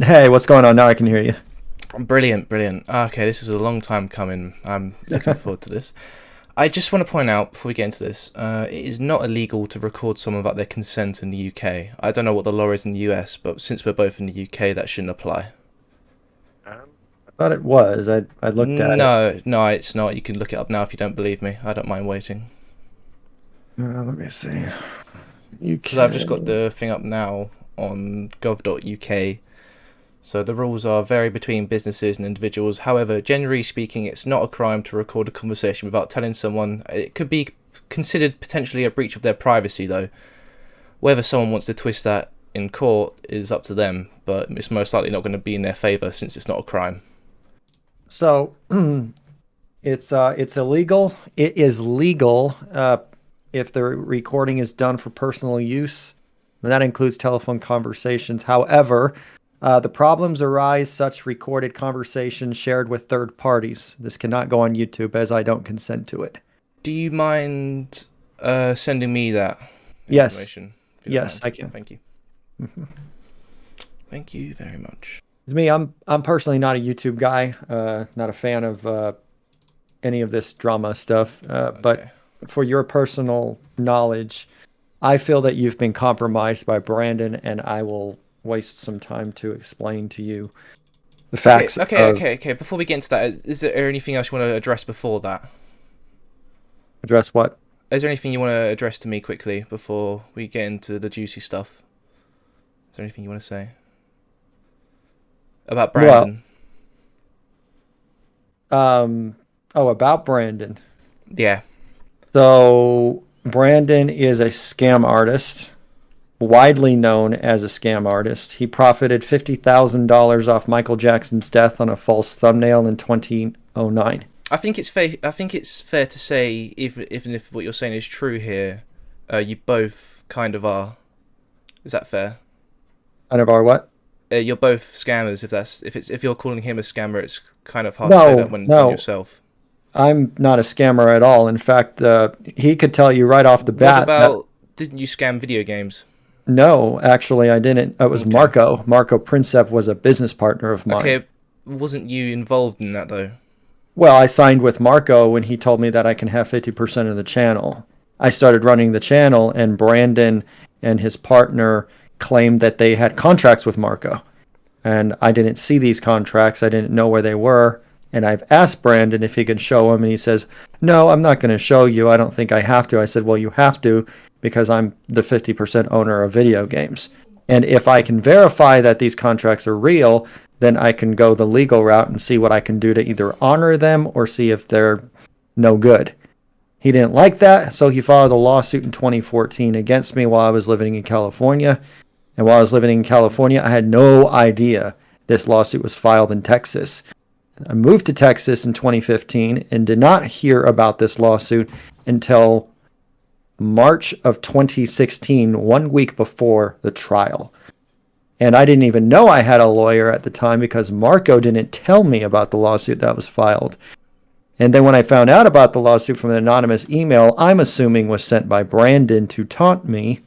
Hey, what's going on? Now I can hear you. Brilliant, brilliant. Okay, this is a long time coming. I'm looking forward to this. I just want to point out before we get into this, it is not illegal to record someone without their consent in the UK. I don't know what the law is in the US, but since we're both in the UK, that shouldn't apply. I thought it was. I looked at it. No, no, it's not. You can look it up now if you don't believe me. I don't mind waiting. Let me see. Because I've just UK. got the thing up now on gov.uk. So the rules are vary between businesses and individuals. However, generally speaking, it's not a crime to record a conversation without telling someone. It could be considered potentially a breach of their privacy, though. Whether someone wants to twist that in court is up to them, but it's most likely not going to be in their favour since it's not a crime. So it's illegal. It is legal if the recording is done for personal use, and that includes telephone conversations. However, the problems arise such recorded conversations shared with third parties. This cannot go on YouTube as I don't consent to it. Do you mind sending me that Yes. information? If you don't Yes, mind? I can. Thank you. Thank you very much. It's me. I'm personally not a YouTube guy. Not a fan of any of this drama stuff. But Okay. for your personal knowledge, I feel that you've been compromised by Brandon, and I will waste some time to explain to you the facts. Okay. Before we get into that, is there anything else you want to address before that? Address what? Is there anything you want to address to me quickly before we get into the juicy stuff? Is there anything you want to say about Brandon? About Brandon. Yeah. So Brandon is a scam artist, widely known as a scam artist. He profited $50,000 off Michael Jackson's death on a false thumbnail in 2009. I think it's fair. I think it's fair to say, even if what you're saying is true here, you both kind of are. Is that fair? Out of our what? You're both scammers. If you're calling him a scammer, it's kind of hard to say that when yourself. I'm not a scammer at all. In fact, he could tell you right off the What bat. about didn't you scam video games? No, actually, I didn't. It was Okay. Marco. Marco Princep was a business partner of mine. Okay, wasn't you involved in that though? Well, I signed with Marco when he told me that I can have 50% of the channel. I started running the channel, and Brandon and his partner claimed that they had contracts with Marco. And I didn't see these contracts. I didn't know where they were. And I've asked Brandon if he could show them, and he says, "No, I'm not going to show you. I don't think I have to." I said, "Well, you have to because I'm the 50% owner of video games. And if I can verify that these contracts are real, then I can go the legal route and see what I can do to either honor them or see if they're no good." He didn't like that, so he filed a lawsuit in 2014 against me while I was living in California. And while I was living in California, I had no idea this lawsuit was filed in Texas. I moved to Texas in 2015 and did not hear about this lawsuit until March of 2016, 1 week before the trial. And I didn't even know I had a lawyer at the time because Marco didn't tell me about the lawsuit that was filed. And then when I found out about the lawsuit from an anonymous email, I'm assuming was sent by Brandon to taunt me,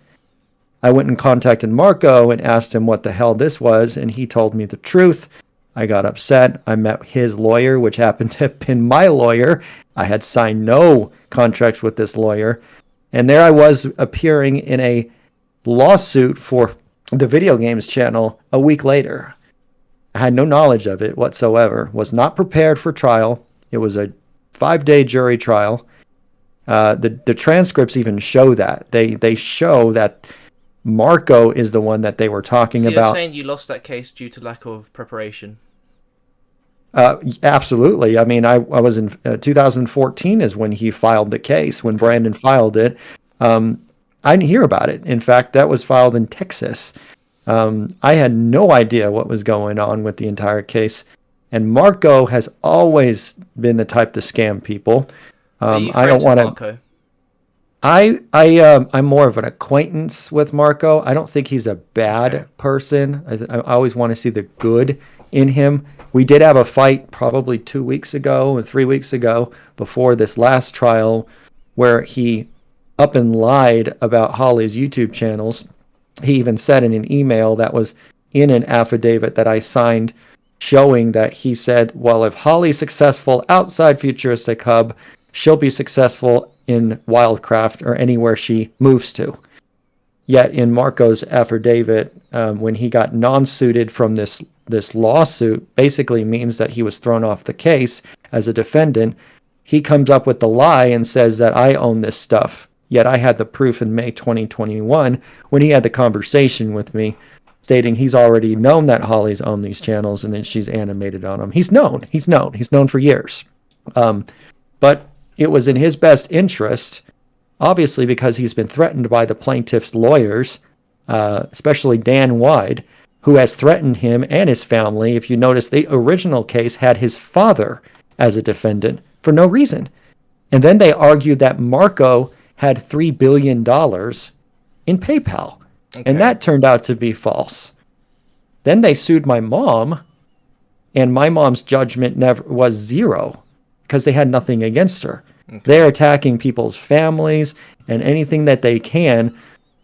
I went and contacted Marco and asked him what the hell this was, and he told me the truth. I got upset. I met his lawyer, which happened to have been my lawyer. I had signed no contracts with this lawyer. And there I was appearing in a lawsuit for the video games channel a week later. I had no knowledge of it whatsoever, was not prepared for trial. It was a 5-day jury trial. The transcripts even show that. They show that Marco is the one that they were talking So you're about. saying you lost that case due to lack of preparation? Absolutely. I mean, I was in 2014 is when he filed the case, when Brandon filed it. I didn't hear about it. In fact, that was filed in Texas. I had no idea what was going on with the entire case. And Marco has always been the type to scam people. Are you I don't friends with want to. Marco? I'm more of an acquaintance with Marco. I don't think he's a bad person. I always want to see the good in him. We did have a fight probably 2 weeks ago or 3 weeks ago before this last trial where he up and lied about Holly's YouTube channels. He even said in an email that was in an affidavit that I signed showing that he said, well, if Holly's successful outside Futuristic Hub, she'll be successful in Wildcraft or anywhere she moves to. Yet in Marco's affidavit, when he got non-suited from this lawsuit, basically means that he was thrown off the case as a defendant. He comes up with the lie and says that I own this stuff. Yet I had the proof in May 2021 when he had the conversation with me, stating he's already known that Holly's owned these channels and then she's animated on them. He's known for years. But it was in his best interest, obviously, because he's been threatened by the plaintiff's lawyers, especially Dan Wide, who has threatened him and his family. If you notice, the original case had his father as a defendant for no reason. And then they argued that Marco had $3 billion in PayPal. Okay. And that turned out to be false. Then they sued my mom, and my mom's judgment was zero because they had nothing against her. Okay. They're attacking people's families and anything that they can,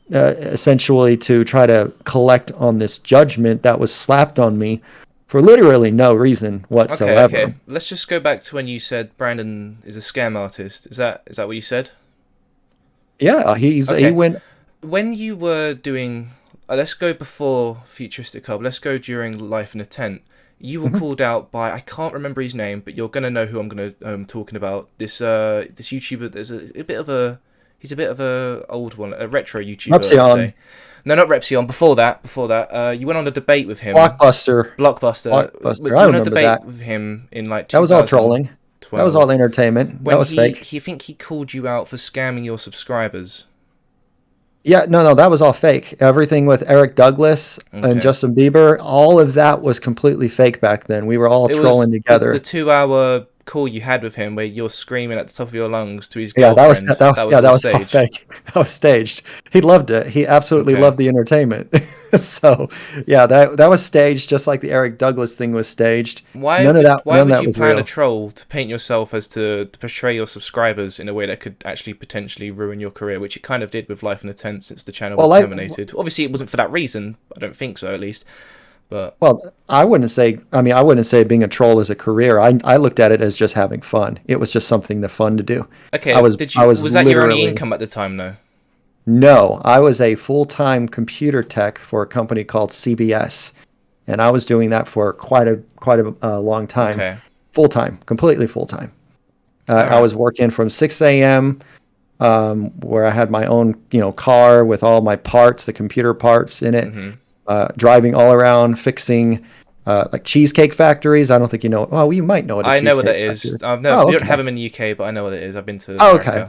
essentially to try to collect on this judgment that was slapped on me for literally no reason whatsoever. Okay. Let's just go back to when you said Brandon is a scam artist. Is that what you said? Yeah, he went... When you were doing... let's go before Futuristic Hub. Let's go during LifeInATent. You were called out by... I can't remember his name, but you're going to know who I'm talking about. This YouTuber, there's a bit of a... He's a bit of a old one, a retro YouTuber, let's say. No, not Repsion. Before that, you went on a debate with him. Blockbuster. I remember that. With him in like 2012. That was all trolling. That was all entertainment. That was fake. He think he called you out for scamming your subscribers. Yeah, no, that was all fake. Everything with Eric Douglas and Justin Bieber, all of that was completely fake back then. We were all trolling together. The 2-hour call you had with him where you're screaming at the top of your lungs to his girlfriend. That was all fake. That was staged. He loved it. He absolutely loved the entertainment. So, yeah, that was staged, just like the Eric Douglas thing was staged. Why would you plan a troll to paint yourself as to portray your subscribers in a way that could actually potentially ruin your career, which it kind of did with LifeInATent since the channel was terminated? Obviously, it wasn't for that reason. I don't think so, at least. But I wouldn't say being a troll is a career. I looked at it as just having fun. It was just something fun to do. Okay, was that your only income at the time, though? No, I was a full-time computer tech for a company called CBS, and I was doing that for quite a long time. Okay. Full-time, completely full-time. I was working from 6 a.m., where I had my own car with all my parts, the computer parts in it, driving all around, fixing like cheesecake factories. I don't think you know. Well, you might know what. I know what it is. We don't have them in the UK, but I know what it is. I've been to America. Okay.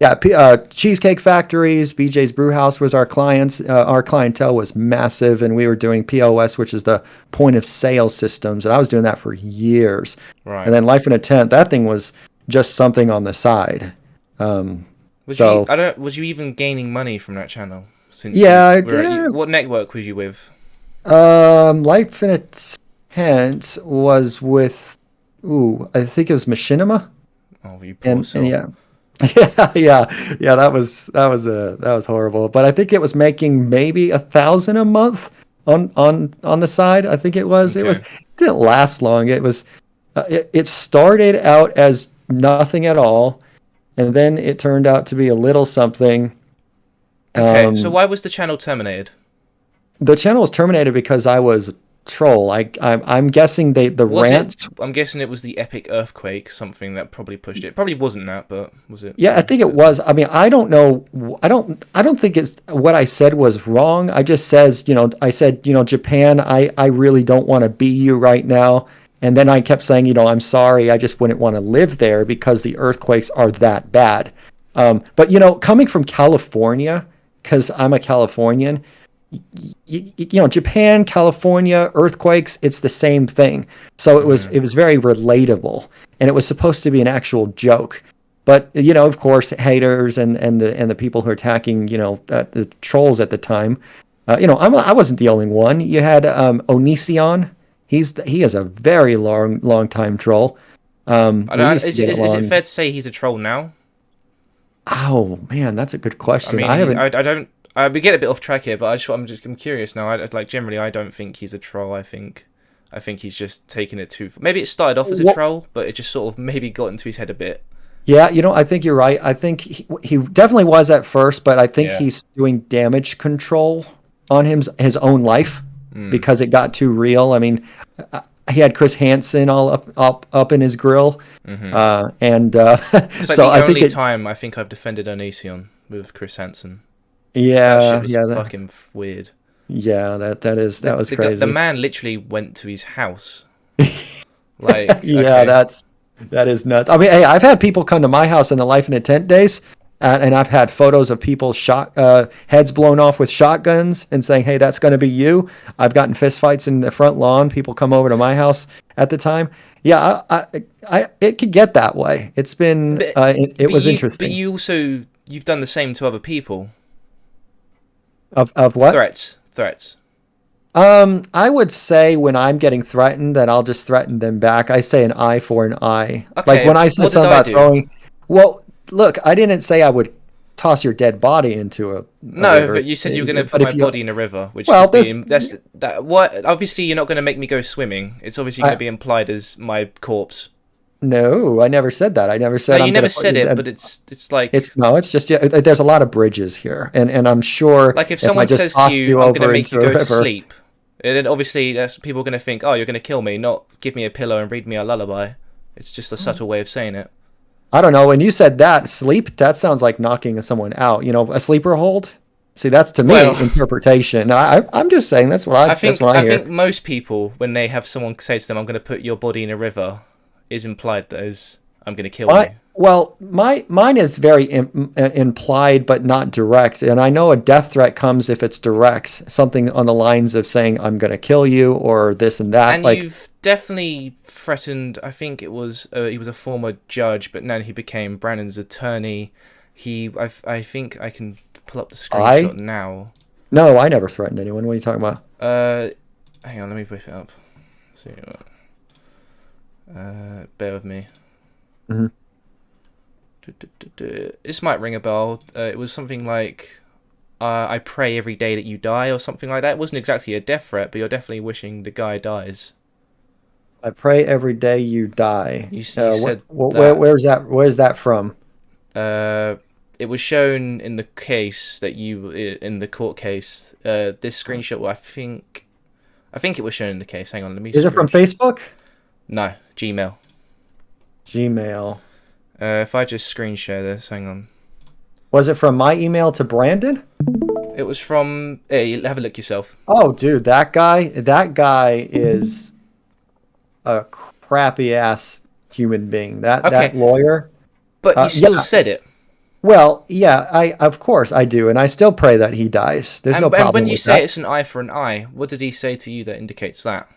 Yeah, cheesecake factories, BJ's Brewhouse was our clients. Our clientele was massive, and we were doing POS, which is the point of sale systems, and I was doing that for years. Right. And then LifeInATent, that thing was just something on the side. Was you even gaining money from that channel? What network were you with? LifeInATent was with, I think it was Machinima. Oh, you poor soul. Yeah, that was horrible. But I think it was making maybe $1,000 a month on the side. I think it was. Okay. It didn't last long. It was. It started out as nothing at all, and then it turned out to be a little something. Okay, so why was the channel terminated? The channel was terminated because I was a troll. I'm guessing rants. I'm guessing it was the epic earthquake, something that probably pushed it. Probably wasn't that, but was it? Yeah, I think it was. I mean, I don't know. I don't think it's what I said was wrong. I just says, I said, Japan, I really don't want to be you right now. And then I kept saying, I'm sorry. I just wouldn't want to live there because the earthquakes are that bad. But coming from California, because I'm a Californian, Japan, California, earthquakes, it's the same thing. So it was very relatable, and it was supposed to be an actual joke. But of course, haters and the people who are attacking, the trolls at the time, I wasn't the only one. You had Onision. He is a very long time troll. Is it fair to say he's a troll now? Oh man, that's a good question. I mean, We get a bit off track here, but I'm curious now. Like generally, I don't think he's a troll. I think he's just taking it too. Maybe it started off as a troll, but it just sort of maybe got into his head a bit. Yeah, I think you're right. I think he definitely was at first, but I think he's doing damage control on his own life because it got too real. I mean, he had Chris Hansen all up in his grill, and it's like so the only time I think I've defended Onision with Chris Hansen. Yeah, that shit was fucking weird. Yeah, that was crazy. The man literally went to his house. Like, yeah, okay. that is nuts. I mean, hey, I've had people come to my house in the LifeInATent days, and I've had photos of people's heads blown off with shotguns and saying, "Hey, that's going to be you." I've gotten fistfights in the front lawn. People come over to my house at the time. Yeah, I it could get that way. It's been it was interesting. But you've done the same to other people. Of what? Threats. I would say when I'm getting threatened, that I'll just threaten them back. I say an eye for an eye. Okay, like when I said something about throwing. Well, look, I didn't say I would toss your dead body into a river. But you said you were going to put my body in a river, which what? Obviously, you're not going to make me go swimming. It's obviously going to be implied as my corpse. No, I never said that. I never said. No, you never said it, but it's like it's just there's a lot of bridges here, and I'm sure. Like if someone says to you, "I'm going to make you go to sleep," and then obviously people are going to think, "Oh, you're going to kill me, not give me a pillow and read me a lullaby." It's just a subtle way of saying it. I don't know. When you said that sleep, that sounds like knocking someone out. A sleeper hold. See, that's to me interpretation. I'm just saying that's what I think. I think most people, when they have someone say to them, "I'm going to put your body in a river," is implied that as I'm going to kill you. Well, mine is very implied but not direct, and I know a death threat comes if it's direct, something on the lines of saying I'm going to kill you or this and that. And you've definitely threatened. I think it was he was a former judge, but now he became Brandon's attorney. I think I can pull up the screenshot now. No, I never threatened anyone. What are you talking about? Hang on, let me whip it up. See. Bear with me. Mm-hmm. This might ring a bell. It was something like, I pray every day that you die, or something like that. It wasn't exactly a death threat, but you're definitely wishing the guy dies. I pray every day you die. You said that. Where's that from? It was shown in the case that in the court case. This screenshot, I think it was shown in the case. Hang on, let me. Is it from Facebook? No, Gmail. If I just screen share this, hang on. Was it from my email to Brandon? It was from. Hey, have a look yourself. Oh, dude, that guy is a crappy ass human being. That lawyer. But you still said it. Well, yeah, of course I do, and I still pray that he dies. There's no problem. And when you with say that. It's an eye for an eye, what did he say to you that indicates that?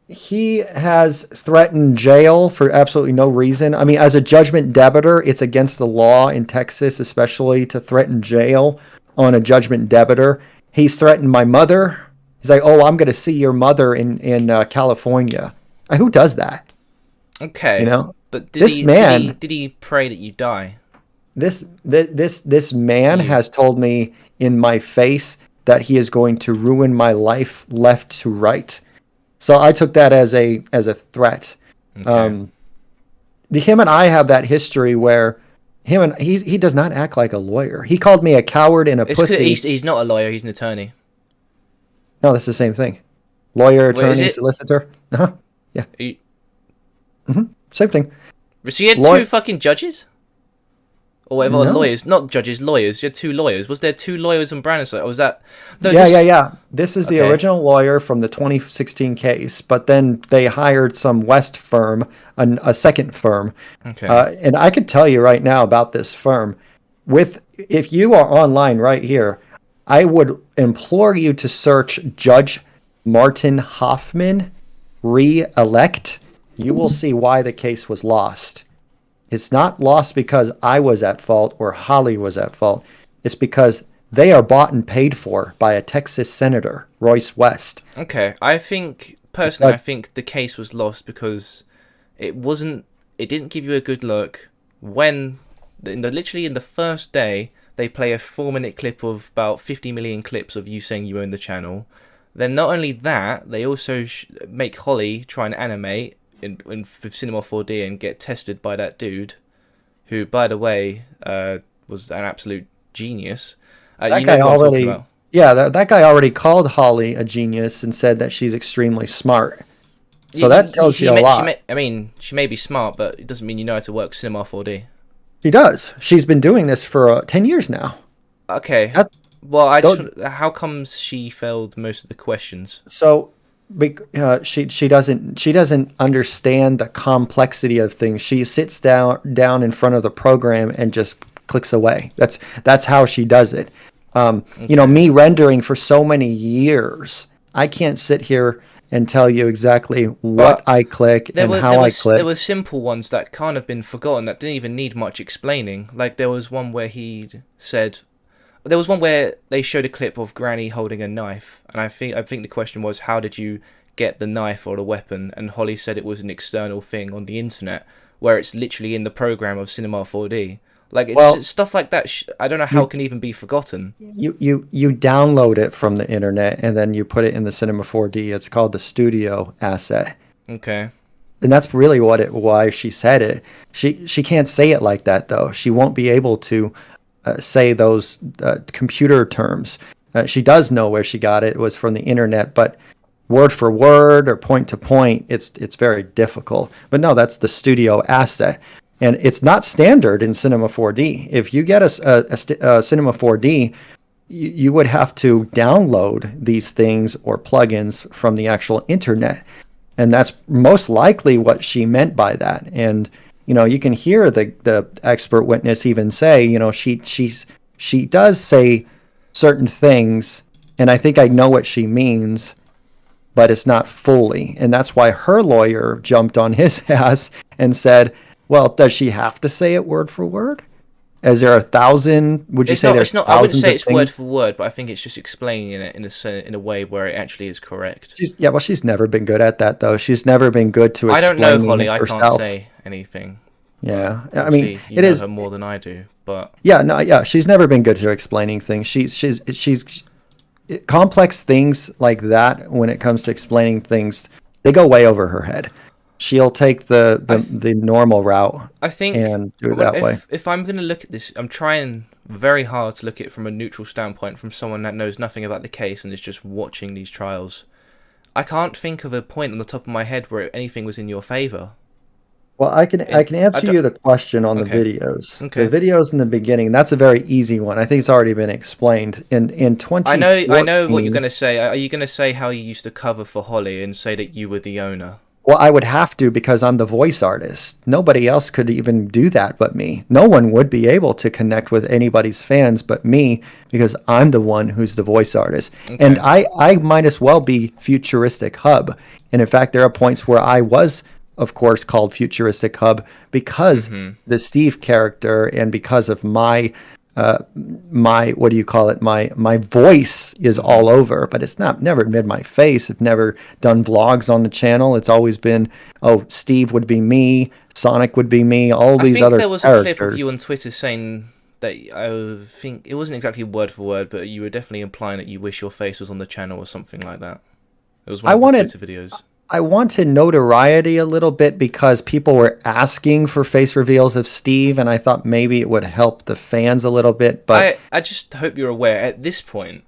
He has threatened jail for absolutely no reason. I mean, as a judgment debtor, it's against the law in Texas, especially to threaten jail on a judgment debtor. He's threatened my mother. He's like, "Oh, I'm going to see your mother in California." Who does that? Okay, but did he pray that you die? This man has told me in my face that he is going to ruin my life left to right. So I took that as a threat. Okay. Him and I have that history where he does not act like a lawyer. He called me a coward and a pussy. He's not a lawyer. He's an attorney. No, that's the same thing. Lawyer, attorney, solicitor. Yeah. Same thing. So you had two fucking judges? Or whatever, lawyers, not judges, lawyers. You had two lawyers. Was there two lawyers on Brandon's side? Or was that? No, yeah. This is the original lawyer from the 2016 case, but then they hired some West firm, a second firm. Okay. And I could tell you right now about this firm. If you are online right here, I would implore you to search Judge Martin Hoffman re-elect. You will see why the case was lost. It's not lost because I was at fault or Holly was at fault. It's because they are bought and paid for by a Texas senator, Royce West. Okay, I think the case was lost because it didn't give you a good look when literally in the first day they play a 4-minute clip of about 50 million clips of you saying you own the channel. Then not only that, they also make Holly try and animate in Cinema 4D and get tested by that dude, who, by the way, was an absolute genius. That You know guy who I'm talking already, about. yeah, that guy already called Holly a genius and said that she's extremely smart. So that tells you a lot. I mean, she may be smart, but it doesn't mean you know how to work Cinema 4D. She does. She's been doing this for 10 years now. Okay. That, Well, don't- how comes she failed most of the questions? so she doesn't understand the complexity of things. She sits down in front of the program and just clicks away. That's how she does it. You know, me rendering for so many years, I can't sit here and tell you exactly what I click and how I click. There were simple ones that kind of been forgotten that didn't even need much explaining. Like there was one where there was one where they showed a clip of Granny holding a knife, and I think the question was, how did you get the knife or the weapon? And Holly said it was an external thing on the internet, where it's literally in the program of Cinema 4D. Like it's just stuff like that. I don't know how it can even be forgotten. You download it from the internet and then you put it in the Cinema 4D. It's called the Studio asset. Okay. And that's really why she said it. She can't say it like that though. She won't be able to say those computer terms. She does know where she got it. It was from the internet, but word for word or point to point, it's very difficult. But no, that's the Studio asset. And it's not standard in Cinema 4D. If you get a Cinema 4D, you would have to download these things or plugins from the actual internet. And that's most likely what she meant by that. And, you know, you can hear the expert witness even say, you know, she does say certain things, and I think I know what she means, but it's not fully. And that's why her lawyer jumped on his ass and said, well, does she have to say it word for word? Is there 1,000? Would you say there's thousands? I wouldn't say it's things? word for word, but I think it's just explaining it in a way where it actually is correct. She's never been good at that though. She's never been good to explaining I don't know, Holly. I herself. can't say anything. Yeah, Obviously, I mean, you know her more than I do, but yeah, she's never been good to explaining things. She's complex things like that. When it comes to explaining things, they go way over her head. She'll take the normal route, I think, and do it that way. If I'm going to look at this, I'm trying very hard to look at it from a neutral standpoint, from someone that knows nothing about the case and is just watching these trials. I can't think of a point on the top of my head where anything was in your favour. Well, I can answer you the question on the videos. Okay. The videos in the beginning, that's a very easy one. I think it's already been explained. In 2014, I know what you're going to say. Are you going to say how you used to cover for Holly and say that you were the owner? Well, I would have to because I'm the voice artist. Nobody else could even do that but me. No one would be able to connect with anybody's fans but me because I'm the one who's the voice artist. Okay. And I might as well be Futuristic Hub. And in fact, there are points where I was, of course, called Futuristic Hub because the Steve character and because of my what do you call it? My voice is all over, but it's never been my face. I've never done vlogs on the channel. It's always been, Steve would be me, Sonic would be me, all these other characters. I think there was a clip of you on Twitter saying that, I think it wasn't exactly word for word, but you were definitely implying that you wish your face was on the channel or something like that. It was one of the Twitter videos. I wanted notoriety a little bit because people were asking for face reveals of Steve, and I thought maybe it would help the fans a little bit. But I just hope you're aware, at this point,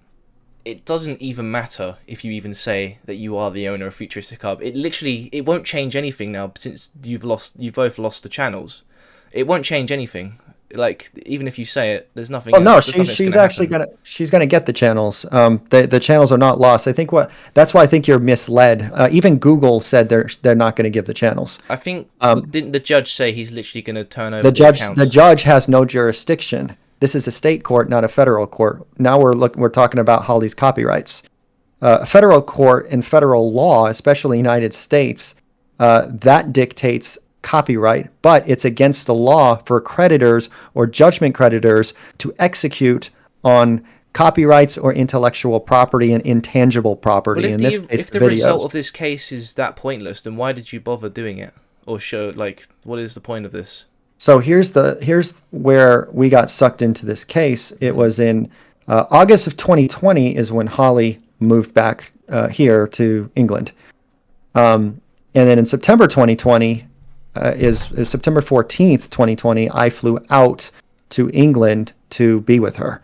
it doesn't even matter if you even say that you are the owner of Futuristic Hub. It won't change anything now since you've both lost the channels. It won't change anything. Like, even if you say it, there's nothing. Oh no, she's actually gonna get the channons. The channels are not lost. I think that's why I think you're misled. Even Google said they're not going to give the channels. I think didn't the judge say he's literally going to turn over the accounts? The judge has no jurisdiction. This is a state court, not a federal court. Now we're talking about Holly's copyrights. A federal court and federal law, especially United States, that dictates copyright, but it's against the law for creditors or judgment creditors to execute on copyrights or intellectual property and intangible property. Well, in this case, if the result of this case is that pointless, then why did you bother doing it? Or show, like, what is the point of this? So here's where we got sucked into this case. It was in August of 2020 is when Holly moved back here to England. And then in September 2020 is September 14th, 2020, I flew out to England to be with her.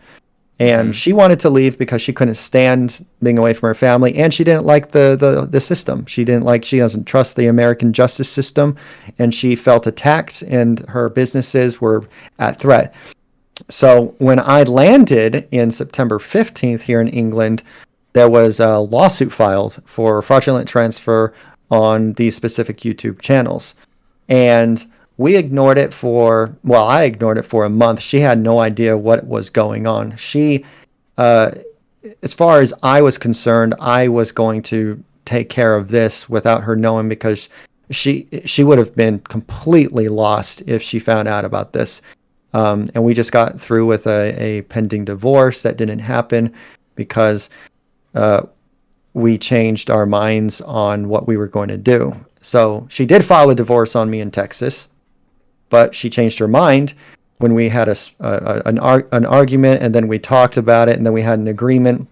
And she wanted to leave because she couldn't stand being away from her family, and she didn't like the system. She doesn't trust the American justice system, and she felt attacked, and her businesses were at threat. So when I landed in September 15th here in England, there was a lawsuit filed for fraudulent transfer on these specific YouTube channels. And I ignored it for a month. She had no idea what was going on. She, as far as I was concerned, I was going to take care of this without her knowing, because she would have been completely lost if she found out about this. And we just got through with a pending divorce that didn't happen because we changed our minds on what we were going to do. So she did file a divorce on me in Texas, but she changed her mind when we had an argument, and then we talked about it, and then we had an agreement,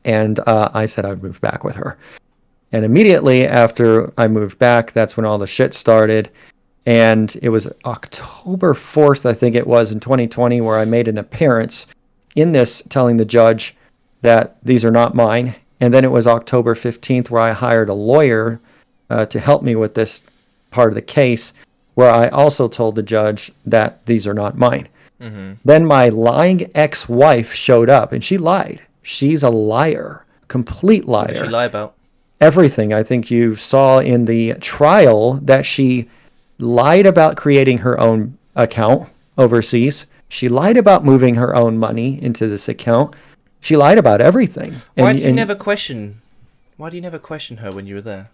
and I said I'd move back with her. And immediately after I moved back, that's when all the shit started. And it was October 4th, I think it was, in 2020, where I made an appearance in this telling the judge that these are not mine. And then it was October 15th where I hired a lawyer to help me with this part of the case, where I also told the judge that these are not mine. Mm-hmm. Then my lying ex-wife showed up, and she lied. She's a liar, complete liar. What did she lie about? Everything. I think you saw in the trial that she lied about creating her own account overseas. She lied about moving her own money into this account. She lied about everything. Why do you never question her when you were there?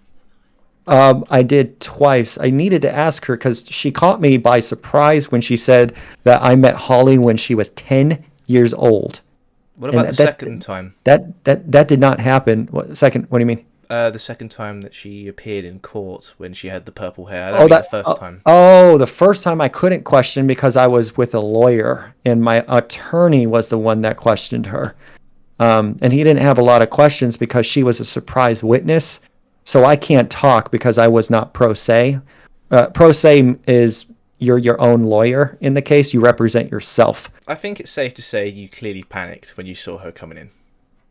I did twice. I needed to ask her because she caught me by surprise when she said that I met Holly when she was 10 years old. What about the second time? That did not happen. What do you mean? The second time that she appeared in court when she had the purple hair. The first time. Oh, the first time I couldn't question because I was with a lawyer, and my attorney was the one that questioned her. And he didn't have a lot of questions because she was a surprise witness. So I can't talk because I was not pro se. Pro se is you're your own lawyer in the case. You represent yourself. I think it's safe to say you clearly panicked when you saw her coming in.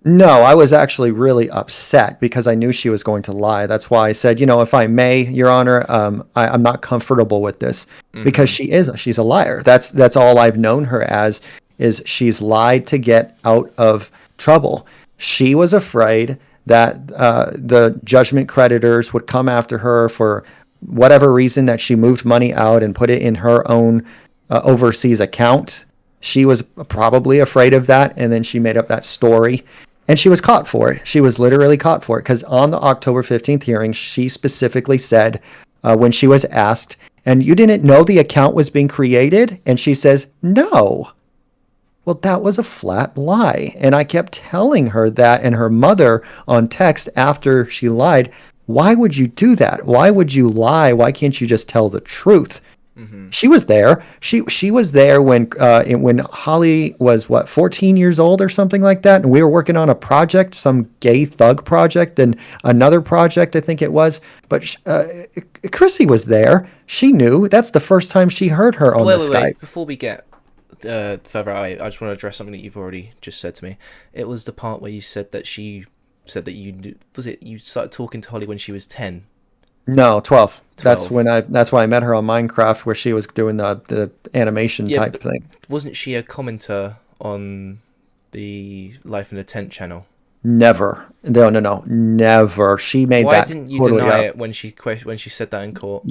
No, I was actually really upset because I knew she was going to lie. That's why I said, if I may, Your Honor, I'm not comfortable with this because she's a liar. That's all I've known her as, is she's lied to get out of trouble. She was afraid that the judgment creditors would come after her for whatever reason, that she moved money out and put it in her own overseas account. She was probably afraid of that, and then she made up that story. And she was caught for it. She was literally caught for it because on the October 15th hearing, she specifically said when she was asked, and you didn't know the account was being created? And she says, no. Well, that was a flat lie. And I kept telling her that, and her mother on text after she lied, why would you do that? Why would you lie? Why can't you just tell the truth? Mm-hmm. She was there. She was there when Holly was 14 years old or something like that, and we were working on a project, some gay thug project, and another project I think it was. But Chrissy was there. She knew. That's the first time she heard her on the Skype. Wait. Before we get further out, I just want to address something that you've already just said to me. It was the part where you said that she said that you knew, you started talking to Holly when she was 10. No, 12. That's why I met her on Minecraft, where she was doing the animation type thing. Wasn't she a commenter on the LifeInATent channel? Never. No, never. She made that. Why didn't you deny it when she said that in court?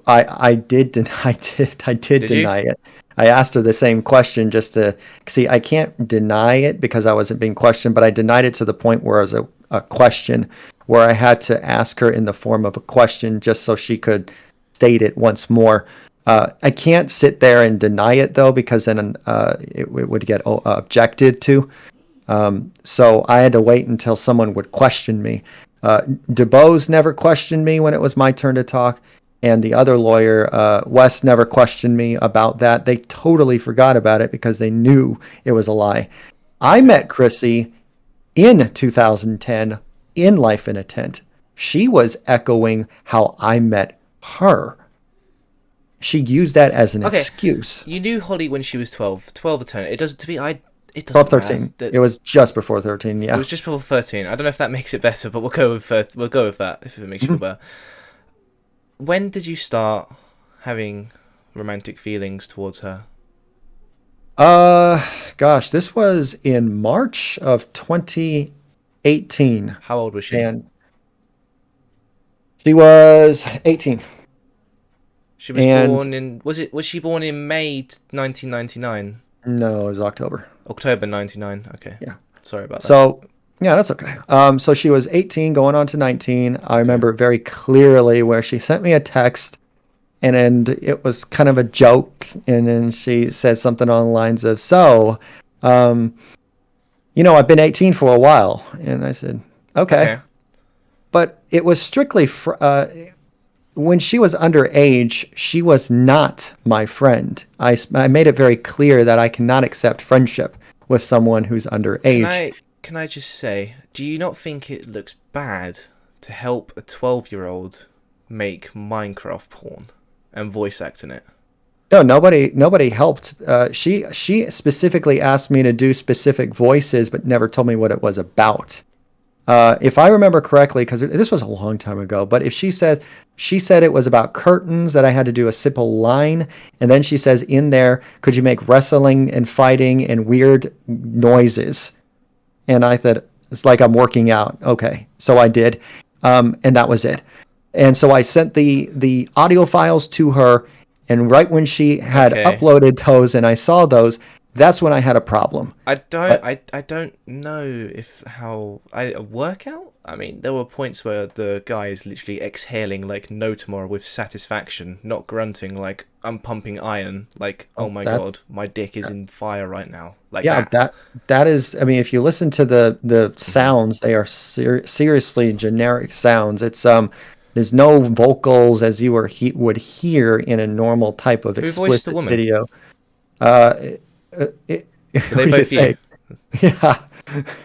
I did deny it. I asked her the same question just to see. I can't deny it because I wasn't being questioned, but I denied it to the point where it was a question where I had to ask her in the form of a question just so she could state it once more. I can't sit there and deny it though, because then it would get objected to. So I had to wait until someone would question me. DeBose never questioned me when it was my turn to talk. and the other lawyer, Wes, never questioned me about that. They totally forgot about it because they knew it was a lie. I met Chrissy in 2010 in Life in a Tent. She was echoing how I met her. She used that as an Okay, excuse. you knew Holly when she was 12, 12 or 10. It doesn't to me. It 12, doesn't matter. 13. It was just before 13, It yeah. was just before 13. I don't know if that makes it better, but we'll go with that if it makes you feel better. When did you start having romantic feelings towards her? Gosh, this was in March of 2018, How old was she? and she was 18. She was And born in was she born in May 1999? no, it was October. October 99. Okay. Yeah. Sorry about that. So, yeah, that's okay. So she was 18 going on to 19. I remember it very clearly where she sent me a text and it was kind of a joke. And then she said something on the lines of, um, I've been 18 for a while. And I said, okay. But it was strictly, when she was underage, she was not my friend. I made it very clear that I cannot accept friendship with someone who's underage. Can I just say, do you not think it looks bad to help a 12-year-old make Minecraft porn and voice act in it? No, nobody helped. She specifically asked me to do specific voices, but never told me what it was about. If I remember correctly, because this was a long time ago, but if she said it was about curtains, that I had to do a simple line, and then she says in there, could you make wrestling and fighting and weird noises? And I thought, it's like I'm working out. Okay, so I did, and that was it. And so I sent the audio files to her, and right when she had uploaded those and I saw those, that's when I had a problem. I don't know if a workout. I mean, there were points where the guy is literally exhaling like no tomorrow with satisfaction, not grunting like I'm pumping iron. Like, oh my god, my dick is in fire right now. Like, yeah, that is. I mean, if you listen to the sounds, they are seriously generic sounds. It's there's no vocals as you would hear in a normal type of explicit video. Were they both you? Yeah.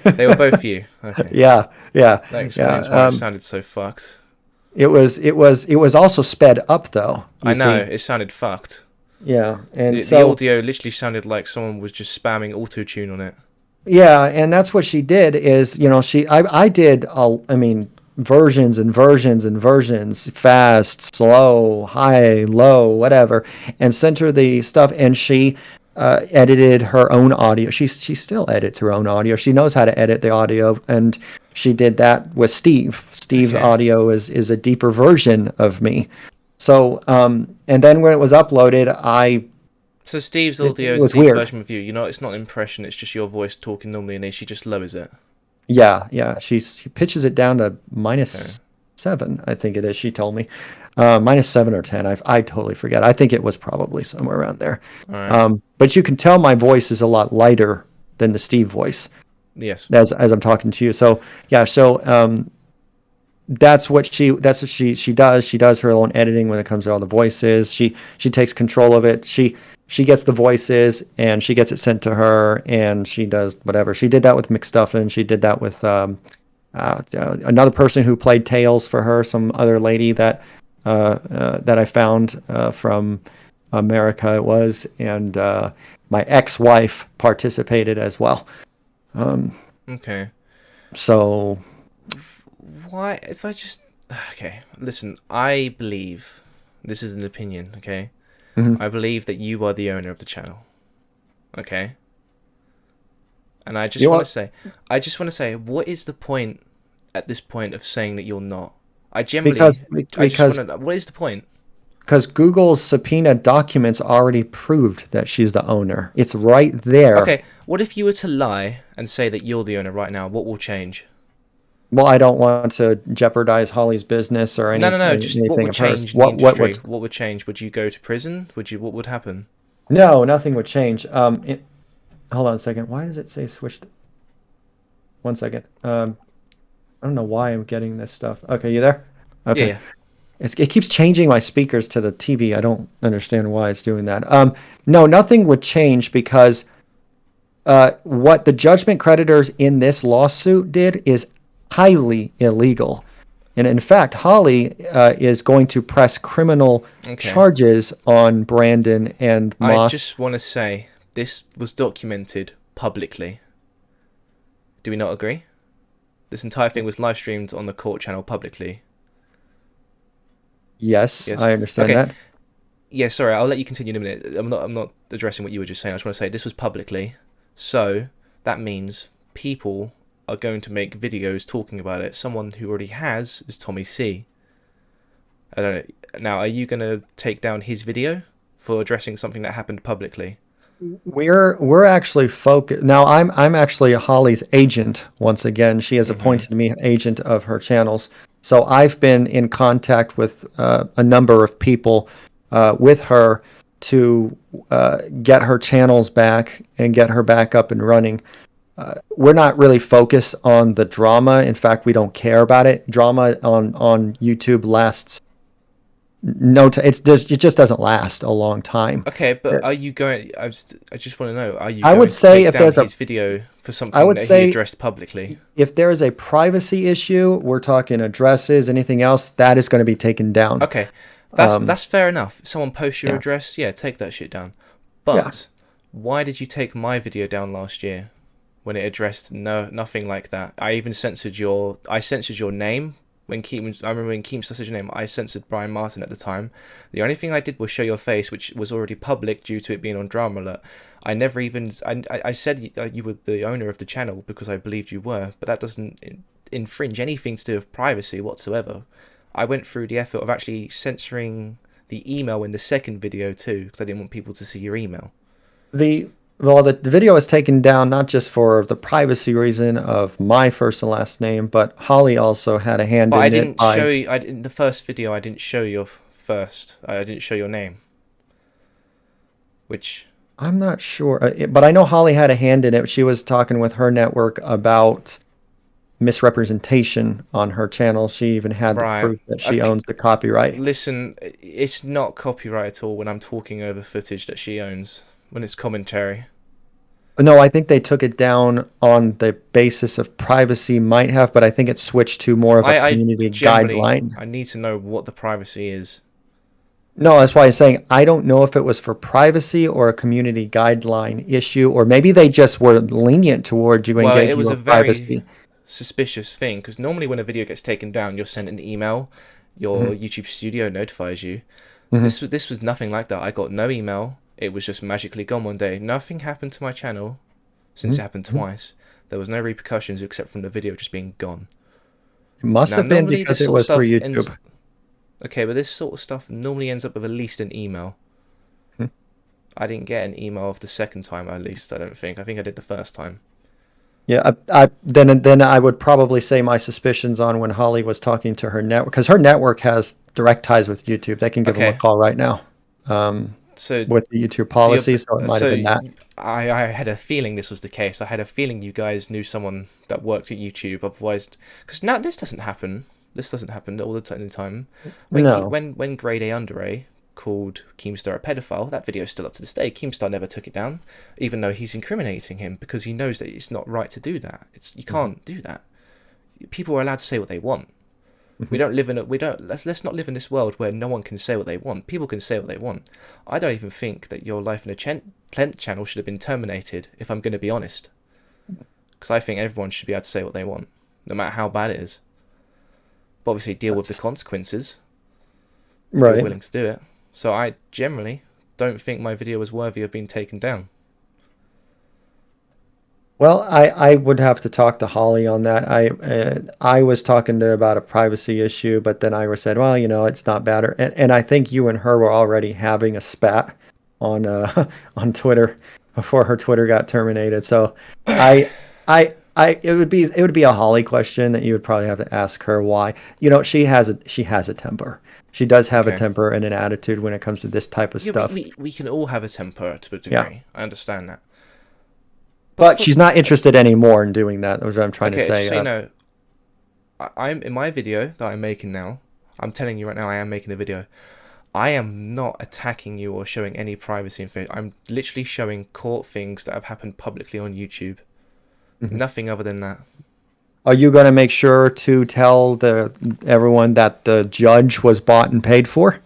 They were both you. Okay. Yeah. That explains why it sounded so fucked. It was also sped up though. I know, it sounded fucked. Yeah, and the audio literally sounded like someone was just spamming auto-tune on it. Yeah, and that's what she did is, I did versions and versions and versions, fast, slow, high, low, whatever, and sent her the stuff, and she edited her own audio. She still edits her own audio. She knows how to edit the audio, and she did that with Steve. Steve's audio is a deeper version of me. So, and then when it was uploaded, So Steve's audio is a deep version of you. It's not an impression. It's just your voice talking normally, and she just lowers it. Yeah. She pitches it down to -7, I think it is. She told me -7 or 10. I totally forget. I think it was probably somewhere around there. All right. But you can tell my voice is a lot lighter than the Steve voice. Yes. As I'm talking to you. So yeah. So that's what she does. She does her own editing when it comes to all the voices. She takes control of it. She gets the voices and she gets it sent to her, and she does whatever. She did that with McStuffin. She did that with another person who played Tails for her, some other lady that I found from America it was, and my ex-wife participated as well. Okay. So why, if I just... Okay, listen, I believe, this is an opinion, okay? Mm-hmm. I believe that you are the owner of the channel, okay? And I just want to say, what is the point at this point of saying that you're not? I just want to know, what is the point? Because Google's subpoena documents already proved that she's the owner. It's right there. Okay, what if you were to lie and say that you're the owner right now? What will change? Well, I don't want to jeopardize Holly's business or anything. No. Just what would change in the industry? What would change? Would you go to prison? What would happen? No, nothing would change. Hold on a second. Why does it say switched? 1 second. I don't know why I'm getting this stuff. Okay, you there? Okay. Yeah. It keeps changing my speakers to the TV. I don't understand why it's doing that. No, nothing would change because what the judgment creditors in this lawsuit did is highly illegal. And in fact, Holly is going to press criminal charges on Brandon and Moss. I just want to say this was documented publicly. Do we not agree? This entire thing was live streamed on the court channel publicly. Yes, I understand that. Yeah, sorry, I'll let you continue in a minute. I'm not addressing what you were just saying. I just want to say this was publicly. So that means people are going to make videos talking about it. Someone who already has is Tommy C. I don't know. Now, are you going to take down his video for addressing something that happened publicly? We're actually focused now. I'm actually Holly's agent once again. She has appointed me agent of her channels. So I've been in contact with a number of people with her to get her channels back and get her back up and running. We're not really focused on the drama. In fact, we don't care about it. Drama on YouTube lasts it just doesn't last a long time. Okay, but are you going? I just want to know. Are you? I would say if there's his video for something that he addressed publicly. If there is a privacy issue, we're talking addresses, anything else, that is going to be taken down. Okay, that's fair enough. If someone posts your address, take that shit down. But why did you take my video down last year when it addressed nothing like that? I even censored your name. I remember when Keem said your name, I censored Brian Martin at the time. The only thing I did was show your face, which was already public due to it being on Drama Alert. I never even... I said you were the owner of the channel because I believed you were, but that doesn't infringe anything to do with privacy whatsoever. I went through the effort of actually censoring the email in the second video too, because I didn't want people to see your email. The video was taken down not just for the privacy reason of my first and last name, but Holly also had a hand in it. But I didn't show you. In the first video, I didn't show your first. I didn't show your name. Which I'm not sure, but I know Holly had a hand in it. She was talking with her network about misrepresentation on her channel. She even had the proof that she owns the copyright. Listen, it's not copyright at all when I'm talking over footage that she owns. When it's commentary. No, I think they took it down on the basis of privacy, might have, but I think it switched to more of a community guideline. I need to know what the privacy is. No, that's why I'm saying I don't know if it was for privacy or a community guideline issue, or maybe they just were lenient towards you and gave you a privacy. Suspicious thing, because normally when a video gets taken down, you're sent an email, your YouTube studio notifies you. This was nothing like that. I got no email. It was just magically gone one day. Nothing happened to my channel since it happened twice. There was no repercussions except from the video just being gone. It must have been because it was for YouTube. Okay, but this sort of stuff normally ends up with at least an email. I didn't get an email of the second time, at least, I don't think. I think I did the first time. Yeah, then I would probably say my suspicions on when Holly was talking to her network, because her network has direct ties with YouTube. They can give them a call right now. With the YouTube policy, so it might have been that. I had a feeling this was the case. I had a feeling you guys knew someone that worked at YouTube. Otherwise, because now this doesn't happen. This doesn't happen all the time. When Grade A Under A called Keemstar a pedophile, that video is still up to this day. Keemstar never took it down, even though he's incriminating him because he knows that it's not right to do that. You can't do that. People are allowed to say what they want. Let's not live in this world where no one can say what they want. People can say what they want. I don't even think that your LifeInATent channel should have been terminated, if I'm going to be honest. Because I think everyone should be able to say what they want, no matter how bad it is. But obviously deal with the consequences. If you're willing to do it. So I generally don't think my video was worthy of being taken down. Well, I would have to talk to Holly on that. I was talking to her about a privacy issue, but then I said, well, it's not bad. And I think you and her were already having a spat on on Twitter before her Twitter got terminated. So it would be a Holly question that you would probably have to ask her why. She has a temper. She does have a temper and an attitude when it comes to this type of stuff. We can all have a temper to a degree. Yeah. I understand that. But she's not interested anymore in doing that. That's what I'm trying to say. I'm in my video that I'm making now. I'm telling you right now, I am making a video. I am not attacking you or showing any privacy information. I'm literally showing court things that have happened publicly on YouTube. Nothing other than that. Are you going to make sure to tell everyone that the judge was bought and paid for?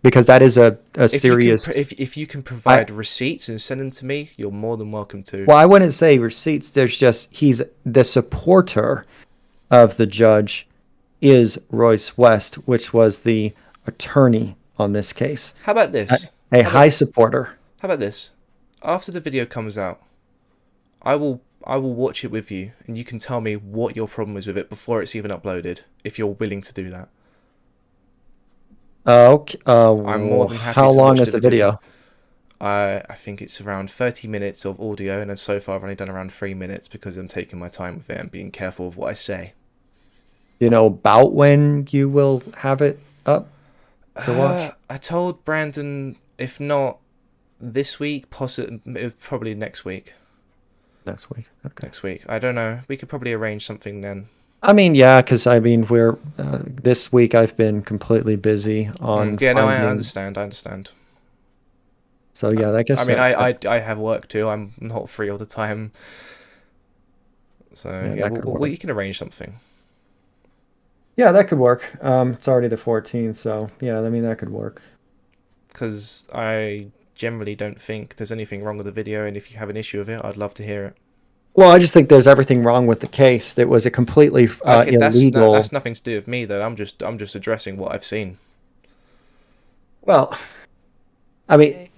Because that is a serious... If you can provide receipts and send them to me, you're more than welcome to. Well, I wouldn't say receipts. There's just, he's the supporter of the judge is Royce West, which was the attorney on this case. How about this? A high supporter. How about this? After the video comes out, I will watch it with you, and you can tell me what your problem is with it before it's even uploaded, if you're willing to do that. Okay. I'm more than happy. How long is the video? I think it's around 30 minutes of audio, and so far I've only done around 3 minutes because I'm taking my time with it and being careful of what I say. Do you know about when you will have it up to watch? I told Brandon, if not this week, probably next week. Next week. Okay. Next week. I don't know. We could probably arrange something then. I mean, yeah, because we're this week I've been completely busy on. Yeah, no, I understand. So yeah, I guess. I mean, I have work too. I'm not free all the time. So yeah, we can arrange something. Yeah, that could work. It's already the 14th, so yeah, I mean that could work. Because I generally don't think there's anything wrong with the video, and if you have an issue with it, I'd love to hear it. Well, I just think there's everything wrong with the case. It was a completely illegal. That's nothing to do with me, though. I'm just addressing what I've seen. Well, I mean,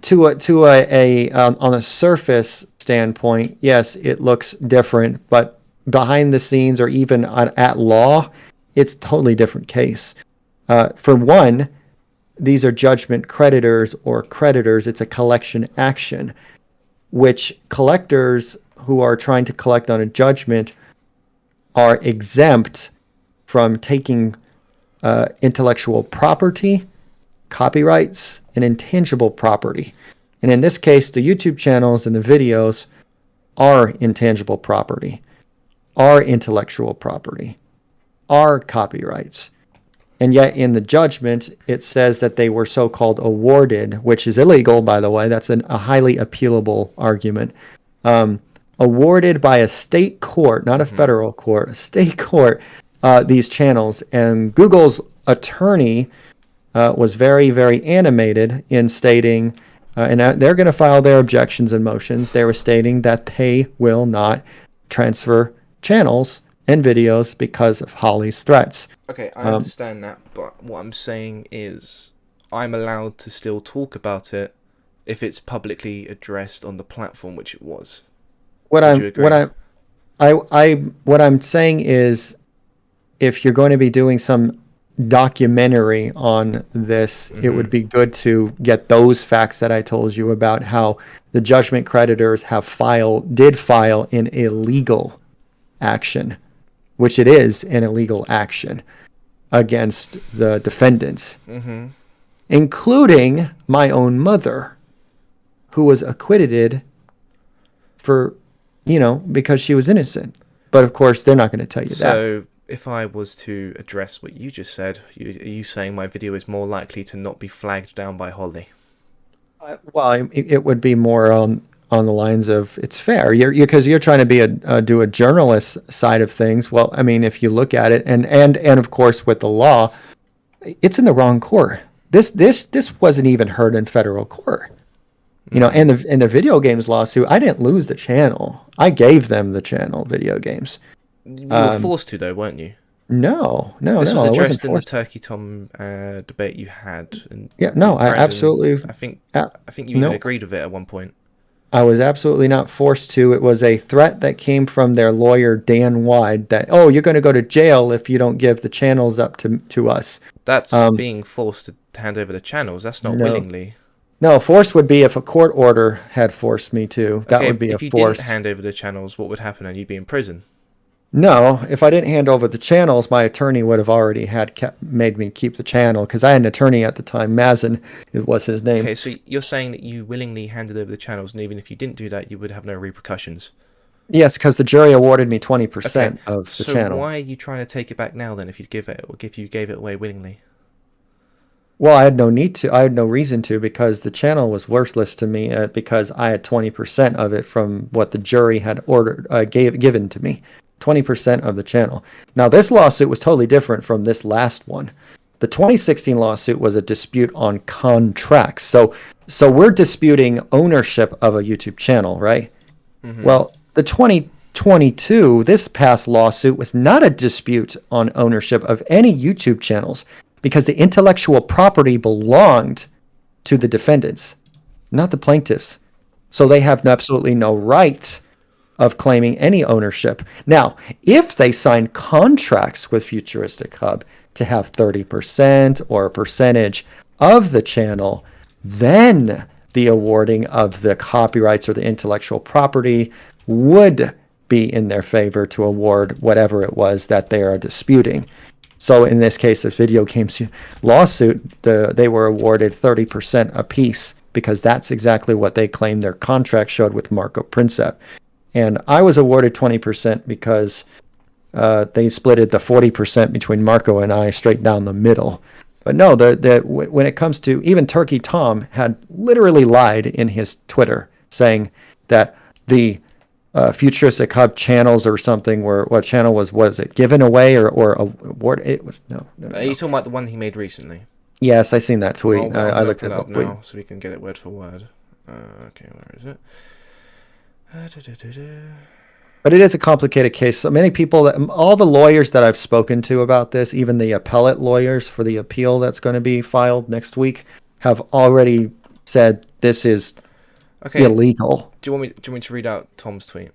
to a on a surface standpoint, yes, it looks different, but behind the scenes or even at law, it's a totally different case. For one, these are judgment creditors or creditors. It's a collection action, which collectors who are trying to collect on a judgment are exempt from taking intellectual property, copyrights, and intangible property. And in this case, the YouTube channels and the videos are intangible property, are intellectual property, are copyrights. And yet in the judgment, it says that they were so-called awarded, which is illegal, by the way. That's a highly appealable argument. Awarded by a state court, not a federal court, a state court, these channels. And Google's attorney was very, very animated in stating, and they're going to file their objections and motions. They were stating that they will not transfer channels and videos because of Holly's threats. Okay, I understand that, but what I'm saying is I'm allowed to still talk about it if it's publicly addressed on the platform, which it was. What I'm saying is, if you're going to be doing some documentary on this, it would be good to get those facts that I told you about how the judgment creditors did file an illegal action, which it is an illegal action against the defendants, including my own mother, who was acquitted for, because she was innocent. But of course, they're not going to tell you that. So if I was to address what you just said, are you saying my video is more likely to not be flagged down by Holly? Well, it would be more on the lines of it's fair. Because you're trying to do a journalist side of things. Well, I mean, if you look at it, and of course with the law, it's in the wrong court. This wasn't even heard in federal court. And the video games lawsuit, I didn't lose the channel. I gave them the channel, video games. You were forced to, though, weren't you? No. This was addressed in the Turkey Tom debate you had. And I absolutely. I think you even agreed with it at one point. I was absolutely not forced to. It was a threat that came from their lawyer, Dan Wide, that, you're going to go to jail if you don't give the channels up to us. That's being forced to hand over the channels. That's not willingly. No, force would be if a court order had forced me to. That would be a force. If you didn't hand over the channels, what would happen? And you'd be in prison. No, if I didn't hand over the channels, my attorney would have already made me keep the channel, because I had an attorney at the time, Mazin, it was his name. Okay, so you're saying that you willingly handed over the channels, and even if you didn't do that, you would have no repercussions. Yes, because the jury awarded me Okay, 20% of the so channel. why are you trying to take it back now then? If you gave it away willingly? Well, I had no need to. I had no reason to because the channel was worthless to me because I had 20% of it from what the jury had ordered given to me. 20% of the channel. Now, this lawsuit was totally different from this last one. The 2016 lawsuit was a dispute on contracts. So we're disputing ownership of a YouTube channel, right? Mm-hmm. Well, the 2022, this past lawsuit was not a dispute on ownership of any YouTube channels because the intellectual property belonged to the defendants, not the plaintiffs. So they have absolutely no right of claiming any ownership. Now, if they sign contracts with Futuristic Hub to have 30% or a percentage of the channel, then the awarding of the copyrights or the intellectual property would be in their favor to award whatever it was that they are disputing. So in this case, the video game lawsuit, they were awarded 30% apiece because that's exactly what they claimed their contract showed with Marco Princep. And I was awarded 20% because they splitted the 40% between Marco and I straight down the middle. But no, when it comes to even Turkey Tom had literally lied in his Twitter saying that the Futuristic Hub channels or something were what channel was it given away or award? It was Are you talking about the one he made recently? Yes, I seen that tweet. Well, I I'm looked pull at it the up tweet. now so we can get it word for word. Okay, where is it? But it is a complicated case. So many people, all the lawyers that I've spoken to about this, even the appellate lawyers for the appeal that's going to be filed next week, have already said this is Okay, illegal. do you want me to read out Tom's tweet?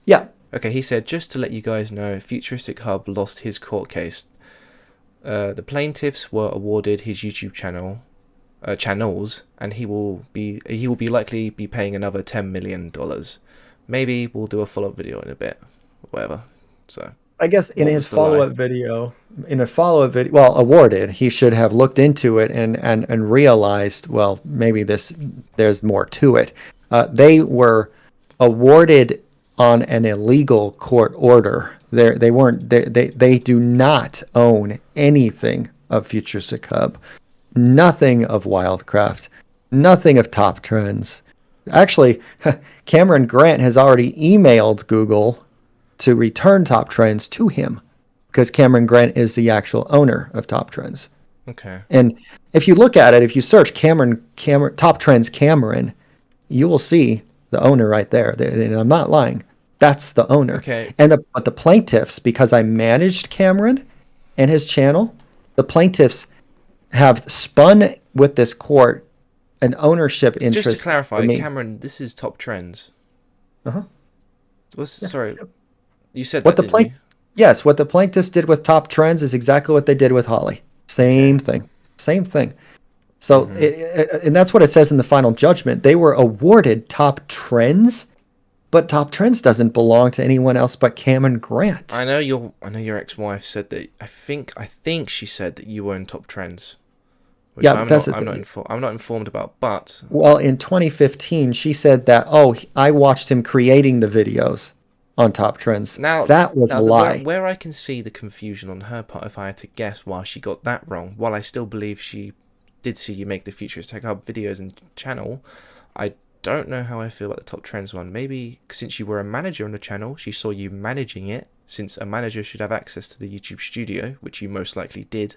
Yeah. Okay, he said, just to let you guys know, Futuristic Hub lost his court case. The plaintiffs were awarded his YouTube channels, and he will be likely be paying another $10 million. Maybe we'll do a follow-up video in a bit, whatever. So I guess in what his was the lie? well, awarded, he should have looked into it and realized, well, maybe there's more to it. They were awarded on an illegal court order. They do not own anything of Futuristic Hub, nothing of Wildcraft, nothing of Top Trends. Actually, Cameron Grant has already emailed Google to return Top Trends to him because Cameron Grant is the actual owner of Top Trends. Okay. And if you look at it, if you search Cameron Top Trends Cameron, you will see the owner right there. And I'm not lying. That's the owner. Okay. But the plaintiffs, because I managed Cameron and his channel, the plaintiffs have spun with this court an ownership interest. Just to clarify, for me. Cameron, this is Top Trends. Uh-huh. Sorry, you said What that, the didn't you? Yes, what the plaintiffs did with Top Trends is exactly what they did with Holly. Same thing. Same thing. So, and that's what it says in the final judgment. They were awarded Top Trends, but Top Trends doesn't belong to anyone else but Cameron Grant. I know your ex-wife said that. I think she said that you own Top Trends. Which Yeah, I'm not informed about, but well, in 2015, she said that, oh, I watched him creating the videos on Top Trends. That was a lie. Where I can see the confusion on her part, if I had to guess why she got that wrong, while I still believe she did see you make the Futuristic Hub videos and channel, I don't know how I feel about the Top Trends one. Maybe since you were a manager on the channel, she saw you managing it, since a manager should have access to the YouTube studio, which you most likely did.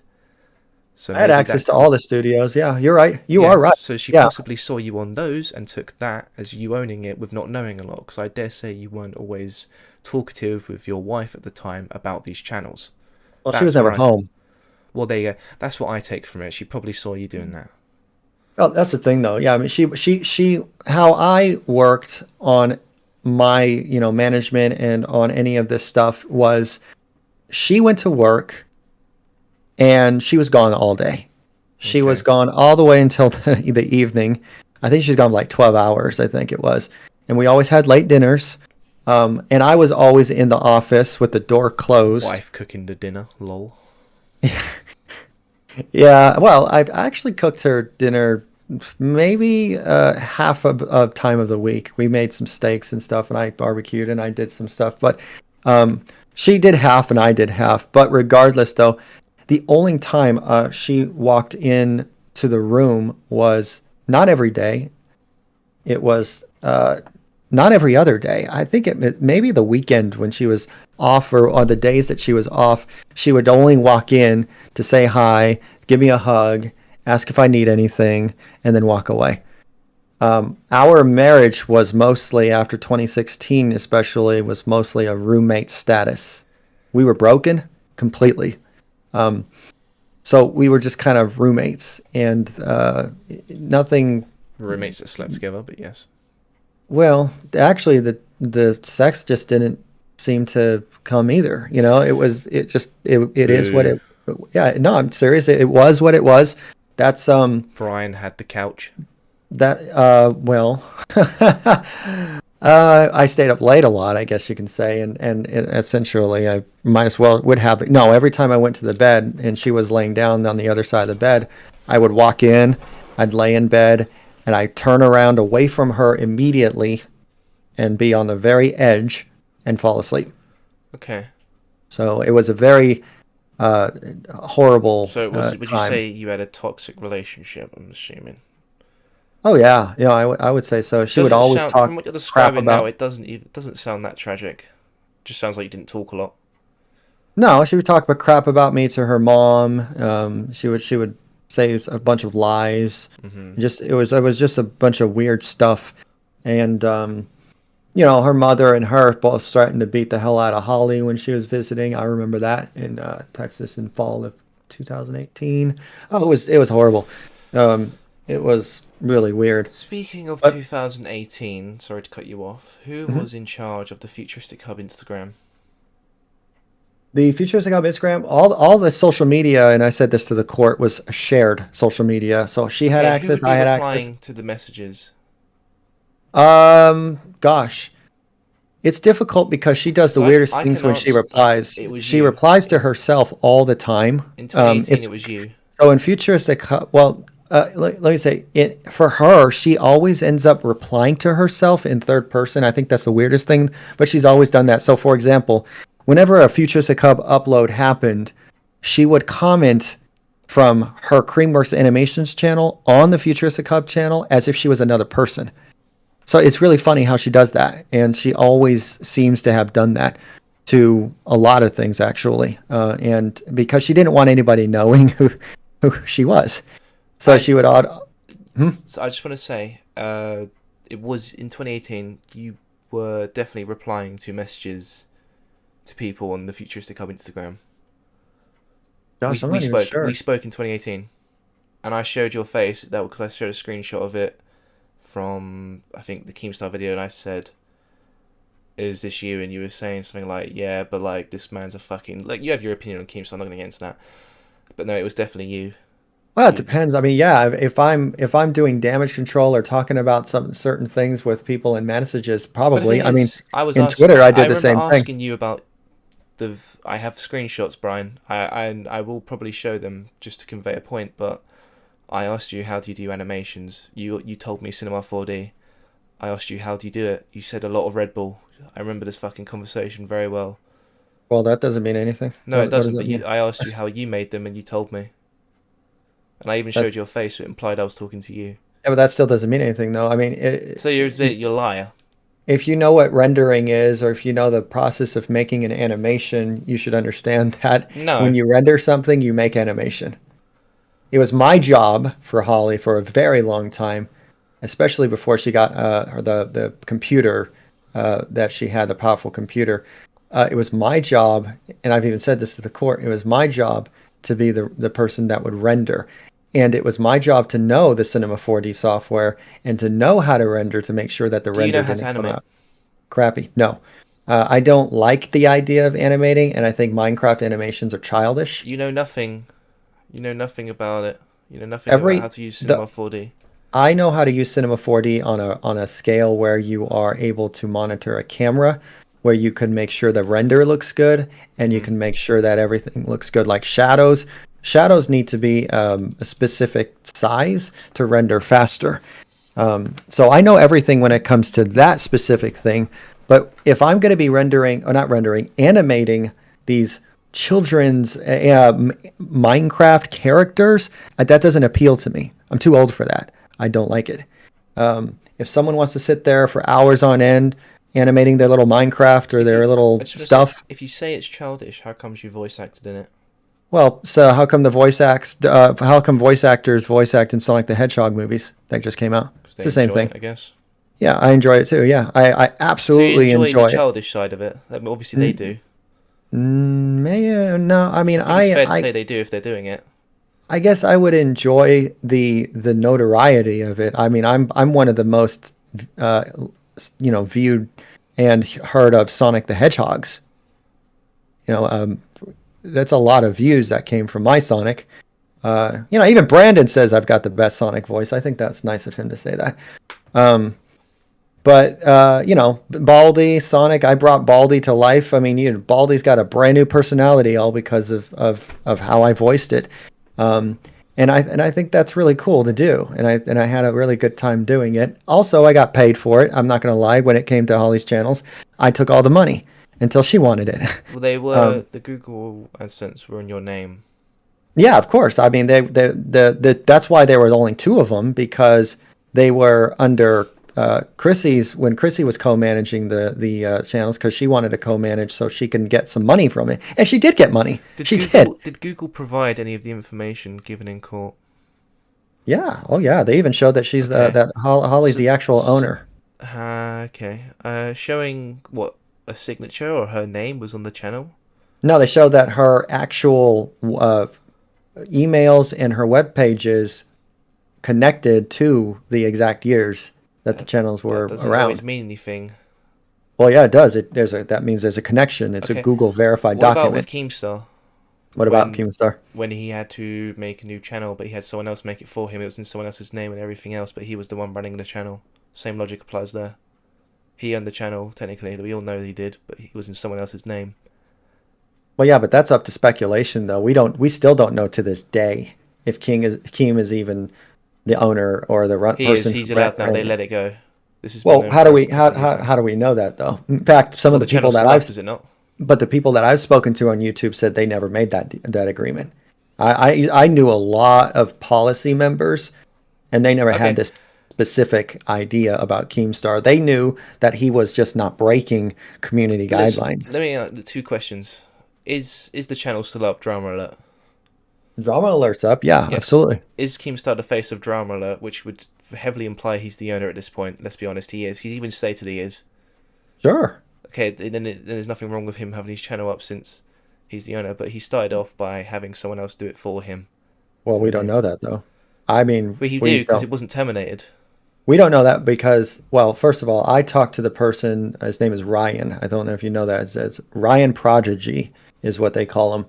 So I had access to all the studios. Yeah, you're right. You are right. So she possibly saw you on those and took that as you owning it with not knowing a lot. Because I dare say you weren't always talkative with your wife at the time about these channels. Well, she was never home. Well, there you go. That's what I take from it. She probably saw you doing that. Well, that's the thing, though. Yeah, I mean, she. How I worked on my, management and on any of this stuff was, she went to work. And she was gone all day. She was gone all the way until the evening. I think she's gone like 12 hours, I think it was. And we always had late dinners. And I was always in the office with the door closed. Wife cooking the dinner, lol. Yeah, well, I actually cooked her dinner maybe half of time of the week. We made some steaks and stuff, and I barbecued and I did some stuff. But she did half and I did half. But regardless, though, the only time she walked in to the room was not every day. It was not every other day. I think maybe the weekend when she was off, or the days that she was off, she would only walk in to say hi, give me a hug, ask if I need anything, and then walk away. Our marriage was mostly, after 2016 especially, was mostly a roommate status. We were broken completely. So we were just kind of roommates, and nothing. Roommates that slept together, but yes. Well, actually, the sex just didn't seem to come either. It is what it. Yeah, no, I'm serious. It was what it was. That's Brian had the couch. That well, I stayed up late a lot, I guess you can say, and essentially I might as well would have. No, every time I went to the bed and she was laying down on the other side of the bed, I would walk in, I'd lay in bed, and I'd turn around away from her immediately and be on the very edge and fall asleep. Okay. So it was a very horrible would you time. say you had a toxic relationship, I'm assuming? Oh yeah, I would say so. She would always talk from what you're crap describing about. now. It doesn't sound that tragic. It just sounds like you didn't talk a lot. No, she would talk about crap about me to her mom. She would say a bunch of lies. Mm-hmm. It was just a bunch of weird stuff, and her mother and her both starting to beat the hell out of Holly when she was visiting. I remember that in Texas in fall of 2018. Oh, it was horrible. It was really weird. Speaking of 2018, sorry to cut you off. Who was in charge of the Futuristic Hub Instagram? The Futuristic Hub Instagram, all the social media, and I said this to the court, was shared social media. So she had access, I had access. Replying to the messages? Gosh. It's difficult because she does the weirdest things when she replies. She replies to herself all the time. In 2018, it was you. So in Futuristic Hub, let me say, for her, she always ends up replying to herself in third person. I think that's the weirdest thing, but she's always done that. So, for example, whenever a Futuristic Hub upload happened, she would comment from her Creamworks Animations channel on the Futuristic Hub channel as if she was another person. So it's really funny how she does that, and she always seems to have done that to a lot of things, actually, and because she didn't want anybody knowing who she was. So she would So I just want to say, it was in 2018. You were definitely replying to messages to people on the Futuristic Hub Instagram. Gosh, I'm we not even spoke. sure. We spoke in 2018, and I showed your face. That because I showed a screenshot of it from I think the Keemstar video, and I said, "Is this you?" And you were saying something like, "Yeah, but like this man's a fucking like." You have your opinion on Keemstar. I'm not going to get into that, but no, it was definitely you. Well, it depends. I mean, yeah, if I'm doing damage control or talking about some certain things with people in messages, probably. I mean, in Twitter, I did the same thing. I remember asking you about I have screenshots, Brian. I will probably show them just to convey a point, but I asked you how do you do animations. You told me Cinema 4D. I asked you how do you do it. You said a lot of Red Bull. I remember this fucking conversation very well. Well, that doesn't mean anything. No, it doesn't. But I asked you how you made them, and you told me. And I even showed your face, so it implied I was talking to you. Yeah, but that still doesn't mean anything, though. I mean, so you're a liar. If you know what rendering is, or if you know the process of making an animation, you should understand that when you render something, you make animation. It was my job for Holly for a very long time, especially before she got the computer that she had, the powerful computer. It was my job, and I've even said this to the court, it was my job to be the person that would render. And it was my job to know the Cinema 4D software and to know how to render to make sure that the render didn't come out crappy. No. I don't like the idea of animating, and I think Minecraft animations are childish. You know nothing. You know nothing about it. You know nothing about how to use Cinema 4D. I know how to use Cinema 4D on a scale where you are able to monitor a camera, where you can make sure the render looks good, and you can make sure that everything looks good, like shadows. Shadows need to be a specific size to render faster. So I know everything when it comes to that specific thing. But if I'm going to be rendering, or not rendering, animating these children's Minecraft characters, that doesn't appeal to me. I'm too old for that. I don't like it. If someone wants to sit there for hours on end animating their little Minecraft or their little stuff, if you say it's childish, how comes you voice acted in it? well, so how come how come voice actors voice act in Sonic the Hedgehog movies that just came out? It's the same thing. I guess. Yeah, I enjoy it too. Yeah, I absolutely so you enjoy enjoy the childish side of it. I mean, obviously, they do. No, I mean, I think it's fair to say they do if they're doing it. I guess I would enjoy the notoriety of it. I mean, I'm one of the most viewed and heard of Sonic the Hedgehogs. That's a lot of views that came from my Sonic. Even Brandon says I've got the best Sonic voice. I think that's nice of him to say that. But Baldy, Sonic, I brought Baldy to life. I mean, Baldy's got a brand new personality all because of how I voiced it. And I think that's really cool to do. And I had a really good time doing it. Also, I got paid for it. I'm not going to lie. When it came to Holly's channels, I took all the money until she wanted it. Well, they were the Google AdSense were in your name. Yeah, of course. I mean, that's why there were only two of them, because they were under Chrissy's, when Chrissy was co-managing the channels, because she wanted to co-manage so she can get some money from it, and she did get money. Did Google provide any of the information given in court? Yeah. Oh, yeah. They even showed that she's that Holly's the actual owner. Okay. Showing what a signature or her name was on the channel. No, they showed that her actual emails and her web pages connected to the exact years that the channels were that doesn't around. Always mean anything. Well, yeah, it does. That means there's a connection. It's a Google verified document. What about with Keemstar? What about Keemstar? When he had to make a new channel, but he had someone else make it for him. It was in someone else's name and everything else, but he was the one running the channel. Same logic applies there. He owned the channel, technically. We all know he did, but he was in someone else's name. Well, yeah, but that's up to speculation, though. We still don't know to this day if Keem is even the owner or the person. He's allowed now. They let it go. How do we know that, though? In fact, some of the people that is it not? But the people that I've spoken to on YouTube said they never made that agreement. I knew a lot of policy members, and they never had this specific idea about Keemstar. They knew that he was just not breaking community guidelines. Let me the two questions. Is the channel still up, Drama Alert? Drama Alert's up, yeah, yes. Absolutely. Is Keemstar the face of Drama Alert, which would heavily imply he's the owner at this point? Let's be honest, he is. He's even stated he is. Sure. Okay, then there's nothing wrong with him having his channel up since he's the owner, but he started off by having someone else do it for him. Well, we don't know that, though. I mean... But he do, because it wasn't terminated. We don't know that because, well, first of all, I talked to the person, his name is Ryan. I don't know if you know that. It's Ryan Prodigy is what they call him.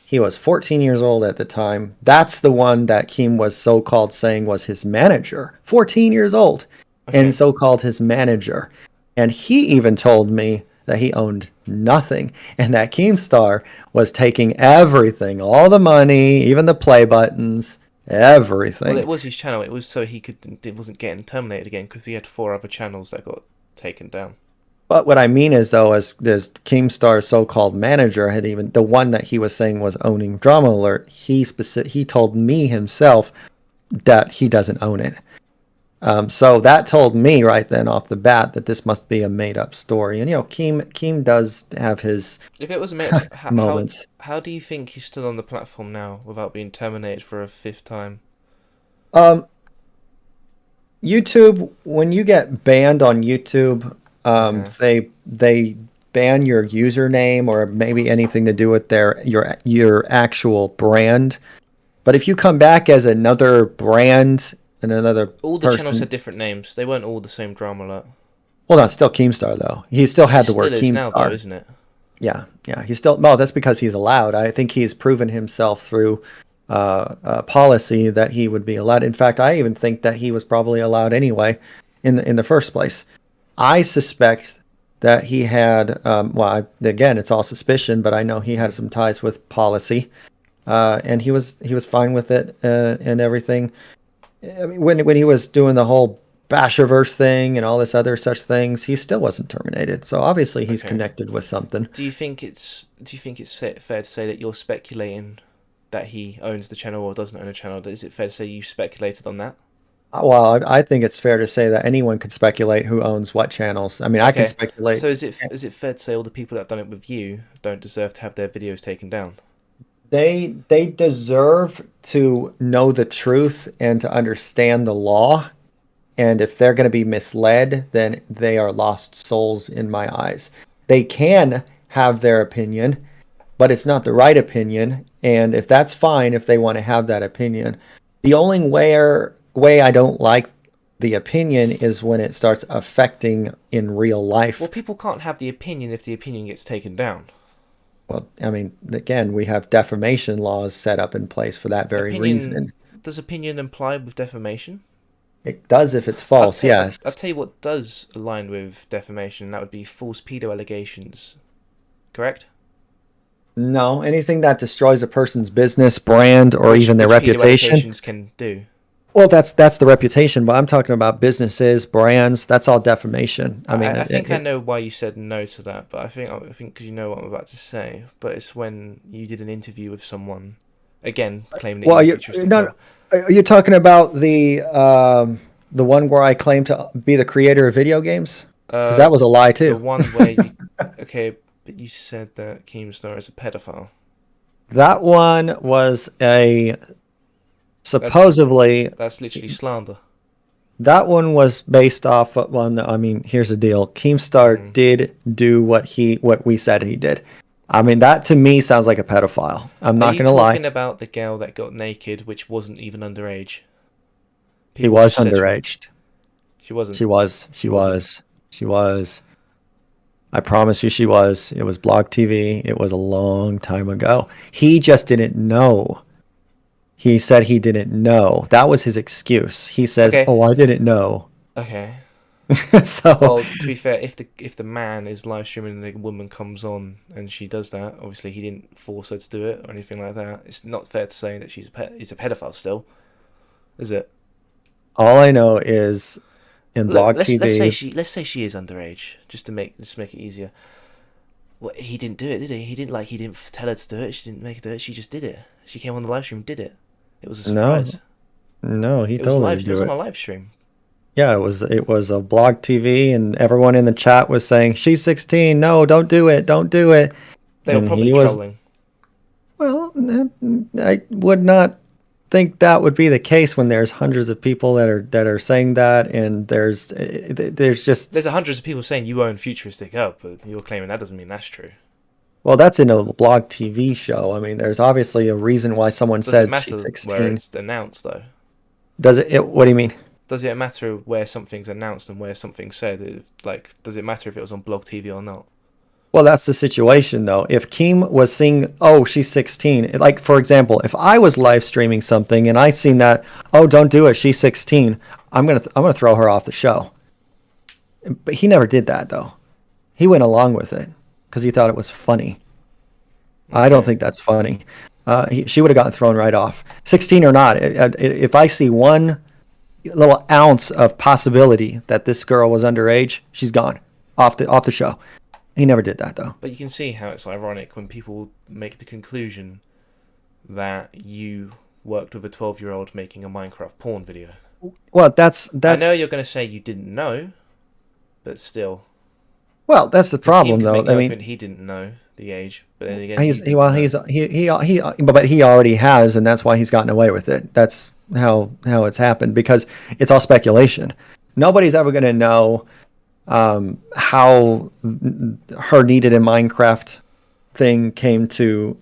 He was 14 years old at the time. That's the one that Keem was so-called saying was his manager. 14 years old. Okay. And so-called his manager. And he even told me that he owned nothing. And that Keemstar was taking everything. All the money, even the play buttons, everything. Well, it was his channel. It was so it wasn't getting terminated again because he had 4 other channels that got taken down. But what I mean is, though, as Keemstar's so-called manager had even, the one that he was saying was owning Drama Alert, he told me himself that he doesn't own it. So that told me right then off the bat that this must be a made-up story. And, Keem does have his if it was moments. How do you think he's still on the platform now without being terminated for a 5th time? YouTube, when you get banned on YouTube... they ban your username or maybe anything to do with your actual brand. But if you come back as another brand and another all the channels had different names. They weren't all the same Drama Alert. Well, not still Keemstar though. He still had the word Keemstar now, though, isn't it? Yeah. He's still. Well, that's because he's allowed. I think he's proven himself through policy that he would be allowed. In fact, I even think that he was probably allowed anyway in the first place. I suspect that he had, again, it's all suspicion, but I know he had some ties with policy. and he was fine with it and everything. I mean, when he was doing the whole Basherverse thing and all this other such things, he still wasn't terminated. So obviously he's Okay. connected with something. Do you think it's fair to say that you're speculating that he owns the channel or doesn't own a channel? Is it fair to say you speculated on that? Well, I think it's fair to say that anyone could speculate who owns what channels. I mean, I can Okay. speculate. So is it fair to say all the people that have done it with you don't deserve to have their videos taken down? They deserve to know the truth and to understand the law. And if they're going to be misled, then they are lost souls in my eyes. They can have their opinion, but it's not the right opinion. And if that's fine, if they want to have that opinion, the only way I don't like the opinion is when it starts affecting in real Well, life. people can't have the opinion if the opinion gets taken down. Well, I mean, again, we have defamation laws set up in place for that very Opinion reason. does opinion imply with defamation? It does if it's I'll false, tell I'll, yes. I'll tell you what does align with defamation. And that would be false pedo allegations. Correct? No, anything that destroys a person's business, brand, or Which even their which pedo reputation. allegations can do. Well, that's the reputation, but I'm talking about businesses, brands. That's all defamation. I mean, I think I know why you said no to that, but I think because you know what I'm about to say. But it's when you did an interview with someone, again claiming that well, you're you're futuristic not. hub. You're talking about the one where I claim to be the creator of video games, because Uh, that was a lie the too. one where you okay, but you said that Keemstar is a pedophile. That one was a That's supposedly. that's literally slander. That one was based off of one. I mean, here's the deal. Keemstar Hmm. did do what we said he did. I mean, that to me sounds like a pedophile. I'm Are not you gonna lie. talking about the girl that got naked, which wasn't even underage? She People was just said underage. she wasn't. She was. She She wasn't. was. She was. I promise you she was. It was Blog TV. It was a long time ago. He just didn't know. He said he didn't know. That was his excuse. He says, Okay. "Oh, I didn't know." Okay. So, Well, to be fair, if the man is live streaming and the woman comes on and she does that, obviously he didn't force her to do it or anything like that. It's not fair to say that he's a pedophile still, is it? all I know is in Look, Blog let's say TV. she is underage, just to make it easier. Well, he didn't do it, did he? He didn't tell her to do it. She didn't make her do it. She just did it. She came on the live stream, did it. It was a No, surprise. no, he It was told her to live. It was do on it. a live stream. Yeah, it was a Blog TV, and everyone in the chat was saying, "She's 16. No, don't do it. Don't do it." They were And probably he was, trolling. well, I would not think that would be the case when there's hundreds of people that are saying that, and there's just, There's hundreds of people saying you own Futuristic Up, but you're claiming that doesn't mean that's true. well, that's in a Blog TV show. I mean, there's obviously a reason why someone Does it said she's matter where 16. it's announced though? Does it, what do you mean? Does it matter where something's announced and where something's said? Does it matter if it was on Blog TV or not? Well, that's the situation though. If Keem was seeing, oh, she's 16, like for example, if I was live streaming something and I seen that, oh, don't do it, she's 16, I'm gonna throw her off the show. But he never did that though. He went along with it because he thought it was funny. I don't Okay. think that's funny. She would have gotten thrown right off, 16 or not. If I see one little ounce of possibility that this girl was underage, she's gone off the show. He never did that though. But you can see how it's ironic when people make the conclusion that you worked with a 12-year-old making a Minecraft porn video. Well, that's I know you're going to say you didn't know, but still. well, that's the Because Keem problem could though. make the I argument mean, he didn't know the age, but then again, he's you he, didn't well, know. but he already has, and that's why he's gotten away with it. That's how it's happened because it's all speculation. Nobody's ever going to know how her needed in Minecraft thing came to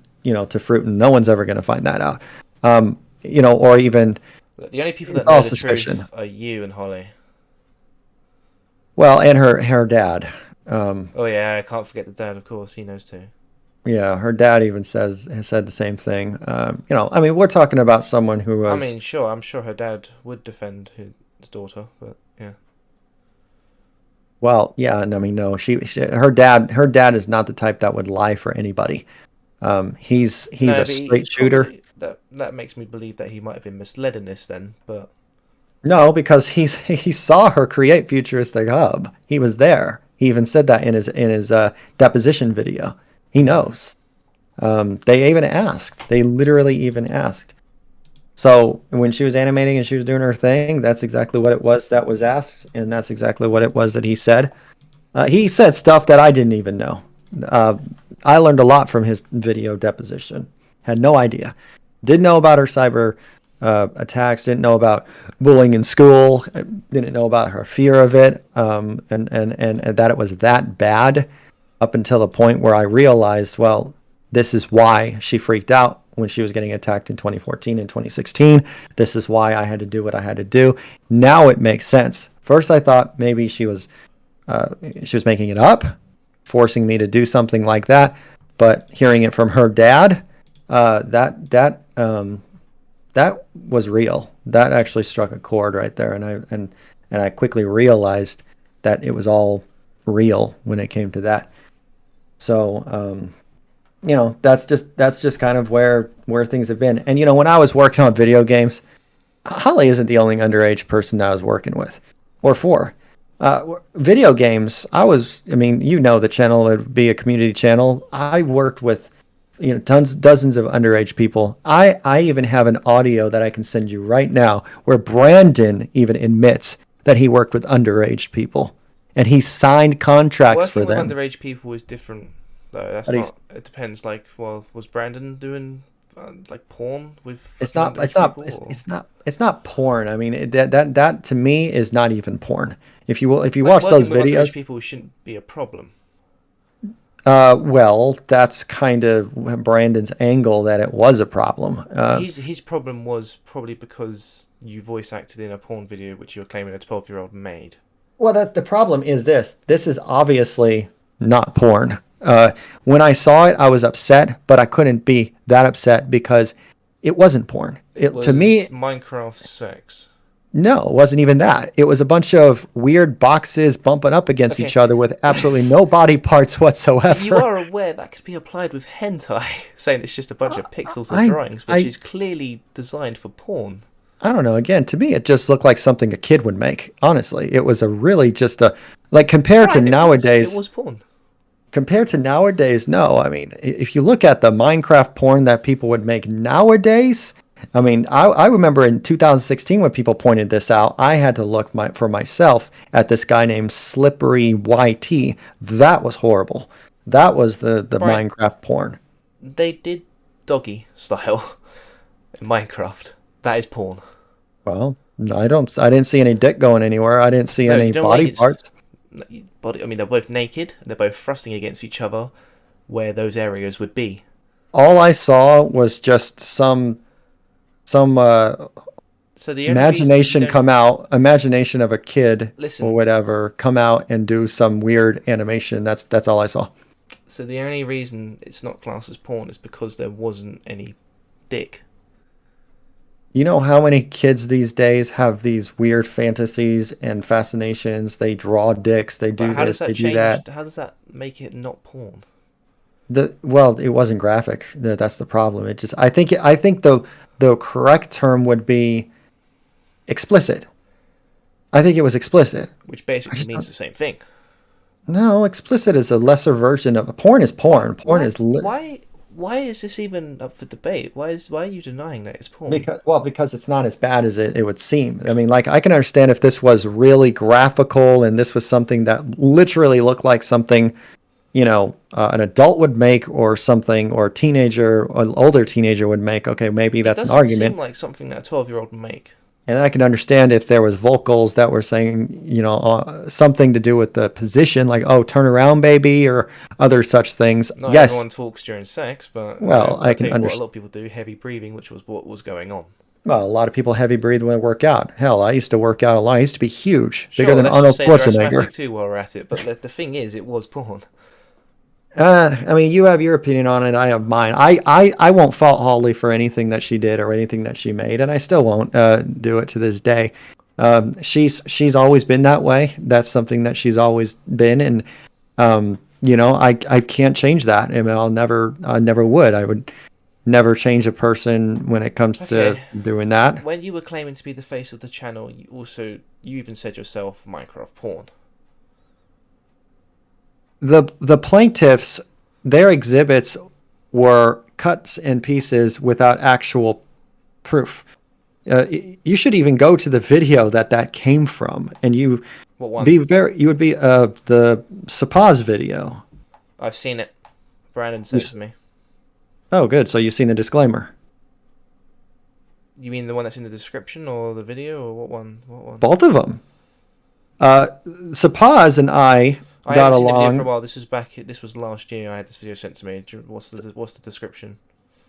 fruit, and no one's ever going to find that out. Or even The only people that it's know all the suspicion. truth are you and Holly. Well, and her dad. Oh yeah, I can't forget the dad, of course. He knows too. Yeah, her dad even has said the same thing. I mean, we're talking about someone who I was. mean, sure, I'm sure her dad would defend his daughter, but yeah. Well, yeah, and I mean, no, her dad is not the type that would lie for anybody. He's No, a but straight shooter. that makes me believe that he might have been misled in this then. But No, because he saw her create Futuristic Hub. He was there. He even said that in his deposition video. He knows. They even asked. They literally even asked. So when she was animating and she was doing her thing, that's exactly what it was that was asked, and that's exactly what it was that he said. He said stuff that I didn't even know. I learned a lot from his video deposition. Had no idea. Didn't know about her cyber attacks. Didn't know about bullying in school. Didn't know about her fear of it, and that it was that bad. Up until the point where I realized, well, this is why she freaked out when she was getting attacked in 2014 and 2016. This is why I had to do what I had to do. Now it makes sense. First, I thought maybe she was making it up, forcing me to do something like that. But hearing it from her dad, that was real. That actually struck a chord right there, and I quickly realized that it was all real when it came to that. So, that's just kind of where things have been. And when I was working on video games, Holly isn't the only underage person that I was working with or for. Video games, the channel would be a community channel. I worked with dozens of underage people. I even have an audio that I can send you right now where Brandon even admits that he worked with underage people and he signed contracts for them. Working with underage people is different. No, that's not. It depends. Like, well, was Brandon doing like porn with? It's not porn. I mean, that to me is not even porn. If you watch those videos, people shouldn't be a problem. Well, that's kind of Brandon's angle, that it was a problem. His problem was probably because you voice acted in a porn video which you're claiming a 12-year-old made. Well, that's the problem. Is this is obviously not porn. When I saw it, I was upset, but I couldn't be that upset because it wasn't porn. To me, Minecraft sex. No, it wasn't even that. It was a bunch of weird boxes bumping up against each other with absolutely no body parts whatsoever. You are aware that could be applied with hentai, saying it's just a bunch of pixels and drawings, which is clearly designed for porn. I don't know. Again, to me, it just looked like something a kid would make. Honestly, it was compared to nowadays. It was porn. Compared to nowadays, no. I mean, if you look at the Minecraft porn that people would make nowadays, I mean, I remember in 2016 when people pointed this out, I had to look for myself at this guy named Slippery YT. That was horrible. That was the Minecraft porn. They did doggy style in Minecraft. That is porn. Well, I didn't see any dick going anywhere. I didn't see any body parts. They're both naked. They're both thrusting against each other where those areas would be. All I saw was just some imagination of a kid or whatever come out and do some weird animation. That's all I saw. So the only reason it's not classed as porn is because there wasn't any dick. You know how many kids these days have these weird fantasies and fascinations? They draw dicks, they do this, they do that. How does that make it not porn? Well, it wasn't graphic. That's the problem. It just I think the correct term would be explicit. I think it was explicit. Which basically means the same thing. No, explicit is a lesser version of porn. Is porn. Porn is Why is this even up for debate? Why are you denying that it's porn? Because it's not as bad as it would seem. I mean, like, I can understand if this was really graphical and this was something that literally looked like something, an adult would make or something, or an older teenager would make. Okay, maybe that's an argument. It doesn't seem like something that a 12-year-old would make. And I can understand if there was vocals that were saying, something to do with the position, like, oh, turn around, baby, or other such things. Not yes. Everyone talks during sex, but I can understand. What a lot of people do, heavy breathing, which was what was going on. Well, a lot of people heavy breathe when they work out. Hell, I used to work out a lot. I used to be huge, bigger than Arnold Schwarzenegger. Too, while we're at it, but the thing is, it was porn. I mean, you have your opinion on it. I have mine. I won't fault Holly for anything that she did or anything that she made, and I still won't do it to this day. She's always been that way. That's something that she's always been, and I can't change that. I mean, I never would. I would never change a person when it comes to doing that. When you were claiming to be the face of the channel, you even said yourself Minecraft porn. The plaintiffs, their exhibits were cuts and pieces without actual proof. You should even go to the video that came from, and you What one? you would be the Sapaz video. I've seen it. Brandon said to me. Oh, good. So you've seen the disclaimer. You mean the one that's in the description, or the video, or what one? What one? Both of them. Sapaz and I got haven't seen the along. video for a while. This was last year. I had this video sent to me. What's the description?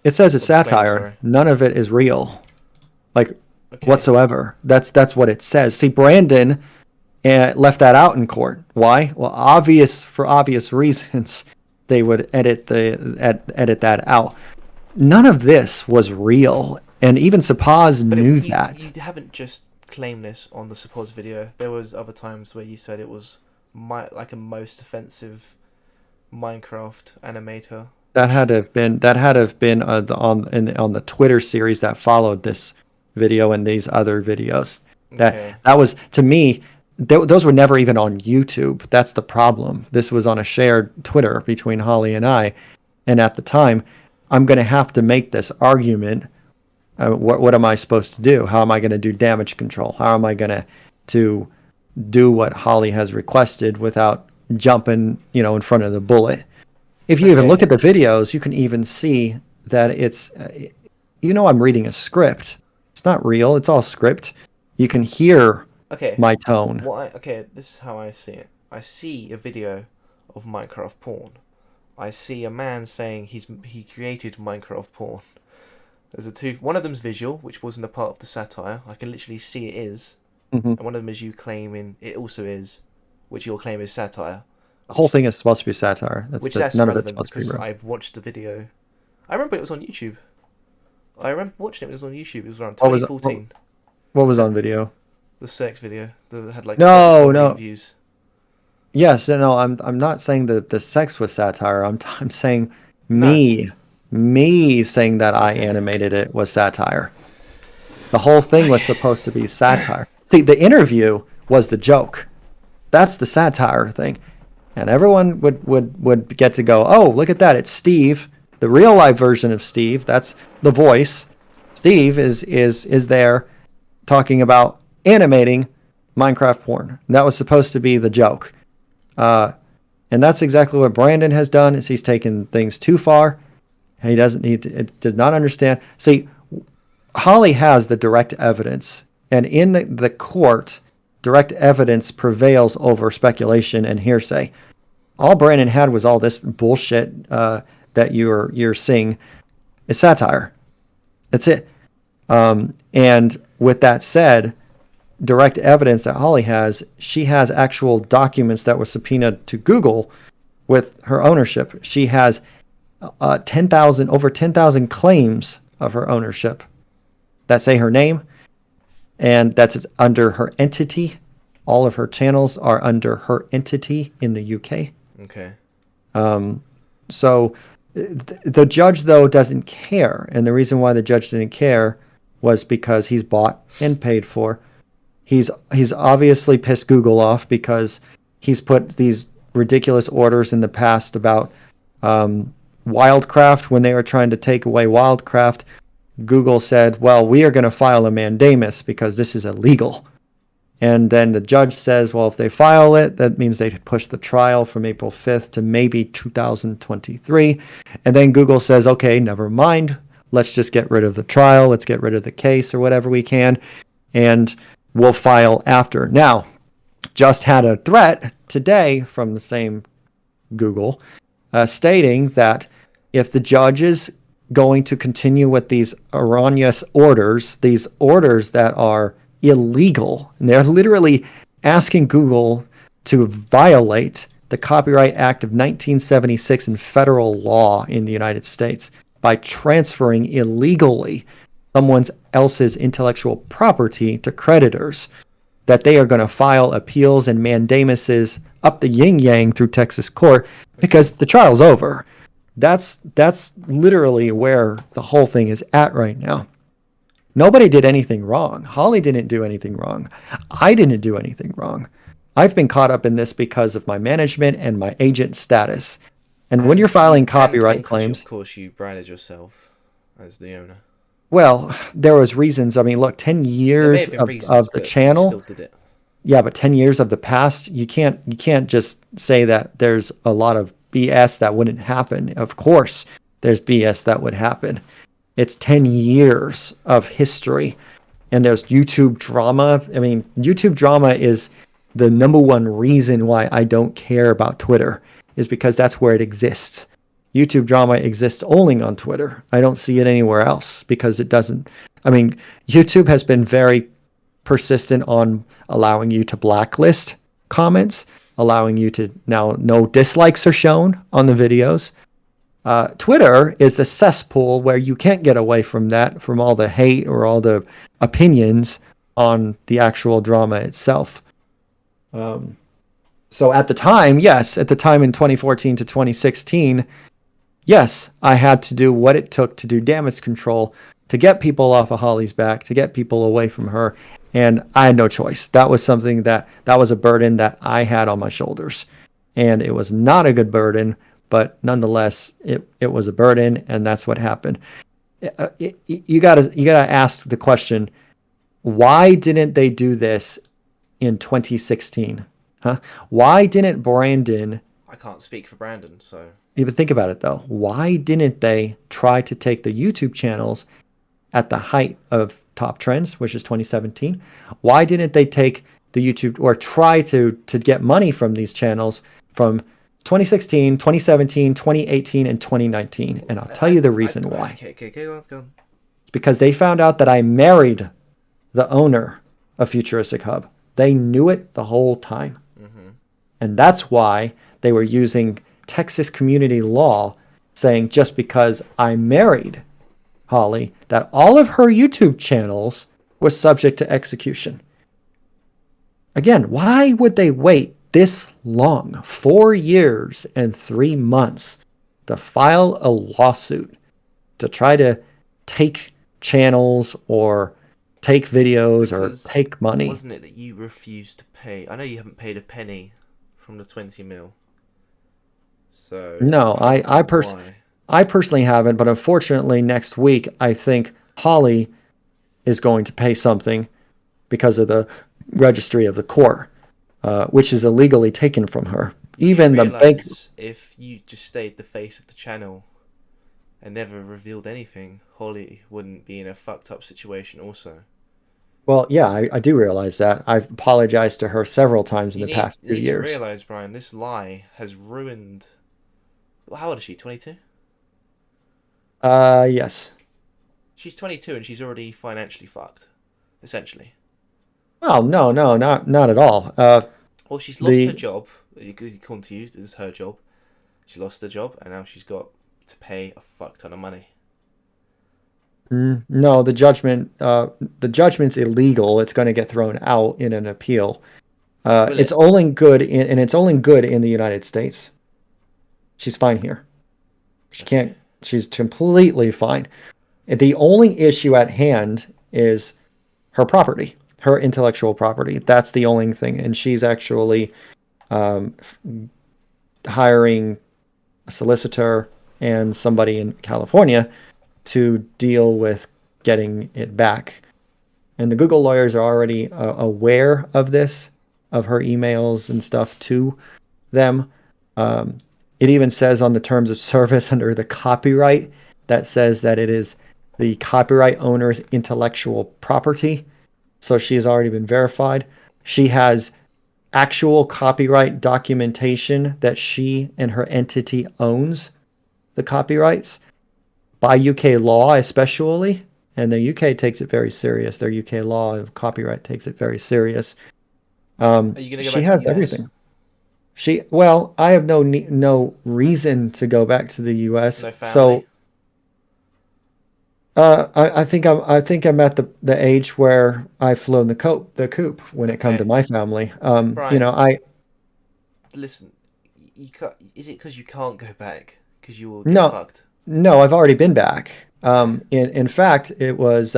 It says it's satire. None of it is real, whatsoever. That's what it says. See, Brandon left that out in court. Why? Well, for obvious reasons, they would edit that out. None of this was real, and even Sapaz knew that. You haven't just claimed this on the Sapaz video. There was other times where you said it was like a most offensive Minecraft animator. That had to have been on the Twitter series that followed this video and these other videos. That was, to me, those were never even on YouTube. That's the problem. This was on a shared Twitter between Holly and I, and at the time, I'm going to have to make this argument. What am I supposed to do? How am I going to do damage control? How am I going to do what Holly has requested without jumping, in front of the bullet? If you even look at the videos, you can even see that it's, I'm reading a script. It's not real. It's all script. You can hear my tone. This is how I see it. I see a video of Minecraft porn. I see a man saying he created Minecraft porn. One of them's visual, which wasn't a part of the satire. I can literally see it is. Mm-hmm. And one of them is you claiming it also is, which your claim is satire. The whole thing is supposed to be satire. That's none of it's supposed to be real. I've watched the video. I remember it was on YouTube. I remember watching it. It was on YouTube. It was around 2014. What was on video? The sex video that had like no views. Yes, no. I'm not saying that the sex was satire. I'm saying me saying that I animated it was satire. The whole thing was supposed to be satire. See, the interview was the joke. That's the satire thing. And everyone would get to go, oh, look at that. It's Steve, the real life version of Steve. That's the voice. Steve is there talking about animating Minecraft porn. And that was supposed to be the joke. And that's exactly what Brandon has done, is he's taken things too far. He does not understand. See, Holly has the direct evidence. And in the court, direct evidence prevails over speculation and hearsay. All Brandon had was all this bullshit that you're seeing is satire. That's it. And with that said, direct evidence that Holly has, she has actual documents that were subpoenaed to Google with her ownership. She has over 10,000 claims of her ownership that say her name, and that's under her entity. All of her channels are under her entity in the UK. Okay. So the judge, though, doesn't care. And the reason why the judge didn't care was because he's bought and paid for. He's obviously pissed Google off because he's put these ridiculous orders in the past about Wildcraft. When they were trying to take away Wildcraft, Google said, well, we are going to file a mandamus because this is illegal. And then the judge says, well, if they file it, that means they push the trial from April 5th to maybe 2023. And then Google says, okay, never mind. Let's just get rid of the trial. Let's get rid of the case or whatever we can. And we'll file after. Now, just had a threat today from the same Google stating that if the judge is going to continue with these erroneous orders, these orders that are illegal, and they're literally asking Google to violate the Copyright Act of 1976 and federal law in the United States by transferring illegally someone else's intellectual property to creditors. that they are going to file appeals and mandamuses up the yin yang through Texas court because the trial's over. That's literally where the whole thing is at right now. Nobody did anything wrong. Holly didn't do anything wrong. I didn't do anything wrong. I've been caught up in this because of my management and my agent status. And when you're filing copyright claims, of course, you branded yourself as the owner. well, there was reasons. I mean, look, 10 years of the channel. Still did it. Yeah, but 10 years of the past, you can't just say that there's a lot of BS that wouldn't happen. Of course, there's BS that would happen. It's 10 years of history, and there's YouTube drama. I mean, YouTube drama is the number one reason why I don't care about Twitter, is because that's where it exists. YouTube drama exists only on Twitter. I don't see it anywhere else because it doesn't. I mean, YouTube has been very persistent on allowing you to blacklist comments, allowing you to now no dislikes are shown on the videos. Twitter is the cesspool where you can't get away from that, from all the hate or all the opinions on the actual drama itself. So at the time, yes, at the time in 2014 to 2016, yes, I had to do what it took to do damage control to get people off of Holly's back, to get people away from her. And I had no choice. That was something that was a burden that I had on my shoulders. And it was not a good burden, but nonetheless, it was a burden, and that's what happened. You gotta ask the question, why didn't they do this in 2016? Huh? Why didn't Brandon... I can't speak for Brandon, so... Even think about it, though. Why didn't they try to take the YouTube channels at the height of top trends, which is 2017? Why didn't they take the YouTube or try to get money from these channels from 2016, 2017, 2018, and 2019? And I'll tell you the reason why. Okay, go on. It's because they found out that I married the owner of Futuristic Hub. They knew it the whole time. Mm-hmm. And that's why they were using Texas community law, saying just because I married Holly, that all of her YouTube channels was subject to execution. Again, why would they wait this long, 4 years and 3 months, to file a lawsuit to try to take channels or take videos or take money? Wasn't it that you refused to pay? I know you haven't paid a penny from the 20 mil. So no, I personally haven't, but unfortunately next week I think Holly is going to pay something because of the registry of the court, which is illegally taken from her. Even the bank. If you just stayed the face of the channel and never revealed anything, Holly wouldn't be in a fucked up situation also. Well, yeah, I do realize that. I've apologized to her several times in the past 2 years. You realize, Brian, this lie has ruined... How old is she? 22? Yes. She's 22 and she's already financially fucked, essentially. Well, no, not at all. Well, she's lost her job. According to you, this is her job. She lost her job and now she's got to pay a fuck ton of money. No, the judgment's illegal. It's going to get thrown out in an appeal. It's only good in the United States. She's fine here. She's completely fine. The only issue at hand is her property, her intellectual property. That's the only thing. And she's actually hiring a solicitor and somebody in California to deal with getting it back. And the Google lawyers are already aware of this, of her emails and stuff to them. It even says on the terms of service under the copyright that says that it is the copyright owner's intellectual property. So she has already been verified. She has actual copyright documentation that she and her entity owns the copyrights by UK law, especially. And the UK takes it very serious. Their UK law of copyright takes it very serious. Are you going to go she back has to the US? everything. I have no reason to go back to the US. No family? So I think I'm at the age where I've flown the coop when it come to Okay, my family. You know, Brian, I listen, you can't. Is it because you can't go back? Because you will get no fucked. no, I've already been back. Okay. In fact, it was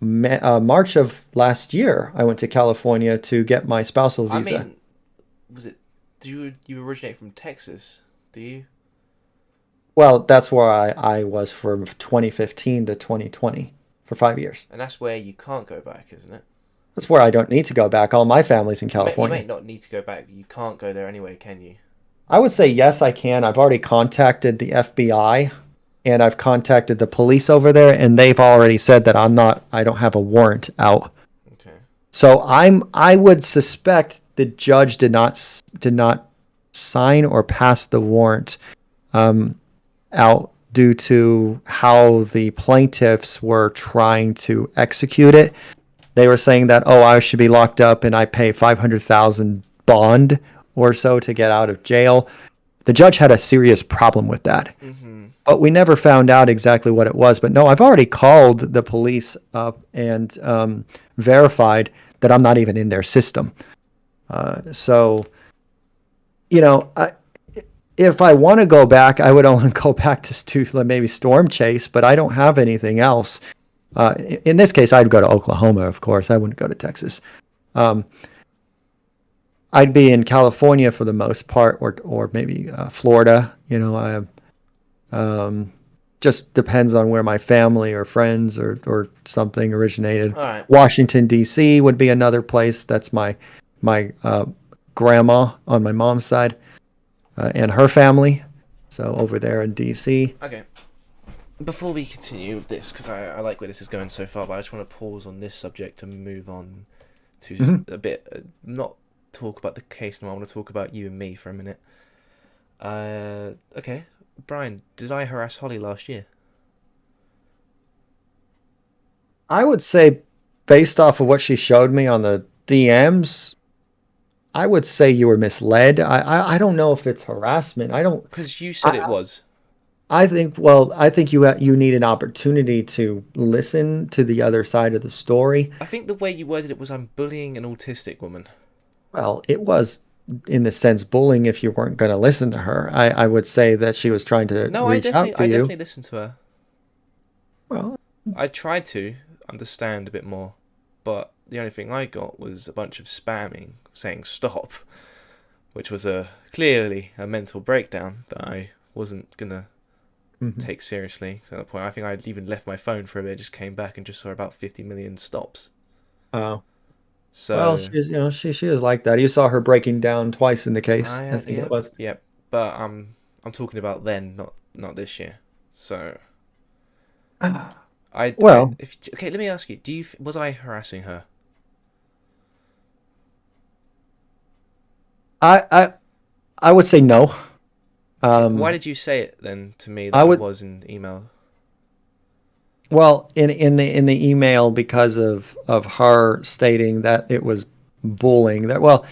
March of last year. I went to California to get my spousal I visa. mean, was it? Do you originate from Texas? Do you? Well, that's where I was from 2015 to 2020 for 5 years. And that's where you can't go back, isn't it? That's where I don't need to go back. All my family's in You California. may not need to go back. But you can't go there anyway, can you? I would say yes, I can. I've already contacted the FBI and I've contacted the police over there, and they've already said that I don't have a warrant out. Okay. So I would suspect the judge did not sign or pass the warrant out due to how the plaintiffs were trying to execute it. They were saying that, oh, I should be locked up and I pay 500,000 bond or so to get out of jail. The judge had a serious problem with that, Mm-hmm. but we never found out exactly what it was. But no, I've already called the police up and verified that I'm not even in their system. So, you know, if I want to go back, I would only go back to maybe Storm Chase, but I don't have anything else. In this case, I'd go to Oklahoma, of course. I wouldn't go to Texas. Um, I'd be in California for the most part, or maybe Florida. You know, just depends on where my family or friends or something originated. All right. Washington D.C. would be another place. That's my grandma on my mom's side and her family. So over there in D.C. Okay. Before we continue with this, because I like where this is going so far, but I just want to pause on this subject and move on to Mhm. a bit, not talk about the case now. I want to talk about you and me for a minute. Okay. Brian, did I harass Holly last year? I would say, based off of what she showed me on the DMs, I would say you were misled. I don't know if it's harassment. I don't. Because you said it I was. I think well, I think you need an opportunity to listen to the other side of the story. I think the way you worded it was I'm bullying an autistic woman. Well, it was in the sense bullying if you weren't going to listen to her. I would say that she was trying to No, reach out to I you. definitely listened to her. Well, I tried to understand a bit more, but the only thing I got was a bunch of spamming saying stop, which was clearly a mental breakdown that I wasn't gonna mhm. take seriously. So at that point, I think I'd even left my phone for a bit, just came back and just saw about 50 million stops. Oh. Well, So she is like that. You saw her breaking down twice in the case, I think it yeah, was. yeah, but I'm talking about then, not this year. So Well, if okay, let me ask you: was I harassing her? I I I would say no. Why Um, did you say it then to me that I I would was in email? well in the email because of her stating that it was bullying. That well,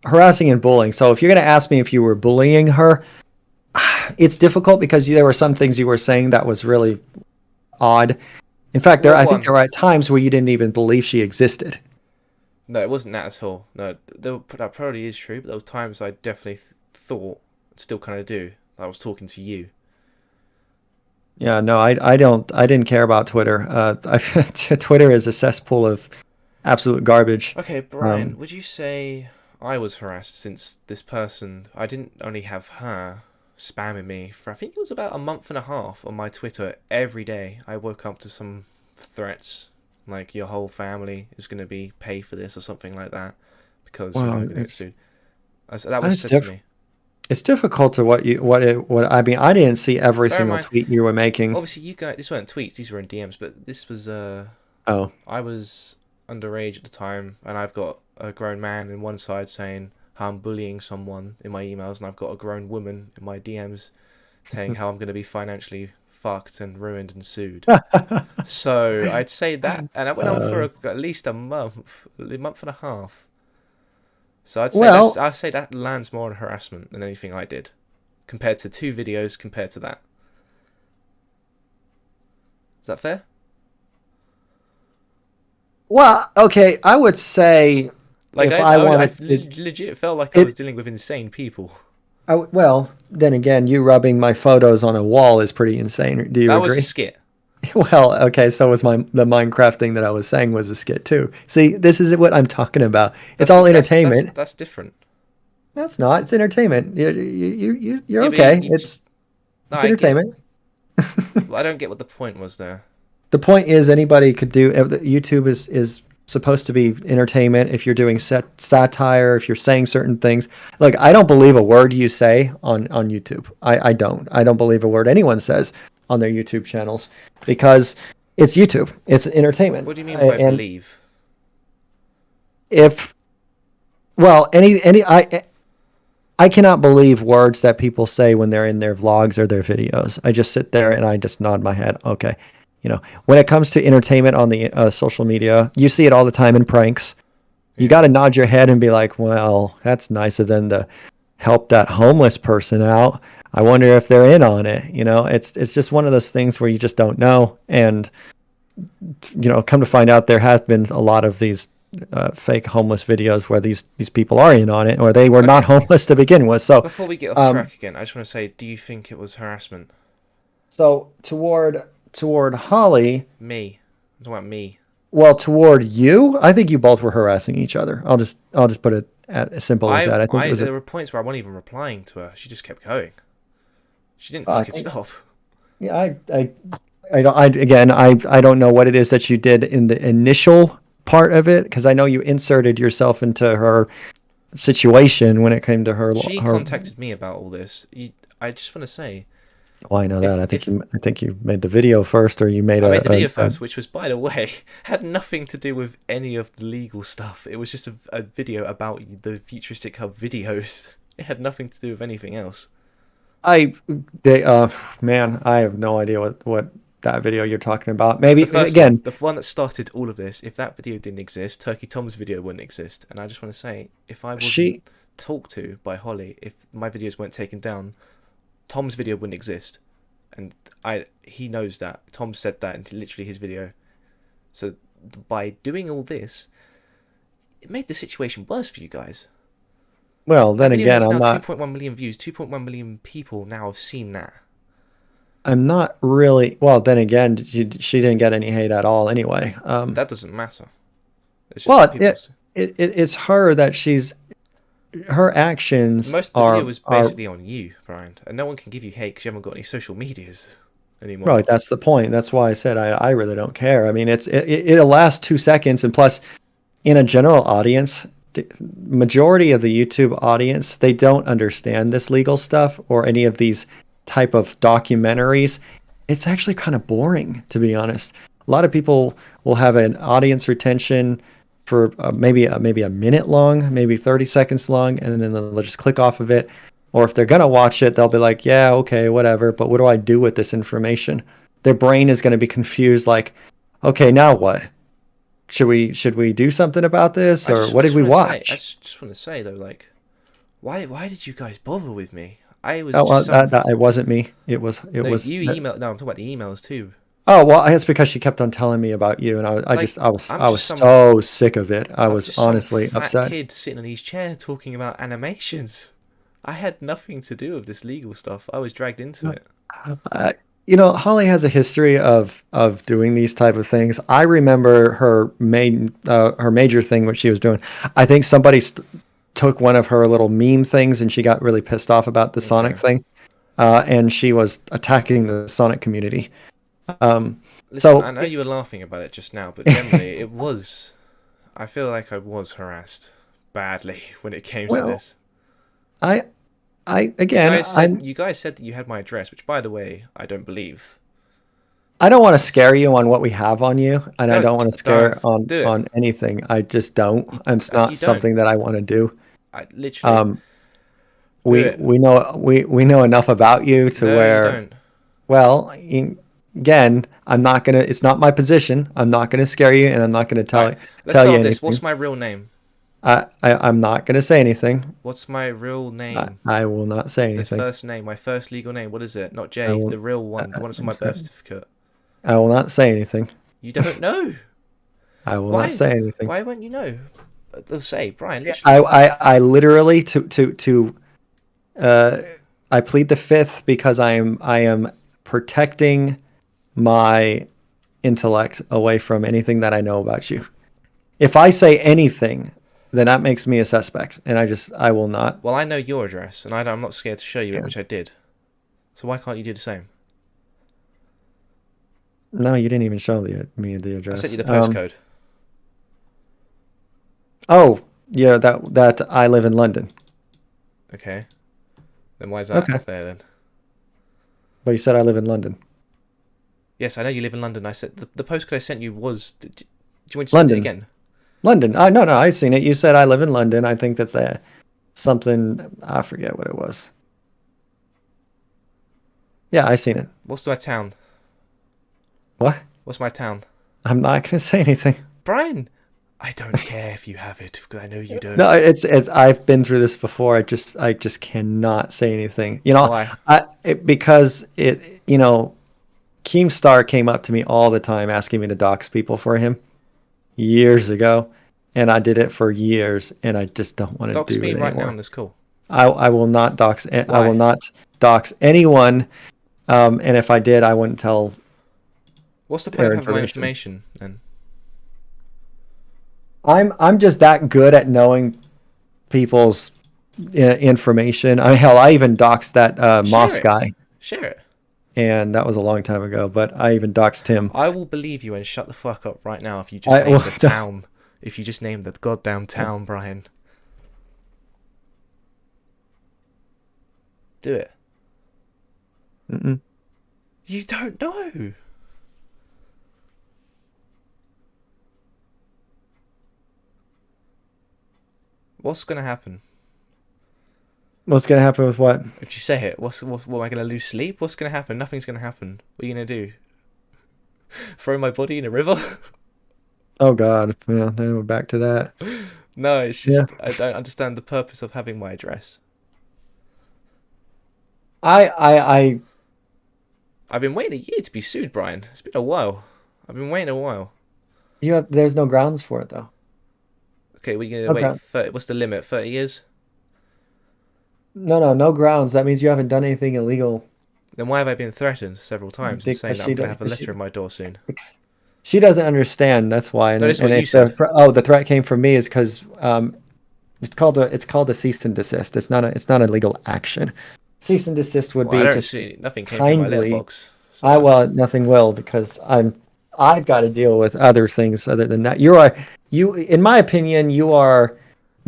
harassing and bullying. So if you're going to ask me if you were bullying her, it's difficult because there were some things you were saying that was really odd. In fact, What I think there one? were times where you didn't even believe she existed. No, it wasn't that at all. No, that probably is true, but there was times I definitely thought, still kind of do, I was talking to you. Yeah, no, I didn't care about Twitter. Twitter is a cesspool of absolute garbage. Okay, Brian, Um, would you say I was harassed since this person, I didn't only have her spamming me for, I think it was about a month and a half on my Twitter every day. I woke up to some threats, like your whole family is going to be pay for this or something like that, because you're well, going to get sued. That was it's said to diff me. it's difficult to what I mean. I didn't see every Bear in single mind, tweet you were making. obviously you guys, this weren't tweets, these were in DMs, but this was Oh, I was underage at the time, and I've got a grown man in one side saying how I'm bullying someone in my emails, and I've got a grown woman in my DMs saying how I'm going to be financially fucked and ruined and sued. So I'd say that, and that went on for uh, at least a month and a half. So well, I'd say that lands more on harassment than anything I did, compared to two videos compared to that. Is that fair? Well, okay, I would say Like if I I wanted to, legit felt like I was it, dealing with insane people. well, then again, you rubbing my photos on a wall is pretty insane. Do you That was a agree? skit. Well, okay, so was the Minecraft thing that I was saying was a skit too. See, this is what I'm talking about. It's all entertainment. That's different. That's not. It's entertainment. You're Yeah, but okay. you just no, It's I get. entertainment. I don't get what the point was there. The point is anybody could do. YouTube is supposed to be entertainment. If you're doing satire, if you're saying certain things, like I don't believe a word you say on YouTube. I don't. I don't believe a word anyone says on their YouTube channels because it's YouTube. It's entertainment. What do you mean by And believe? if well, any I cannot believe words that people say when they're in their vlogs or their videos. I just sit there and I just nod my head. Okay. When it comes to entertainment on the social media, you see it all the time in pranks. You got to nod your head and be like, well, that's nice of them to help that homeless person out. I wonder if they're in on it. It's just one of those things where you just don't know. And, come to find out there has been a lot of these fake homeless videos where these people are in on it, or they were not homeless to begin with. So before we get off track again, I just want to say, do you think it was harassment? So toward Holly, Me. I'm talking about me. well, toward you, I think you both were harassing each other. I'll just put it as simple as that. I think it was there were points where I wasn't even replying to her. She just kept going. She didn't fucking stop. Yeah, I don't know what it is that you did in the initial part of it, because I know you inserted yourself into her situation when it came to her. She contacted me about all this. I just want to say. Well, I know that. I think you made the video first, or you made I made the video first, which was, by the way, had nothing to do with any of the legal stuff. It was just a video about the Futuristic Hub videos. It had nothing to do with anything else. Man, I have no idea what that video you're talking about. Maybe again, the one that started all of this. If that video didn't exist, Turkey Tom's video wouldn't exist. And I just want to say, if I wasn't talked to by Holly, if my videos weren't taken down, Tom's video wouldn't exist, and he knows that. Tom said that in literally his video. So by doing all this, it made the situation worse for you guys. Well, then again, I'm not 2.1 million views. 2.1 million people now have seen that. I'm not really. Well, then again, she didn't get any hate at all anyway. That doesn't matter. It's just it's her that her actions. Most of the video was basically on you, Brian, and no one can give you hate because you haven't got any social medias anymore. Right, that's the point. That's why I said I really don't care. I mean, it'll last 2 seconds, and plus, in a general audience, the majority of the YouTube audience, they don't understand this legal stuff or any of these type of documentaries. It's actually kind of boring, to be honest. A lot of people will have an audience retention for maybe a minute long, maybe 30 seconds long, and then they'll just click off of it. Or if they're gonna watch it, they'll be like, yeah, okay, whatever, but what do I do with this information? Their brain is going to be confused, like, okay, now what? Should we do something about this, or what did we watch? I just want to say though, like, why did you guys bother with me? I was it wasn't me. It was you emailed. No, I'm talking about the emails too. Oh, well, it's because she kept on telling me about you, and I was so sick of it. I was honestly upset. Kid sitting on his chair talking about animations. I had nothing to do with this legal stuff. I was dragged into it. Holly has a history of doing these type of things. I remember her major thing, what she was doing. I think somebody took one of her little meme things, and she got really pissed off about the Sonic thing, and she was attacking the Sonic community. Listen, so I know you were laughing about it just now, but generally it was. I feel like I was harassed badly when it came to this. You guys said that you had my address, which, by the way, I don't believe. I don't want to scare you on what we have on you, and I don't want to scare on anything. I just don't. It's not something that I want to do. I literally. We know enough about you to where. You don't. Well, again, I'm not gonna. It's not my position. I'm not gonna scare you, and I'm not gonna tell you. Let's solve this. What's my real name? I'm not going to say anything. What's my real name? I will not say anything. The first name, my first legal name. What is it? Not Jay, the real one, the one that's on my birth certificate. I will not say anything. You don't know. I will Why? not say anything. Why won't you know? They'll say, Brian, I, literally. I literally uh, I plead the fifth because I am protecting my intellect away from anything that I know about you. If I say anything, then that makes me a suspect, and I will not. Well, I know your address, and I'm not scared to show you it, Yeah. which I did. So why can't you do the same? No, you didn't even show me the I address. sent you the postcode. Oh, yeah, that I live in London. Okay. Then why is that Okay. there then? But you said I live in London. Yes, I know you live in London. I said the postcode I sent you was. Do you want to send it London. again? London. No, I've seen it. You said I live in London. I think that's something, I forget what it was. Yeah, I seen it. What's my town? What? What's my town? I'm not gonna say anything. Brian, I don't care if you have it because I know you don't. No, it's I've been through this before. I just cannot say anything. Why? Because Keemstar came up to me all the time asking me to dox people for him years ago, and I did it for years, and I just don't want to Dox do me it right now anymore. and it's cool. I will not dox. I Why? will not dox anyone. And if I did, I wouldn't tell What's the point their of having my information. information then? I'm just that good at knowing people's information. Hell, I even doxed that Share Moss it. guy, Share it. and that was a long time ago. But I even doxed him. I will believe you and shut the fuck up right now if you just I name well, the town. If you just name the goddamn town, Brian. Do it. Mm-mm. You don't know. What's gonna happen? What's gonna happen with what? If you say it, what am I gonna lose sleep? What's gonna happen? Nothing's gonna happen. What are you gonna do? Throw my body in a river? Oh God, yeah. Then we're back to that. No, it's Yeah. just I don't understand the purpose of having my address. I I've been waiting a year to be sued, Brian. It's been a while. I've been waiting a while. there's no grounds for it though. Okay, we're gonna Okay. wait. 30, what's the limit? 30 years? No grounds. That means you haven't done anything illegal. Then why have I been threatened several times and saying Because that I'm gonna have a letter in my door soon? she doesn't understand. That's why. And, Notice what and you if said. the threat came from me is because it's called a cease and desist. It's not a legal action. Cease and desist would Well, I be don't just see nothing came from my kindly. letterbox. So. Well, nothing will because I've got to deal with other things other than that. You in my opinion you are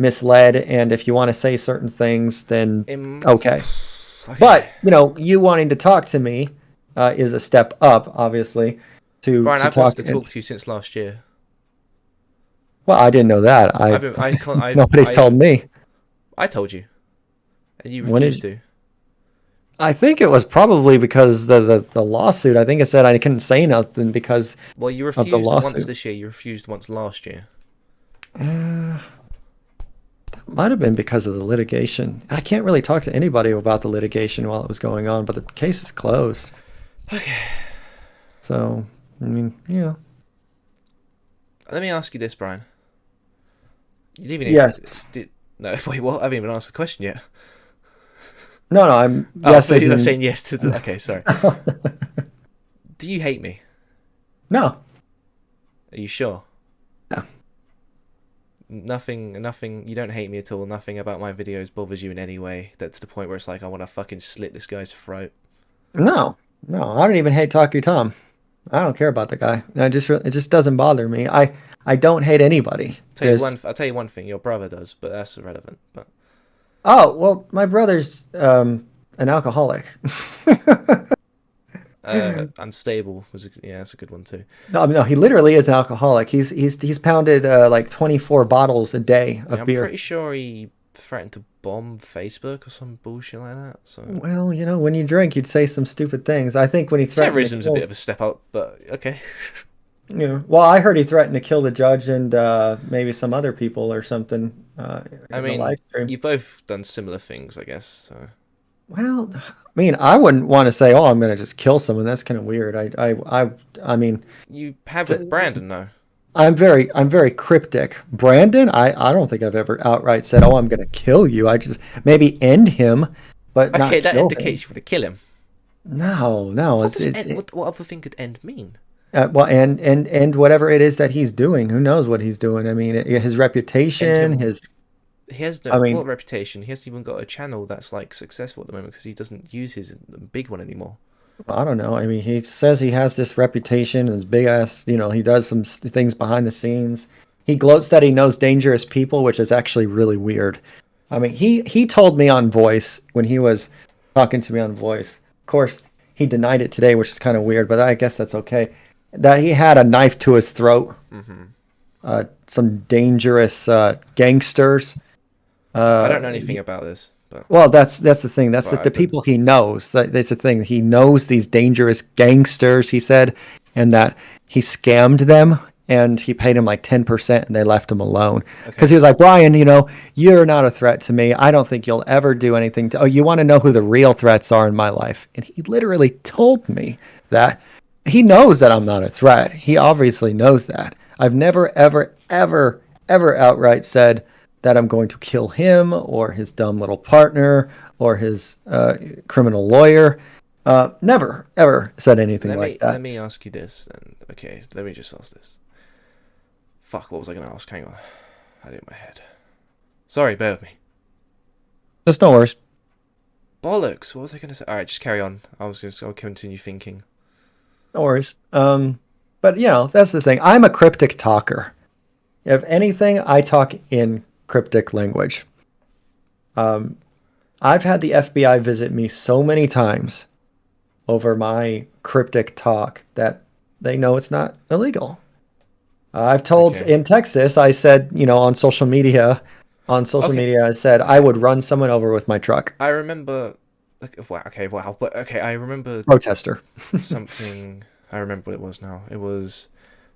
misled, and if you want to say certain things, then okay. Okay. But you wanting to talk to me is a step up, obviously. Brian, To I've talk. wanted to talk to you since last year. Well, I didn't know that. Nobody's told me. I told you, and you When refused did- to. I think it was probably because the lawsuit. I think it said I couldn't say nothing because Well, you of the refused once lawsuit. this year. You refused once last year. That might have been because of the litigation. I can't really talk to anybody about the litigation while it was going on, but the case is closed. Okay. So, I mean, yeah. Let me ask you this, Brian. You didn't even Yes. no, wait, what? I haven't even asked the question yet. No, I'm Oh, yes. you're As in, saying yes to the. Okay, sorry. Do you hate me? no. Are you sure? No. Nothing. You don't hate me at all. Nothing about my videos bothers you in any way. That's the point where it's like I want to fucking slit this guy's throat. No, I don't even hate Talkie Tom. I don't care about the guy. It just doesn't bother me. I don't hate anybody. I'll tell you one thing. Your brother does, but that's irrelevant. But Oh well, my brother's an alcoholic. unstable was that's a good one too. No, he literally is an alcoholic. He's pounded like 24 bottles a day of I'm beer. pretty sure he threatened to bomb Facebook or some bullshit like that. So Well, when you drink, you'd say some stupid things. I think when he threatened terrorism's a bit of a step up, but okay. Well, I heard he threatened to kill the judge and maybe some other people or something. I in the mean, live stream. you've both done similar things, I guess. So Well, I mean, I wouldn't want to say, "Oh, I'm going to just kill someone." That's kind of weird. I mean, You have t- with Brandon, though. I'm very cryptic. Brandon, I don't think I've ever outright said, "Oh, I'm going to kill you." I just maybe end him, but not Okay, that kill him. indicates you want to kill him. No, no, What does end? What other thing could end mean? well, and whatever it is that he's doing, who knows what he's doing? I mean, his End reputation, him. his, He has I no mean, what reputation. He hasn't even got a channel that's like successful at the moment because he doesn't use his big one anymore. I don't know. I mean, he says he has this reputation and his big ass, he does some things behind the scenes. He gloats that he knows dangerous people, which is actually really weird. I mean, he told me on voice when he was talking to me on voice. Of course, he denied it today, which is kind of weird, but I guess that's okay. That he had a knife to his throat. Some dangerous gangsters. I don't know Uh, anything about this, but well, that's the thing. That's well, the people he knows. That's the thing. He knows these dangerous gangsters. He said, and that he scammed them, and he paid him like 10%, and they left him alone because okay. he was like, Brian, you're not a threat to me. I don't think you'll ever do anything. Oh, you want to know who the real threats are in my life? And he literally told me that he knows that I'm not a threat. He obviously knows that. I've never, ever, ever, ever outright said that I'm going to kill him or his dumb little partner or his criminal lawyer. Never, ever said anything like Let that. me ask you this then. Okay, let me just ask this. Fuck, what was I gonna ask? Hang on, I had it in my head. Sorry, bear with me. Just no worries. Bollocks. What was I gonna say? All right, just carry on. I'll continue thinking. No worries. But that's the thing. I'm a cryptic talker. If anything, I talk in cryptic language. I've had the FBI visit me so many times over my cryptic talk that they know it's not illegal. I've told Okay. in Texas, I said, on social Okay. media, I said I Okay. would run someone over with my truck. I remember. Like, wow. Okay. Wow. But okay. I remember Protester. something. I remember what it was now. It was.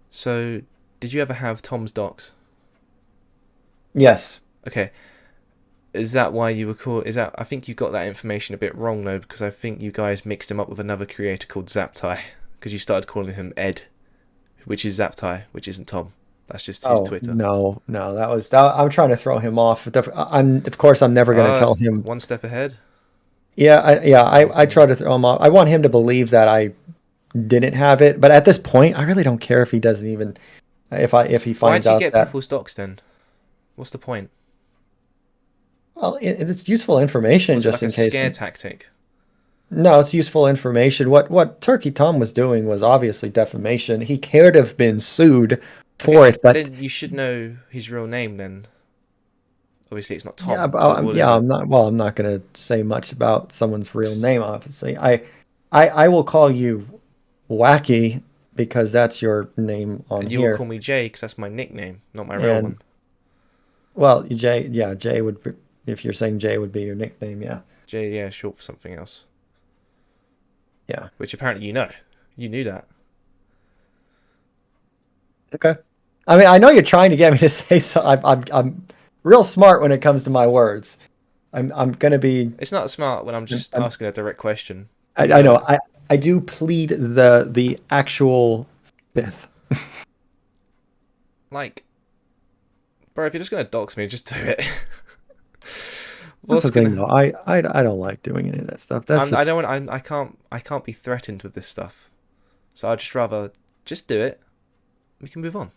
So, did you ever have Tom's docs? Yes. Okay. Is that why you were called? Is that? I think you got that information a bit wrong though, because I think you guys mixed him up with another creator called Zaptai, because you started calling him Ed, which is Zaptai, which isn't Tom. That's just his Oh, Twitter. no, no, that was that. I'm trying to throw him off. Of course, I'm never going to tell him. One step ahead. Yeah, Same I try thing. to throw him off. I want him to believe that I didn't have it, but at this point, I really don't care if he doesn't even if he Why finds do you out get that. people's docs then? What's the point? Well, it's useful information Was it just like a in case. scare tactic? No, it's useful information. What Turkey Tom was doing was obviously defamation. He could have been sued for Okay, it, but but then you should know his real name then. Obviously, it's not yeah, Tom. So what is it? I'm not. Well, I'm not going to say much about someone's real name. Obviously, I will call you Wacky because that's your name on And you will here. call me Jay because that's my nickname, not my real And one. well, Jay, yeah, Jay would be, if you're saying Jay would be your nickname, yeah, Jay, yeah, short for something else. yeah. Which apparently you know. You knew that. Okay. I mean, I know you're trying to get me to say so. I'm real smart when it comes to my words. I'm gonna be. It's not smart when I'm just I'm, asking a direct question. You I know know. it. I do plead the actual fifth. Like, bro, if you're just gonna dox me, just do it. That's the What's thing, gonna? though. I don't like doing any of that stuff. That's I just. don't. I can't be threatened with this stuff. So I'd just rather just do it. We can move on.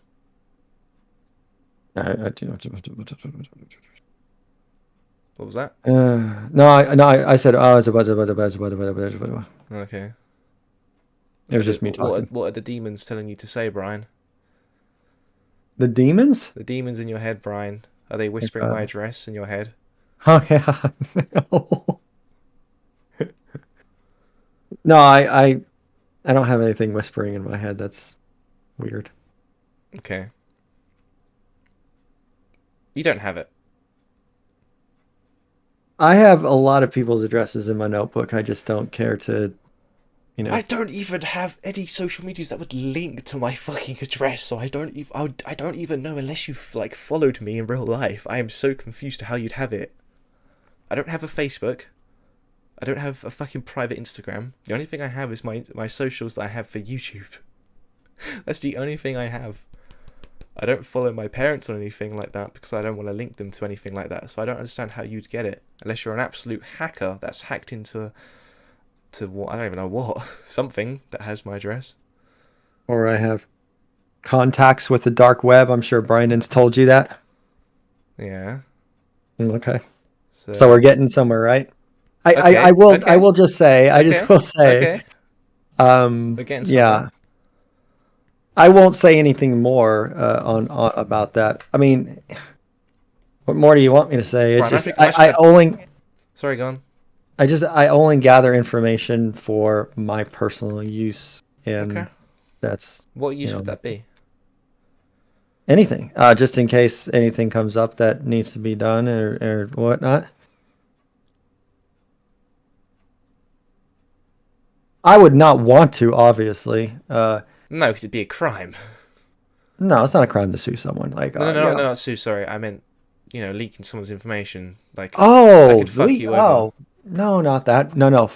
I do. What was that? No, I said. Oh, it Okay. was just me talking. What are the demons telling you to say, Brian? The demons? The demons in your head, Brian. Are they Like, whispering my address in your head? oh yeah. No, no, I don't have anything whispering in my head. That's weird. Okay. You don't have it. I have a lot of people's addresses in my notebook. I just don't care to, I don't even have any social medias that would link to my fucking address, so I don't even know unless you've like followed me in real life. I am so confused to how you'd have it. I don't have a Facebook. I don't have a fucking private Instagram. The only thing I have is my socials that I have for YouTube. That's the only thing I have. I don't follow my parents or anything like that because I don't want to link them to anything like that. So I don't understand how you'd get it unless you're an absolute hacker that's hacked into what, I don't even know what, something that has my address. Or I have contacts with the dark web. I'm sure Brandon's told you that. Yeah. Okay. So we're getting somewhere, right? I will just say, I just will say, we're getting somewhere. yeah. I won't say anything more on about that. I mean, what more do you want me to say? It's Brian, just I only. Sorry, go on. I only gather information for my personal use, and that's. What use would that be? Anything, just in case anything comes up that needs to be done or whatnot. I would not want to, obviously. No, because it'd be a crime. No, it's not a crime to sue someone. Like no, not sue. Sorry, I meant, leaking someone's information. Like, oh, I could fuck you over. No, not that. No.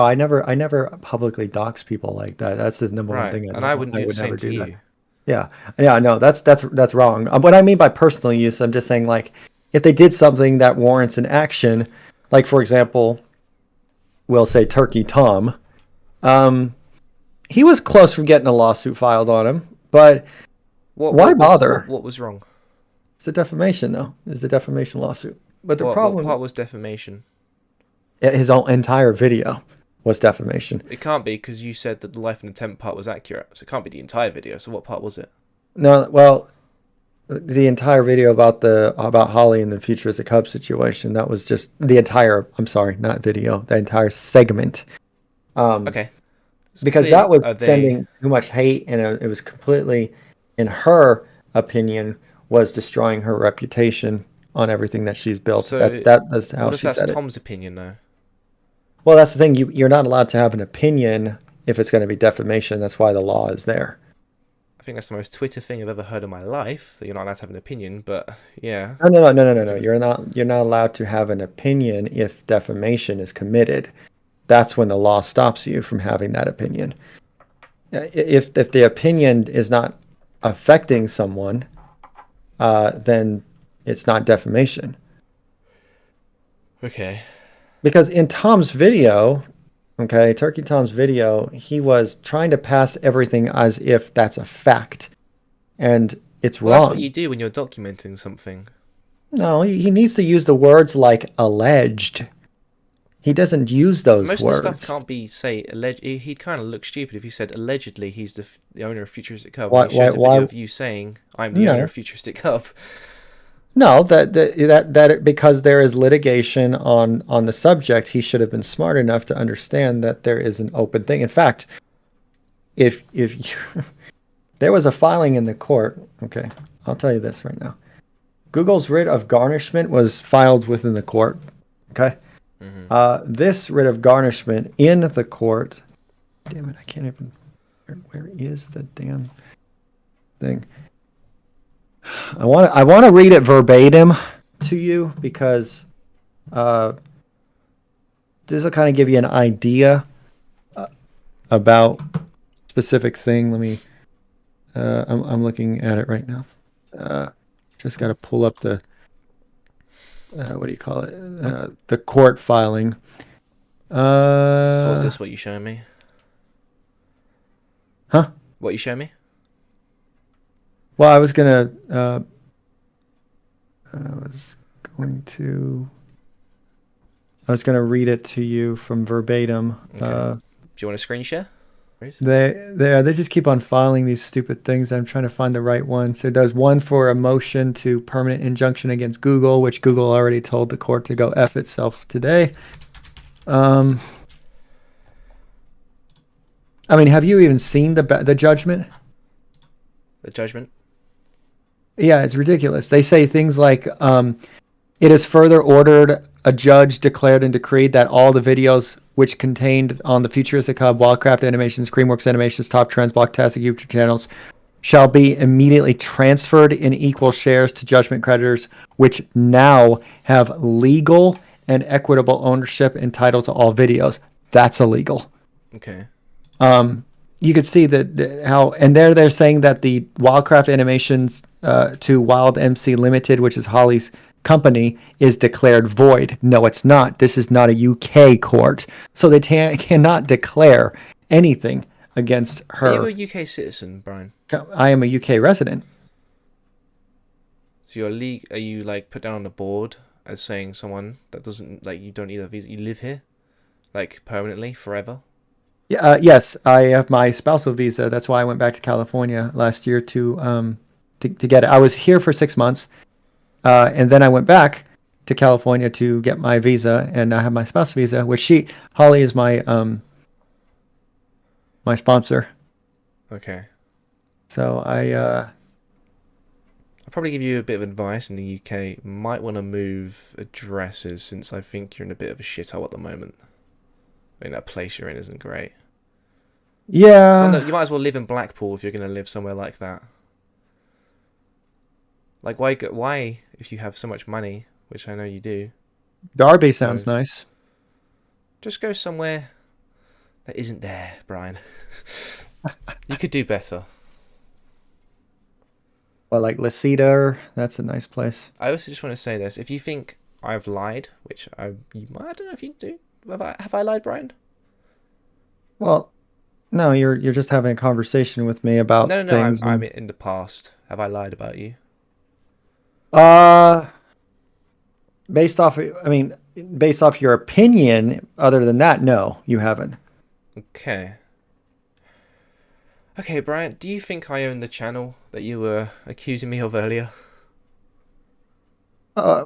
I never publicly dox people like that. That's the number one thing. I wouldn't do the same to you. Yeah. No, that's wrong. What I mean by personal use, I'm just saying, like, if they did something that warrants an action, like, for example, we'll say Turkey Tom, he was close from getting a lawsuit filed on him, but why bother? What was wrong? It's a defamation, though. It's the defamation lawsuit. But the problem... What part was defamation? His whole entire video was defamation. It can't be, because you said that the LifeInATent part was accurate, so it can't be the entire video. So what part was it? No, well, the entire video about Holly and the FuturisticHub situation, that was just the entire... I'm sorry, not video. The entire segment. Okay. Because that was sending too much hate, and it was completely, in her opinion, was destroying her reputation on everything that she's built. So that's how she said it. What if that's Tom's opinion, though? Well, that's the thing. You're not allowed to have an opinion if it's going to be defamation. That's why the law is there. I think that's the most Twitter thing I've ever heard in my life, that you're not allowed to have an opinion, but yeah. No. You're not allowed to have an opinion if defamation is committed. That's when the law stops you from having that opinion. If the opinion is not affecting someone, then it's not defamation. Okay. Because in Tom's video, Turkey Tom's video, he was trying to pass everything as if that's a fact. And it's wrong. That's what you do when you're documenting something. No, he needs to use the words like alleged. He doesn't use those words. Most of the stuff can't be, say, alleged. He'd kind of look stupid if he said, allegedly, he's the owner of FuturisticHub. Why, he shows a video of you saying, I'm the owner of FuturisticHub. No, that because there is litigation on the subject, he should have been smart enough to understand that there is an open thing. In fact, if there was a filing in the court, okay, I'll tell you this right now. Google's writ of garnishment was filed within the court, okay? Mm-hmm. This writ of garnishment in the court, damn it, I can't even, where is the damn thing? I want to read it verbatim to you because this will kind of give you an idea about specific thing. Let me. I'm looking at it right now. Just got to pull up the. What do you call it? The court filing. So is this what you showing me? Huh? What you showing me? Well, I was gonna read it to you from verbatim. Okay. Do you want to screen share? They just keep on filing these stupid things. I'm trying to find the right one. So there's one for a motion to permanent injunction against Google, which Google already told the court to go F itself today. I mean, have you even seen the judgment? The judgment? Yeah, it's ridiculous. They say things like, it is further ordered, a judge declared and decreed that all the videos which contained on the FuturisticHub, Wildcraft Animations, Creamworks Animations, Top Trends, Blocktastic YouTube channels shall be immediately transferred in equal shares to judgment creditors, which now have legal and equitable ownership and title to all videos. That's illegal. Okay. You could see that how, and they're saying that the Wildcraft animations to Wild MC Limited, which is Holly's company, is declared void. No, it's not. This is not a UK court, so they cannot declare anything against Are you her. a UK citizen, Brian? I am a UK resident. So are you like put down on the board as saying someone that doesn't, like, you don't need a visa, you live here, like, permanently, forever? Yeah, yes, I have my spousal visa. That's why I went back to California last year to get it. I was here for 6 months, and then I went back to California to get my visa, and I have my spouse visa, which Holly is my sponsor. Okay. So I'll probably give you a bit of advice in the UK. Might want to move addresses, since I think you're in a bit of a shithole at the moment. I think that place you're in isn't great. yeah, So you might as well live in Blackpool if you're going to live somewhere like that. Like, why, if you have so much money, which I know you do, Derby sounds nice. just go somewhere that isn't there, Brian. You could do better. Well, like La Cedar, that's a nice place. I also just want to say this: if you think I've lied, which I don't know if you do, have I lied, Brian? Well, no, you're just having a conversation with me about No. things. I'm in the past. Have I lied about you? Uh, based off, I mean, based off your opinion, other than that, no, you haven't. Okay. Okay, Brian, do you think I own the channel that you were accusing me of earlier? Uh,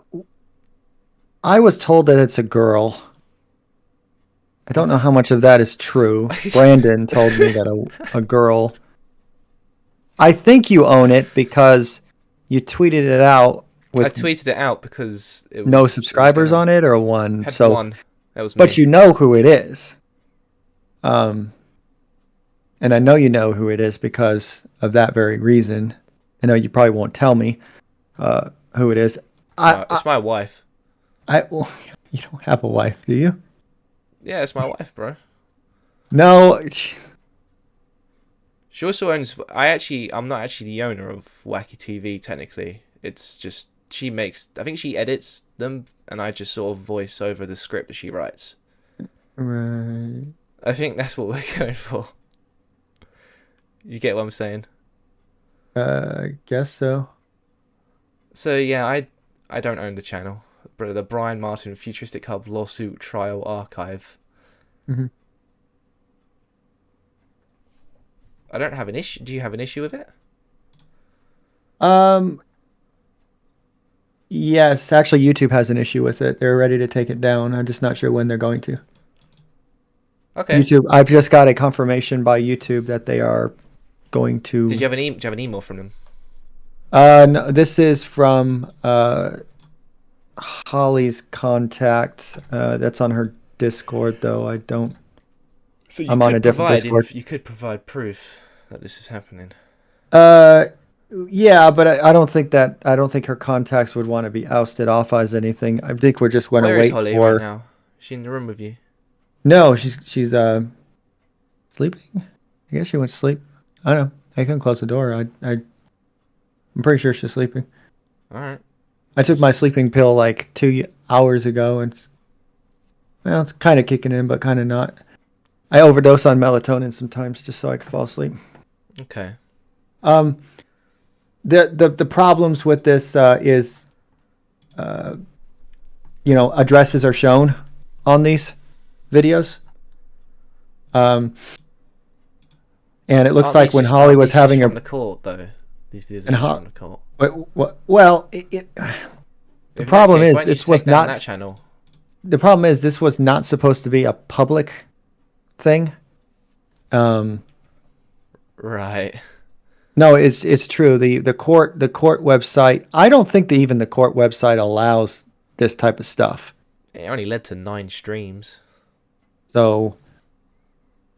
I was told that it's a girl. I don't know how much of that is true. Brandon told me that a girl. I think you own it because you tweeted it out I with tweeted it out because it was no subscribers on it, or one. Had So, one. That was me. but you know who it is. And I know you know who it is because of that very reason. I know you probably won't tell me who it is. It's my wife. Well, you don't have a wife, do you? Yeah, it's my wife, bro. No. She also owns. I'm not actually the owner of WackyTV. Technically, it's just she makes. I think she edits them, and I just sort of voice over the script that she writes. Right. I think that's what we're going for. You get what I'm saying? I guess so. So yeah, I don't own the channel. But the Brian Martin Futuristic Hub lawsuit trial archive. Mm-hmm. I don't have an issue. Do you have an issue with it? Yes, actually, YouTube has an issue with it. They're ready to take it down. I'm just not sure when they're going to. Okay. YouTube. I've just got a confirmation by YouTube that they are going to. Did you have do you have an email from them? No, this is from Holly's contact. That's on her Discord, though. I don't. So I'm on a different Discord. You could provide proof that this is happening. Yeah, but I don't think her contacts would want to be ousted off as anything. I think we're just going to wait. Where is Holly right now? Is she in the room with you? No, she's sleeping. I guess she went to sleep. I don't know. I can close the door. I'm pretty sure she's sleeping. All right. I took my sleeping pill like 2 hours ago, and it's kind of kicking in, but kind of not. I overdose on melatonin sometimes just so I can fall asleep. Okay. The problems with this is, addresses are shown on these videos. And it looks like when Holly was having from the court, though. These videos are just from the court. Well, the problem is this was not that channel. The problem is this was not supposed to be a public thing. Right. No, it's true. The court website. I don't think that even the court website allows this type of stuff. It only led to 9 streams. So,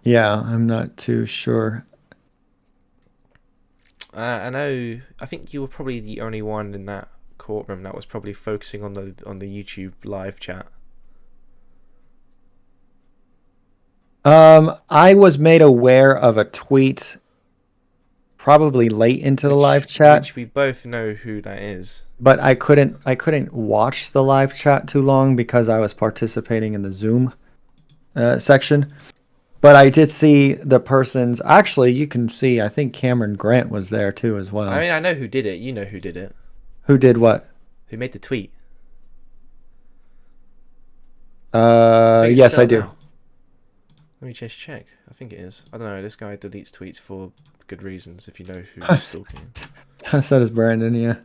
yeah, I'm not too sure. I know. I think you were probably the only one in that courtroom that was probably focusing on the YouTube live chat. I was made aware of a tweet probably late into the live chat, Which we both know who that is. but I couldn't watch the live chat too long because I was participating in the Zoom section. But I did see the person's. Actually, you can see. I think Cameron Grant was there too as I well. mean, I know who did it. You know who did it. Who did what? Who made the tweet? I think it's Yes, I Cell do. now. Let me just check. I think it is. I don't know. This guy deletes tweets for good reasons. If you know who's stalking him. So does Brandon. Yeah.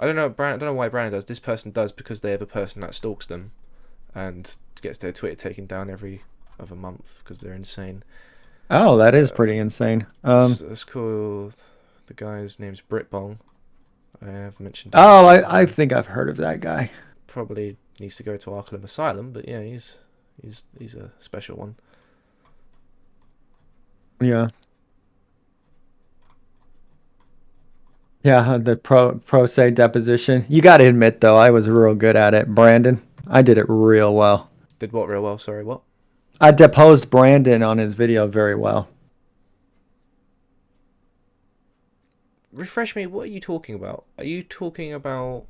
I don't know. I don't know why Brandon does. This person does because they have a person that stalks them, and gets their Twitter taken down every other month because they're insane. Oh, that is pretty insane. It's called. The guy's name's Britbong. I have mentioned. Him Oh, a few I times. think I've heard of that guy. Probably needs to go to Arkham Asylum, but yeah, he's a special one. Yeah. Yeah, the pro se deposition. You got to admit though, I was real good at it, Brandon. I did it real well. Did what real well? Sorry, what? I deposed Brandon on his video very well. Refresh me. What are you talking about? Are you talking about?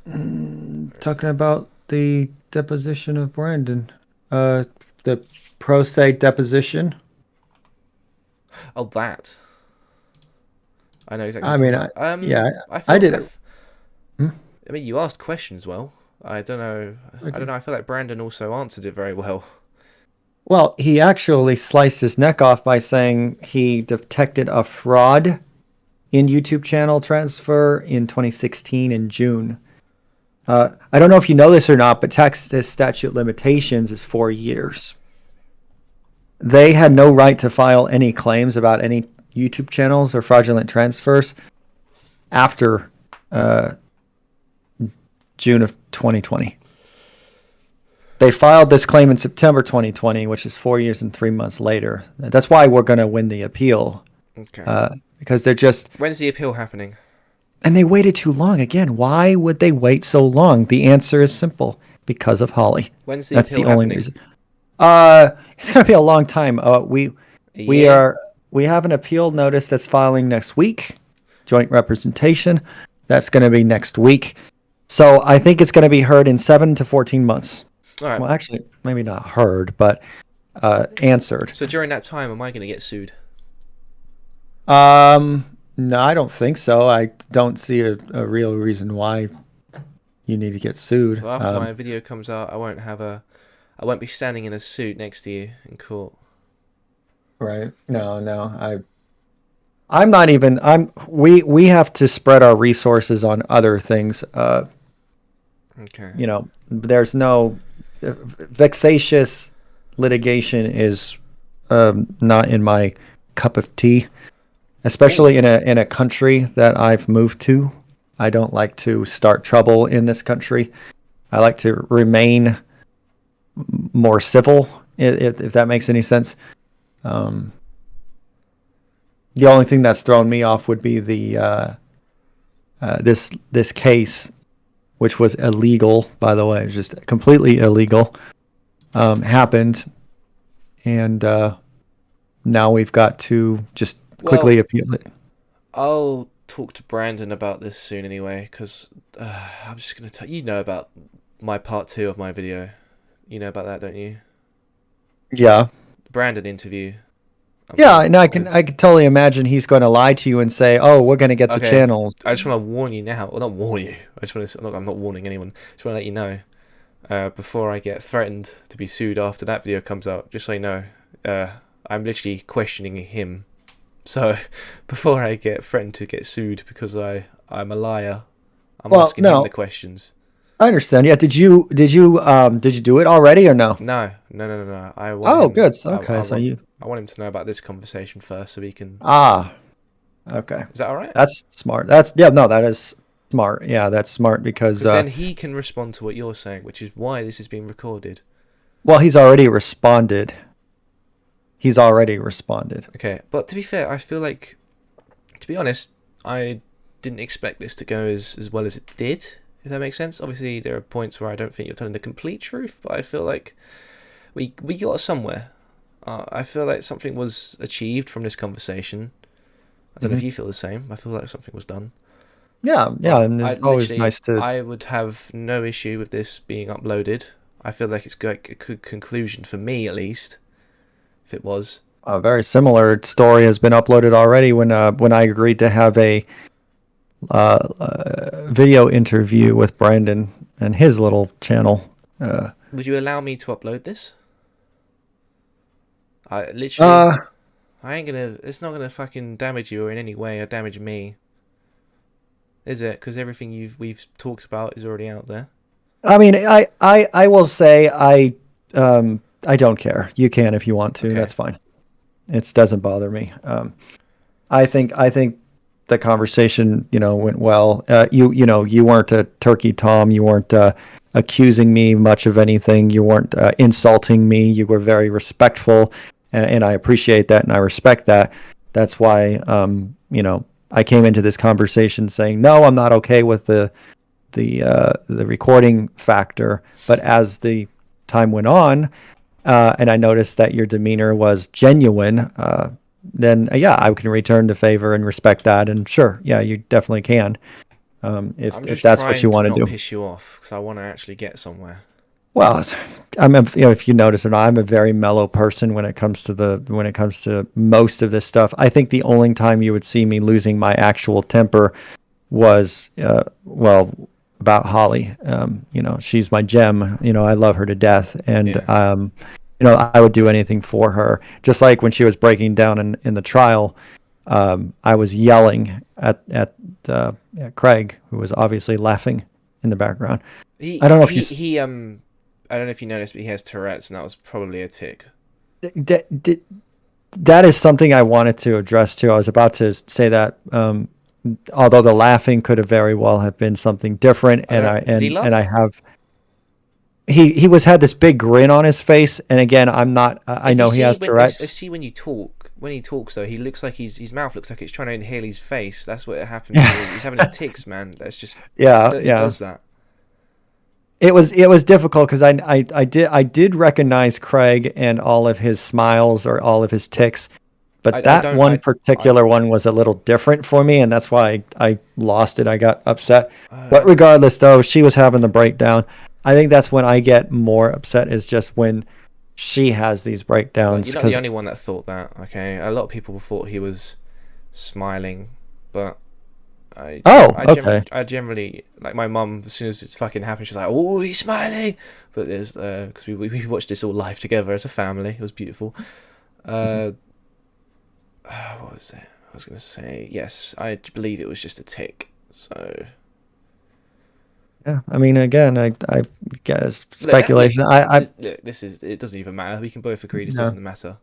Talking about the deposition of Brandon. The pro se deposition. Oh, that. I know exactly. I What you're mean, talking about. yeah, I I felt. did it. Hmm? I mean, you asked questions well. I don't know. I Okay. don't know. I feel like Brandon also answered it very well. Well, he actually sliced his neck off by saying he detected a fraud in YouTube channel transfer in 2016 in June. I don't know if you know this or not, but Texas statute limitations is 4 years. They had no right to file any claims about any YouTube channels or fraudulent transfers after uh, June of 2020. They filed this claim in September 2020, which is 4 years and 3 months later. That's why we're going to win the appeal Okay. because they're just. When's the appeal happening? And they waited too long. Again, why would they wait so long? The answer is simple: because of Holly. When's the That's appeal the only happening? reason. It's gonna be a long time. We A we year? are we have an appeal notice that's filing next week. Joint representation. That's gonna be next week. So I think it's gonna be heard in 7 to 14 months. All right. Well, actually, maybe not heard, but answered. So during that time, am I going to get sued? No, I don't think so. I don't see a real reason why you need to get sued. Well, after my video comes out, I won't be standing in a suit next to you in court. Right. No. I'm not even we have to spread our resources on other things. Okay. There's no vexatious litigation is not in my cup of tea, especially in a country that I've moved to. I don't like to start trouble in this country. I like to remain more civil, if that makes any sense. The only thing that's thrown me off would be the this case, which was illegal, by the way. It was just completely illegal. Happened, and now we've got to just quickly appeal it. I'll talk to Brandon about this soon anyway, because I'm just going to tell you know about my part 2 of my video. You know about that, don't you? Yeah. Brandon interview. Yeah, and I can totally imagine he's going to lie to you and say, "Oh, we're going to get the channels." I just want to warn you now. Well, not warn you. I just want to. I'm not warning anyone. Just want to let you know before I get threatened to be sued after that video comes out. Just so you know, I'm literally questioning him. So before I get threatened to get sued because I'm a liar, I'm asking him the questions. I understand. Yeah. Did you do it already or no? No. I want Oh, him, good. Okay, I want him to know about this conversation first, so he can. Okay. Is that all right? That's smart. That is smart. Yeah, that's smart because then he can respond to what you're saying, which is why this is being recorded. Well, he's already responded. Okay, but to be fair, I feel like, to be honest, I didn't expect this to go as well as it did. If that makes sense. Obviously, there are points where I don't think you're telling the complete truth, but I feel like we got somewhere. I feel like something was achieved from this conversation. I don't know if Mhm. you feel the same. I feel like something was done. Yeah, yeah, But and I it's always literally, nice to. I would have no issue with this being uploaded. I feel like it's like a good conclusion for me, at least, if it was. A very similar story has been uploaded already when I agreed to have a video interview with Brandon and his little channel. Would you allow me to upload this? I literally, Uh, I ain't gonna. It's not gonna fucking damage you or in any way or damage me, is it? Because everything we've talked about is already out there. I mean, I will say I don't care. You can if you want to. Okay. That's fine. It doesn't bother me. I think the conversation, went well. You weren't a turkey Tom. You weren't accusing me much of anything. You weren't insulting me. You were very respectful, and I appreciate that and I respect that. That's why I came into this conversation saying no, I'm not okay with the recording factor. But as the time went on, and I noticed that your demeanor was genuine, then yeah, I can return the favor and respect that. And sure, yeah, you definitely can, if I'm if just that's what trying you to want to not do. piss you off because I want to actually get somewhere. Well, if you notice or not, I'm a very mellow person when it comes to most of this stuff. I think the only time you would see me losing my actual temper was well, about Holly. She's my gem. I love her to death, and Yeah. I would do anything for her. Just like when she was breaking down in the trial, I was yelling at Craig, who was obviously laughing in the background. I don't know if you I don't know if you noticed, but he has Tourette's, and that was probably a tick. that is something I wanted to address too. I was about to say that. Although the laughing could have very well have been something different, I and don't. I Did he and I laugh? have he was had this big grin on his face, and again, I'm not. I If you know he see has when if Tourette's. see when he talks though, he looks like his mouth looks like it's trying to inhale his face. That's what happens. Yeah, He's having the ticks, man. That's just yeah, it yeah. does that. It was difficult because I did recognize Craig and all of his smiles or all of his ticks, but I that don't one I particular one was a little different for me, and that's why I lost it. I got upset. But uh, regardless, though, she was having the breakdown. I think that's when I get more upset is just when she has these but breakdowns you're not the because only one that thought that. Okay, a lot of people thought he was smiling, but oh, okay. I generally like my mum. As soon as it's fucking happened, she's like, "Oh, he's smiling." But there's because we watched this all live together as a family. It was beautiful. Uh, what was it? I was gonna say yes. I believe it was just a tick. So Yeah, I mean, again, I guess look, speculation. I look, this is it. Doesn't even matter. We can both agree this no. doesn't matter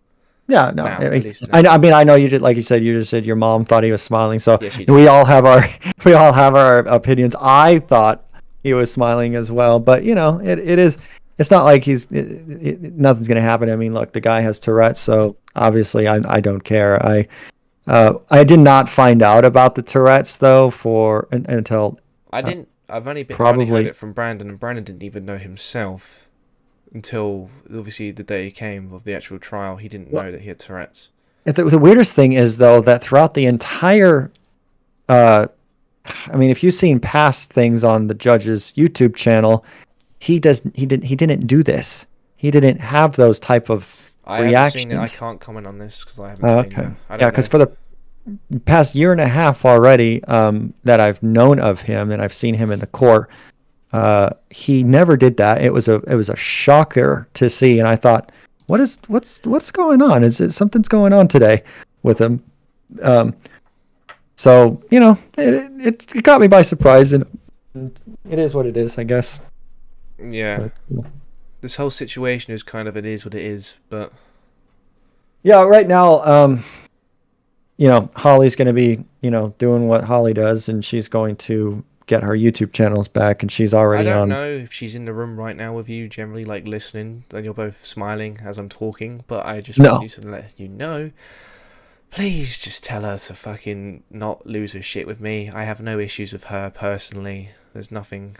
Yeah, no. now. At least I now. I mean, I know you did, like you said, your mom thought he was smiling. So Yeah, she did. we all have our we all have our opinions. I thought he was smiling as well, but it is. It's not like nothing's gonna happen. I mean, look, the guy has Tourette's, so obviously I don't care. I did not find out about the Tourette's though until I uh, didn't. I've only heard probably. it from Brandon, and Brandon didn't even know himself until obviously the day came of the actual trial. He didn't Well, know that he had Tourette's. the weirdest thing is though that throughout the entire uh, I mean, if you've seen past things on the judge's YouTube channel, he didn't do this. He didn't have those type of I haven't seen it. I reactions. can't comment on this because I haven't Oh, seen okay. it. I Yeah, don't because know. for the past year and a half already, that I've known of him and I've seen him in the court, he never did that. It was a shocker to see, and I thought, what's going on? Is it something's going on today with him? Um, so it caught me by surprise, and it is what it is, I guess. Yeah, But, this whole situation is kind of it is what it is. But yeah, right now, Holly's going to be, doing what Holly does, and she's going to get her YouTube channels back, and she's I already don't on. know if she's in the room right now with you, generally like listening, and you're both smiling as I'm talking. But I just want No, you to let you know. Please just tell her to fucking not lose her shit with me. I have no issues with her personally. There's nothing.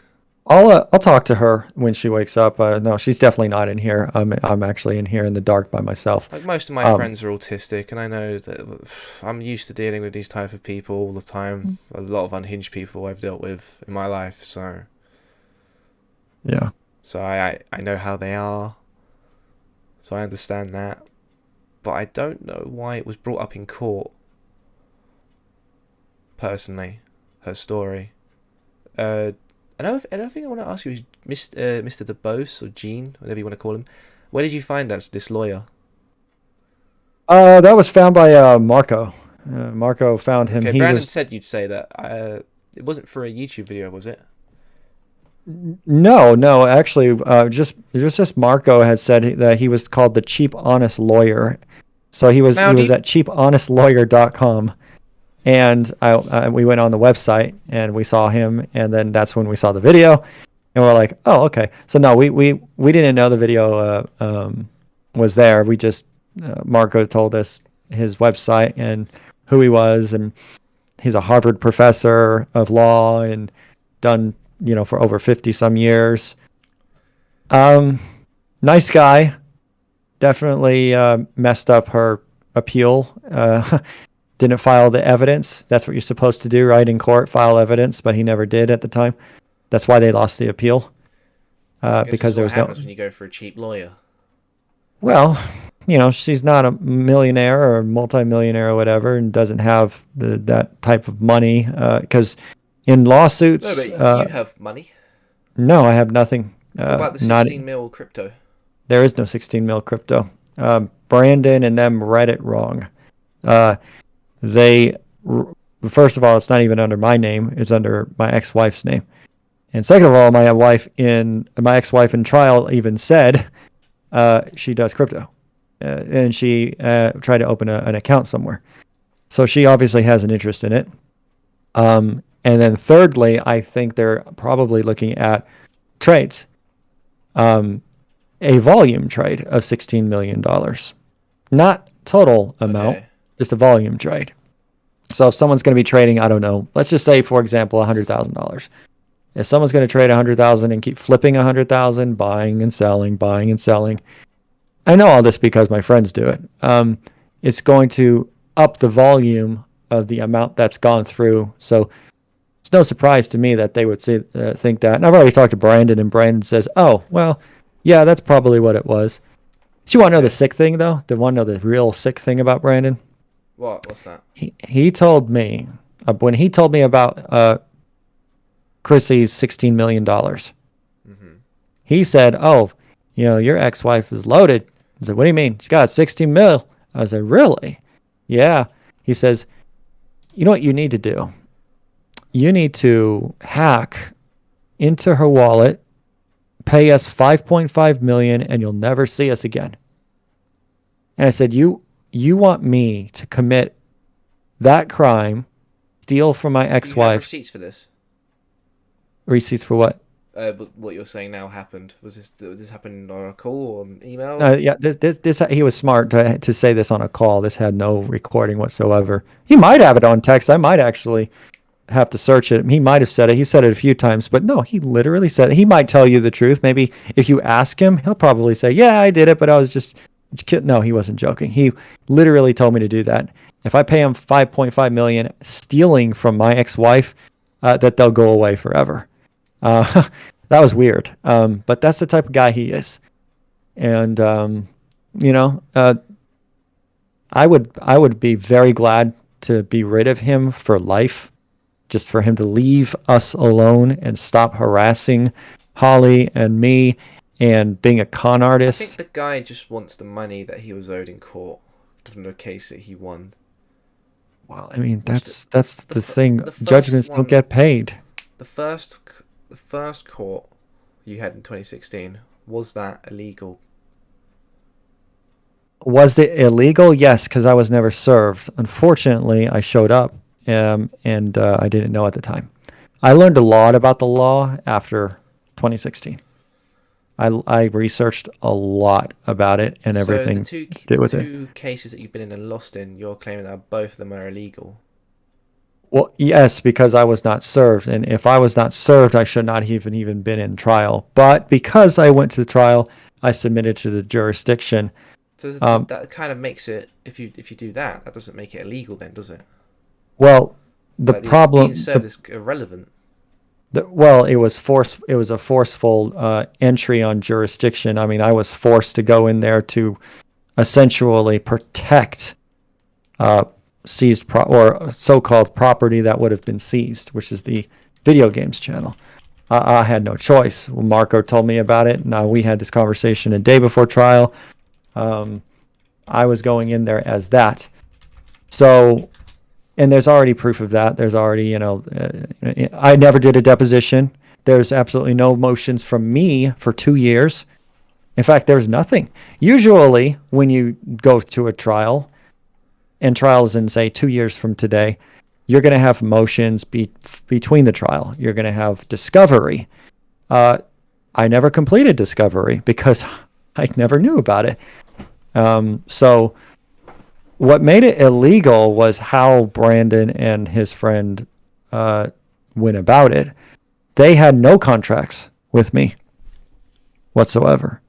I'll talk to her when she wakes up. No, she's definitely not in here. I'm actually in here in the dark by myself. Like most of my Um, friends are autistic, and I know that I'm used to dealing with these type of people all the time. A lot of unhinged people I've dealt with in my life, yeah. so I know how they are. So I understand that, but I don't know why it was brought up in court. Personally, her story. Another thing I want to ask you is Mr. DeBose or Gene, whatever you want to call him. Where did you find this lawyer? That was found by Marco. Marco found him. Okay, He Brandon was said you'd say that. It wasn't for a YouTube video, was it? no, no. Actually, just Marco had said that he was called the cheap honest lawyer. So Now, he do was you, at cheaphonestlawyer.com, and we went on the website and we saw him, and then that's when we saw the video, and we're like, oh, okay. So no, we didn't know the video was there. We just Marco told us his website and who he was, and he's a Harvard professor of law and done for over 50 some years. Um, Nice guy. Definitely messed up her appeal. Didn't file the evidence. That's what you're supposed to do, right? In court, file evidence, but he never did at the time. That's why they lost the appeal I guess this because is there what was no. happens when you go for a cheap lawyer. Well, she's not a millionaire or multimillionaire or whatever, and doesn't have that type of money. Because in No, lawsuits, but you have money. no, I have nothing. What about the Not 16 mil crypto? There is no 16 mil crypto. Brandon and them read it wrong. Uh, they First of all, it's not even under my name; it's under my ex-wife's name. And second of all, my ex-wife in trial even said she does crypto, and she tried to open an account somewhere. So she obviously has an interest in it. And then thirdly, I think they're probably looking at trades, a volume trade of $16 million, not total amount, Okay. just a volume trade. So if someone's going to be trading, I don't know, let's just say, for example, $100,000. If someone's going to trade 100,000 and keep flipping 100,000, buying and selling, buying and selling, I know all this because my friends do it. It's going to up the volume of the amount that's gone through. So it's no surprise to me that they would think that. And I've already talked to Brandon, and Brandon says, "Oh, well, yeah, that's probably what it was." Do you want to know the Okay. sick thing, though? Do you want to know the real sick thing about Brandon? What? What's that? He told me when he told me about Chrissy's $16 million. Mm-hmm. He said, "Oh, your ex-wife is loaded." I said, "What do you mean? She got 16 mil." I said, "Really?" "Yeah." He says, "You know what you need to do? You need to hack into her wallet, pay us 5.5 million, and you'll never see us again." And I said, "You want me to commit that crime, steal from my Do you have ex-wife?" receipts for this? Receipts for what? But what you're saying now happened. Did this happen on a call or an email? Yeah, this he was smart to say this on a call. This had no recording whatsoever. He might have it on text. I might actually have to search it. He might have said it. He said it a few times, but no, he literally said it. He might tell you the truth. Maybe if you ask him, he'll probably say, "Yeah, I did it, but I was just kidding." No, he wasn't joking. He literally told me to do that. If I pay him 5.5 million stealing from my ex-wife, that they'll go away forever. That was weird. But that's the type of guy he is. And you know, I would be very glad to be rid of him for life, just for him to leave us alone and stop harassing Holly and me and being a con I think artist. the guy just wants the money that he was owed in court from the case that he won. Well, I mean, Which that's the thing. the first Judgments don't one, get paid. the first, the first court you had in 2016, was that illegal? Was it illegal? Yes, because I was never served. Unfortunately, I showed up, and I didn't know at the time. I learned a lot about the law after 2016. I researched a lot about it and So everything to do the with it. two cases that you've been in and lost in, you're claiming that both of them are illegal. Well, yes, because I was not served, and if I was not served, I should not have even been in trial. But because I went to the trial, I submitted to the jurisdiction. So Um, that kind of makes it, if you do that, that doesn't make it illegal then, does it? well, the Like the being problem, served is irrelevant. well, it was forced. It was a forceful entry on jurisdiction. I mean, I was forced to go in there to essentially protect uh, seized or so-called property that would have been seized, which is the video games channel. I had no choice. Well, Marco told me about it. Now we had this conversation a day before trial. Um, I was going in there as that. So, and there's already proof of that. There's already, I never did a deposition. There's absolutely no motions from me for 2 years. In fact, there's nothing. Usually, when you go to a trial, and trial is in, say, 2 years from today, you're going to have motions between the trial. You're going to have discovery. I never completed discovery because I never knew about it. So what made it illegal was how Brandon and his friend went about it. They had no contracts with me whatsoever.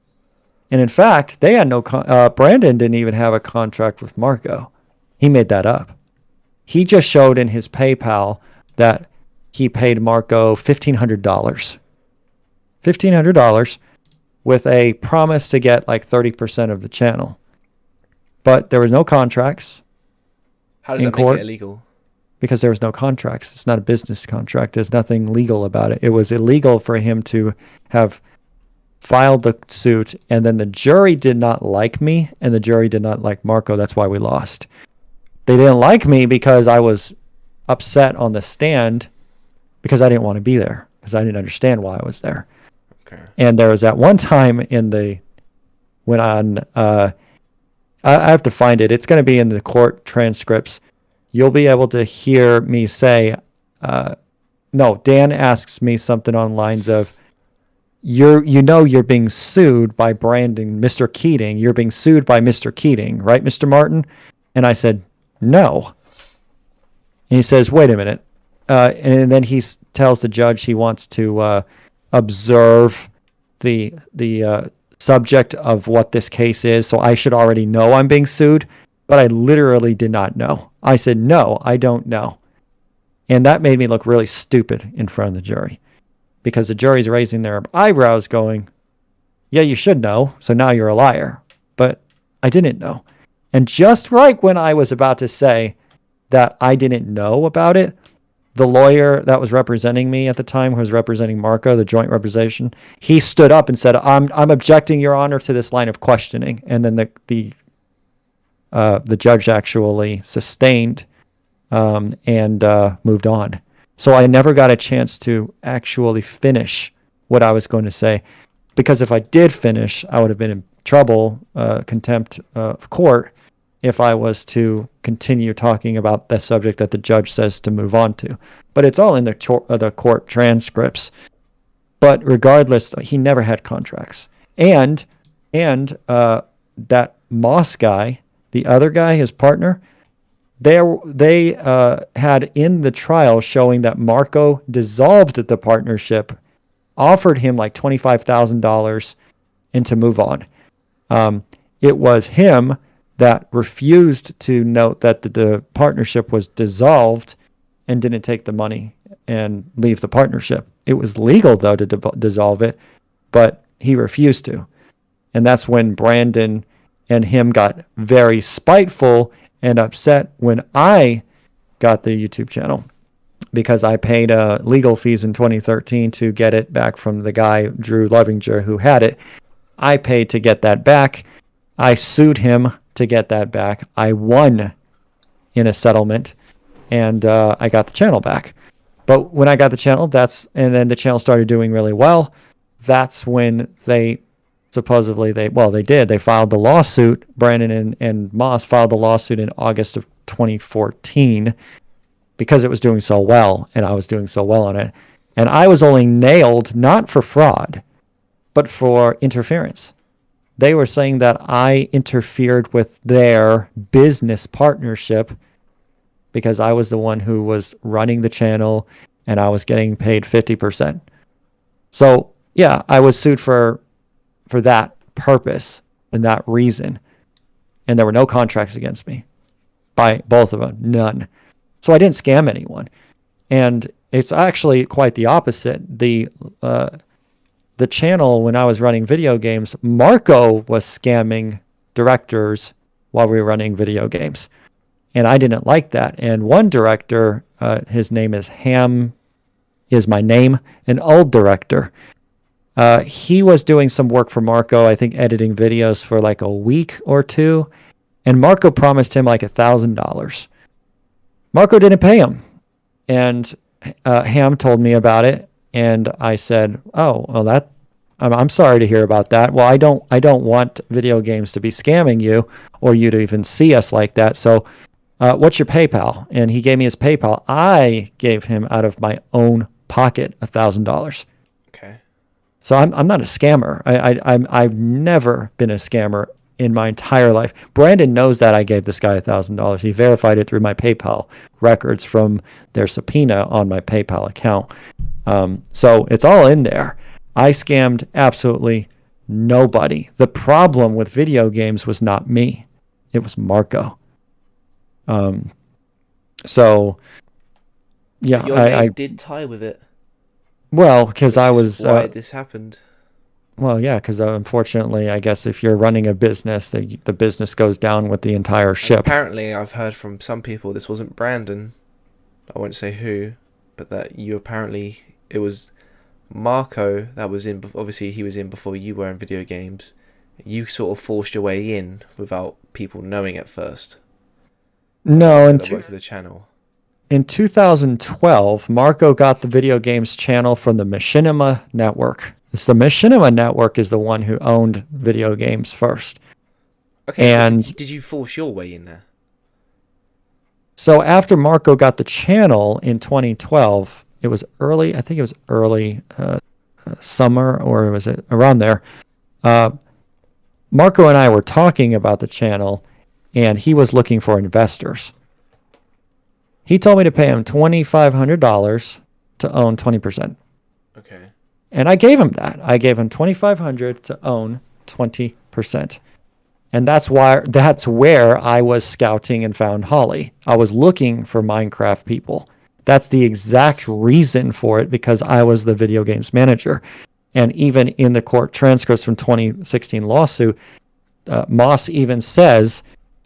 And in fact, they had no Brandon didn't even have a contract with Marco. He made that up. He just showed in his PayPal that he paid Marco $1,500. $1,500 with a promise to get like 30% of the channel. But there was no contracts. How does that make it illegal? Because there was no contracts. It's not a business contract. There's nothing legal about it. It was illegal for him to have filed the suit, and then the jury did not like me, and the jury did not like Marco. That's why we lost. They didn't like me because I was upset on the stand because I didn't want to be there, because I didn't understand why I was there. Okay. And there was that one time I have to find it. It's going to be in the court transcripts. You'll be able to hear me say, no, Dan asks me something on lines of, you're being sued by Brandon, Mr. Keating. You're being sued by Mr. Keating, right, Mr. Martin? And I said, no. And he says, wait a minute. And then he tells the judge he wants to observe the subject of what this case is. So I should already know I'm being sued. But I literally did not know. I said, no, I don't know. And that made me look really stupid in front of the jury, because the jury's raising their eyebrows going, yeah, you should know. So now you're a liar. But I didn't know. And just right when I was about to say that I didn't know about it, the lawyer that was representing me at the time, who was representing Marco, the joint representation, he stood up and said, I'm objecting, Your Honor, to this line of questioning. And then the judge actually sustained and moved on. So I never got a chance to actually finish what I was going to say, because if I did finish, I would have been in trouble, contempt of court, if I was to continue talking about the subject that the judge says to move on to. But it's all in the court transcripts. But regardless, he never had contracts. And that Moss guy, the other guy, his partner, they had in the trial showing that Marco dissolved the partnership, offered him like $25,000 and to move on. It was him that refused to note that the partnership was dissolved and didn't take the money and leave the partnership. It was legal, though, to dissolve it, but he refused to. And that's when Brandon and him got very spiteful and upset when I got the YouTube channel, because I paid legal fees in 2013 to get it back from the guy, Drew Lovinger, who had it. I paid to get that back. I sued him to get that back. I won in a settlement, and I got the channel back. But when I got the channel, and then the channel started doing really well, that's when they supposedly they filed the lawsuit. Brandon and Moss filed the lawsuit in August of 2014 because it was doing so well, and I was doing so well on it. And I was only nailed not for fraud, but for interference. They were saying that I interfered with their business partnership because I was the one who was running the channel and I was getting paid 50%. So yeah, I was sued for that purpose and that reason. And there were no contracts against me by both of them, none. So I didn't scam anyone. And it's actually quite the opposite. The channel, when I was running video games, Marco was scamming directors while we were running video games. And I didn't like that. And one director, his name is Ham, is my name, an old director. He was doing some work for Marco, I think editing videos for like a week or two. And Marco promised him like $1,000. Marco didn't pay him. And Ham told me about it. And I said, "Oh, well, I'm sorry to hear about that. Well, I don't want video games to be scamming you or you to even see us like that. So, what's your PayPal?" And he gave me his PayPal. I gave him out of my own pocket $1,000. Okay. So I'm not a scammer. I've never been a scammer in my entire life. Brandon knows that I gave this guy $1,000. He verified it through my PayPal records from their subpoena on my PayPal account. So it's all in there. I scammed absolutely nobody. The problem with video games was not me. It was Marco. So yeah, But your name did tie with it. Well, because I was why this happened. Well, yeah, because unfortunately, I guess if you're running a business, the business goes down with the entire ship. And apparently, I've heard from some people this wasn't Brandon. I won't say who, but that it was Marco that was in. Obviously, he was in before you were in video games. You sort of forced your way in without people knowing at first. No, the channel. In 2012, Marco got the video games channel from the Machinima Network. So the Machinima Network is the one who owned video games first. Okay, and did you force your way in there? So after Marco got the channel in 2012, it was early, I think it was early summer, or was it around there? Marco and I were talking about the channel, and he was looking for investors. He told me to pay him $2,500 to own 20%. Okay. And I gave him that. I gave him $2,500 to own 20%. And that's where I was scouting and found Holly. I was looking for Minecraft people. That's the exact reason for it, because I was the video games manager. And even in the court transcripts from 2016 lawsuit, Moss even says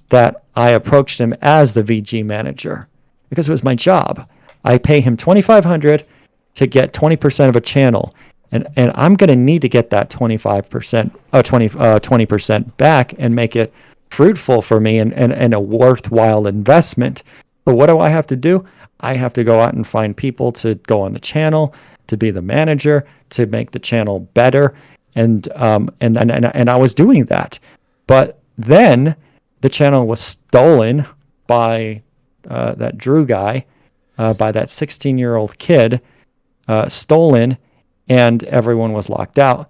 that I approached him as the VG manager because it was my job. I pay him $2,500 to get 20% of a channel. And I'm going to need to get that 20% back and make it fruitful for me and a worthwhile investment. But what do I have to do? I have to go out and find people to go on the channel, to be the manager, to make the channel better. And I was doing that. But then the channel was stolen by that Drew guy, by that 16-year-old kid, stolen, and everyone was locked out.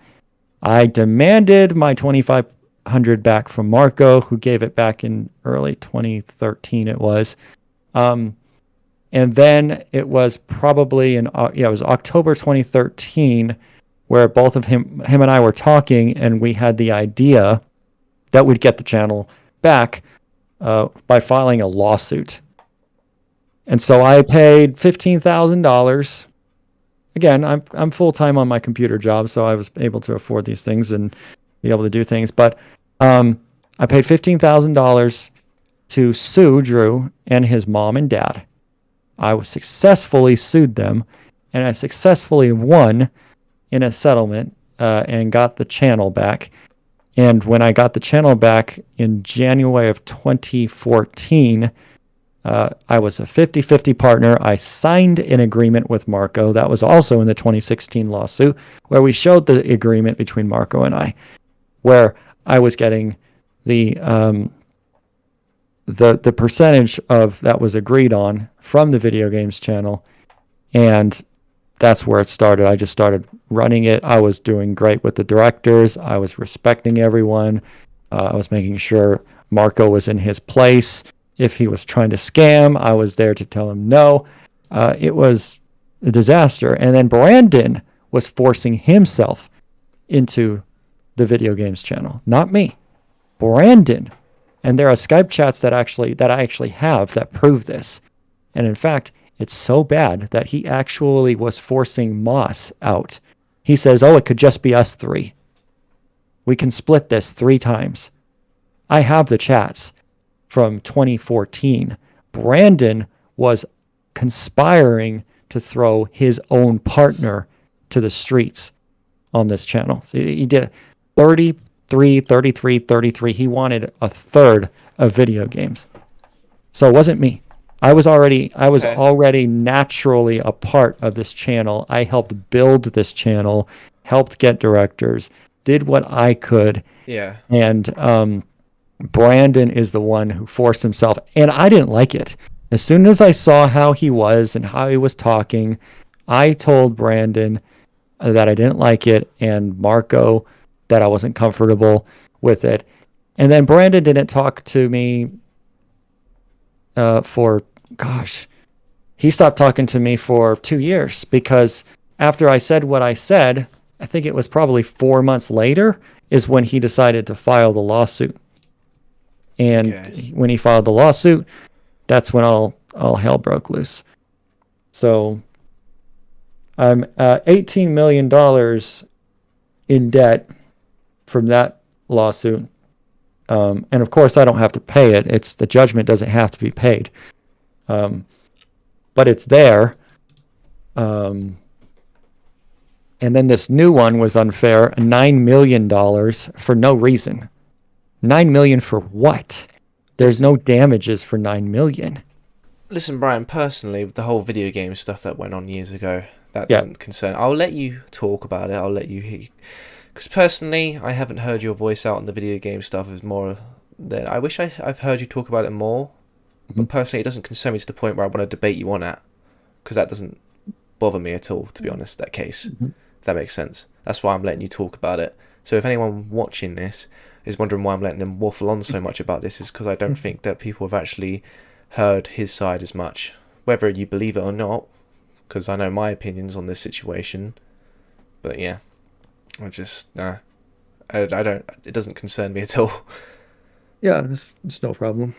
I demanded my $2,500 back from Marco, who gave it back in early 2013 it was. And then it was probably it was October 2013 where both of him and I were talking, and we had the idea that we'd get the channel back by filing a lawsuit. And so I paid $15,000. Again, I'm full-time on my computer job, so I was able to afford these things and be able to do things. But I paid $15,000 to sue Drew and his mom and dad. I successfully sued them, and I successfully won in a settlement and got the channel back. And when I got the channel back in January of 2014, I was a 50-50 partner. I signed an agreement with Marco. That was also in the 2016 lawsuit, where we showed the agreement between Marco and I, where I was getting the percentage of that was agreed on from the video games channel, and that's where it started. I just started running it. I was doing great with the directors. I was respecting everyone. I was making sure Marco was in his place. If he was trying to scam, I was there to tell him no. It was a disaster. And then Brandon was forcing himself into the video games channel, not me. Brandon. And there are Skype chats that I actually have that prove this. And in fact, it's so bad that he actually was forcing Moss out. He says, "Oh, it could just be us three. We can split this 3 times." I have the chats from 2014. Brandon was conspiring to throw his own partner to the streets on this channel. So he did 33, 33, 33. He wanted a third of video games. So it wasn't me. I was already naturally a part of this channel. I helped build this channel, helped get directors, did what I could. Yeah. And Brandon is the one who forced himself, and I didn't like it. As soon as I saw how he was and how he was talking, I told Brandon that I didn't like it, and Marco that I wasn't comfortable with it. And then Brandon didn't talk to me he stopped talking to me for 2 years, because after I said what I said, I think it was probably 4 months later is when he decided to file the lawsuit. And when he filed the lawsuit, that's when all hell broke loose. So I'm $18 million in debt from that lawsuit. And of course, I don't have to pay it. The judgment doesn't have to be paid. But it's there. And then this new one was unfair, $9 million for no reason. $9 million for what? There's no damages for $9 million. Listen, Brian, personally, with the whole video game stuff that went on years ago, that doesn't concern. I'll let you talk about it. I'll let you hear. Because personally, I haven't heard your voice out on the video game stuff as more than I wish I've heard you talk about it more. Mm-hmm. But personally, it doesn't concern me to the point where I want to debate you on it. Because that doesn't bother me at all, to be honest, that case. Mm-hmm. If that makes sense. That's why I'm letting you talk about it. So if anyone watching this is wondering why I'm letting them waffle on so much about this, is because I don't think that people have actually heard his side as much. Whether you believe it or not, because I know my opinions on this situation. But yeah, I just, I don't, it doesn't concern me at all. Yeah, it's no problem.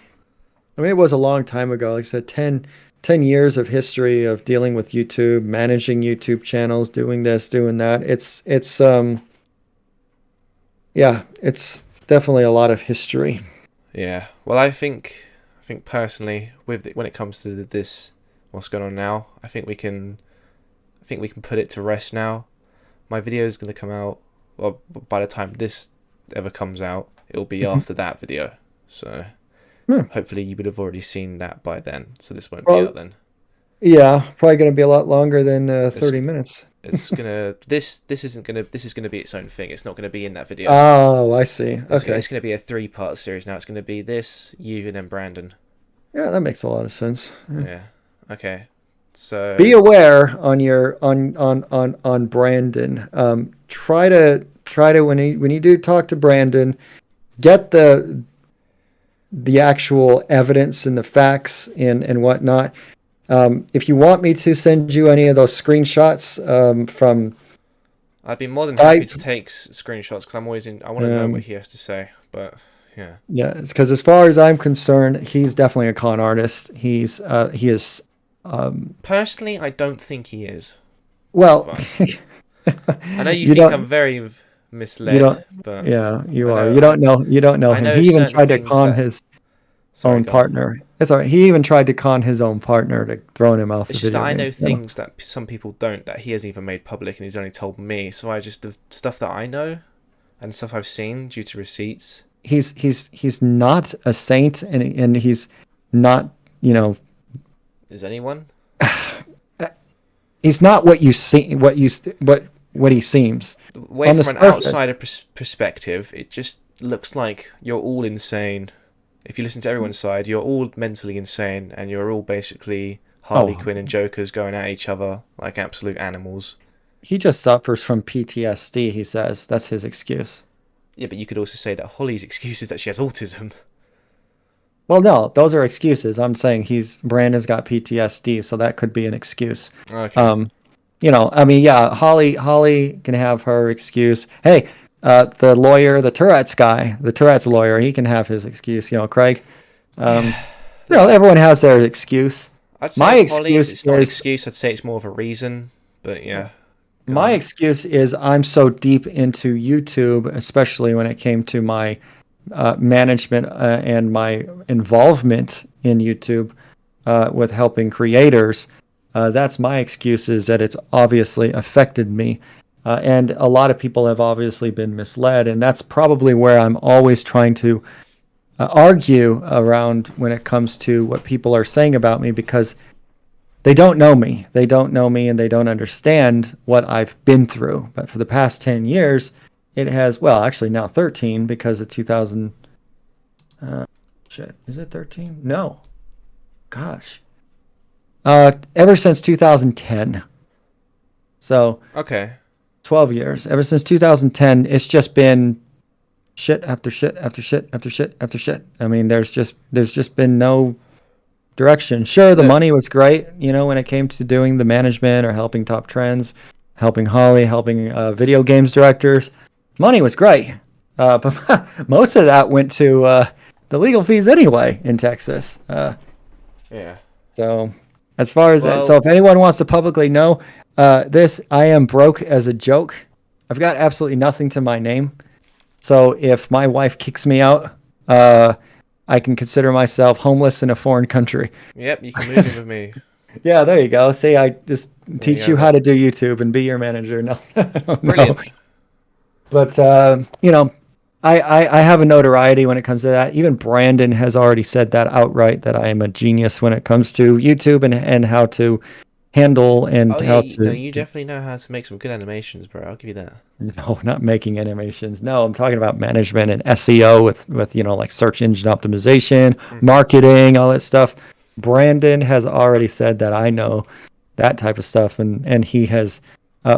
I mean, it was a long time ago. Like I said, 10 years of history of dealing with YouTube, managing YouTube channels, doing this, doing that. It's definitely a lot of history. Yeah. Well, I think personally, when it comes to this, what's going on now, I think we can put it to rest now. My video is going to come out, well, by the time this ever comes out, it'll be after that video. So hopefully you would have already seen that by then. So this won't be out then. Yeah, probably going to be a lot longer than 30 minutes. It's gonna this is gonna be its own thing. It's not gonna be in that video. Oh, I see. Okay. It's gonna be a 3-part series now. It's gonna be this, you, and then Brandon. Yeah, that makes a lot of sense. Yeah. Okay. So be aware on your on Brandon. Try to when you do talk to Brandon, get the actual evidence and the facts and whatnot. If you want me to send you any of those screenshots from, I'd be more than happy to take screenshots, because I'm always I want to know what he has to say. But yeah, it's because as far as I'm concerned, he's definitely a con artist. He is. Personally, I don't think he is. Well, I know you think I'm very misled, but yeah, you are. You don't know him. He even tried to con his own partner. It's all right. He even tried to con his own partner to throwing him off. It's just that I know things that some people don't, that he hasn't even made public, and he's only told me. So the stuff that I know and stuff I've seen due to receipts. He's not a saint, and he's not, Is anyone? He's not what you see. What he seems. From an outsider perspective, it just looks like you're all insane. If you listen to everyone's side, you're all mentally insane, and you're all basically Harley Quinn and Jokers going at each other like absolute animals. He just suffers from PTSD, he says. That's his excuse. Yeah, but you could also say that Holly's excuse is that she has autism. Well, no, those are excuses. I'm saying Brandon's got PTSD, so that could be an excuse. Okay. I mean, yeah, Holly can have her excuse. Hey, the lawyer, the Tourette's lawyer, he can have his excuse. Craig. Everyone has their excuse. I'd say My Holly's, excuse it's not an is excuse. I'd say it's more of a reason. But yeah, go my on. excuse is I'm so deep into YouTube, especially when it came to my management and my involvement in YouTube with helping creators. That's my excuse, is that it's obviously affected me. And a lot of people have obviously been misled. And that's probably where I'm always trying to argue around when it comes to what people are saying about me, because they don't know me. They don't know me and they don't understand what I've been through. But for the past 10 years, it has, well, actually now 13 because of 2000. Shit, is it 13? No. Gosh. Ever since 2010. So Okay. 12 years. Ever since 2010, it's just been shit after shit after shit after shit after shit. I mean, there's just been no direction. Sure, the Look, money was great, when it came to doing the management or helping top trends, helping Holly, helping video games directors. Money was great. But most of that went to the legal fees anyway in Texas. yeah. So as far as that, Well, so if anyone wants to publicly know this, I am broke as a joke. I've got absolutely nothing to my name. So if my wife kicks me out, I can consider myself homeless in a foreign country. yep, you can move in with me. Yeah, there you go. See, I just teach go, you how mate. to do YouTube and be your manager. No, I don't know. Brilliant. But I have a notoriety when it comes to that. Even Brandon has already said that outright, that I am a genius when it comes to YouTube and how to handle and Oh how yeah, no, to. you definitely know how to make some good animations, bro. I'll give you that. No, not making animations. No, I'm talking about management and SEO with like search engine optimization, Hmm. marketing, all that stuff. Brandon has already said that I know that type of stuff, and he has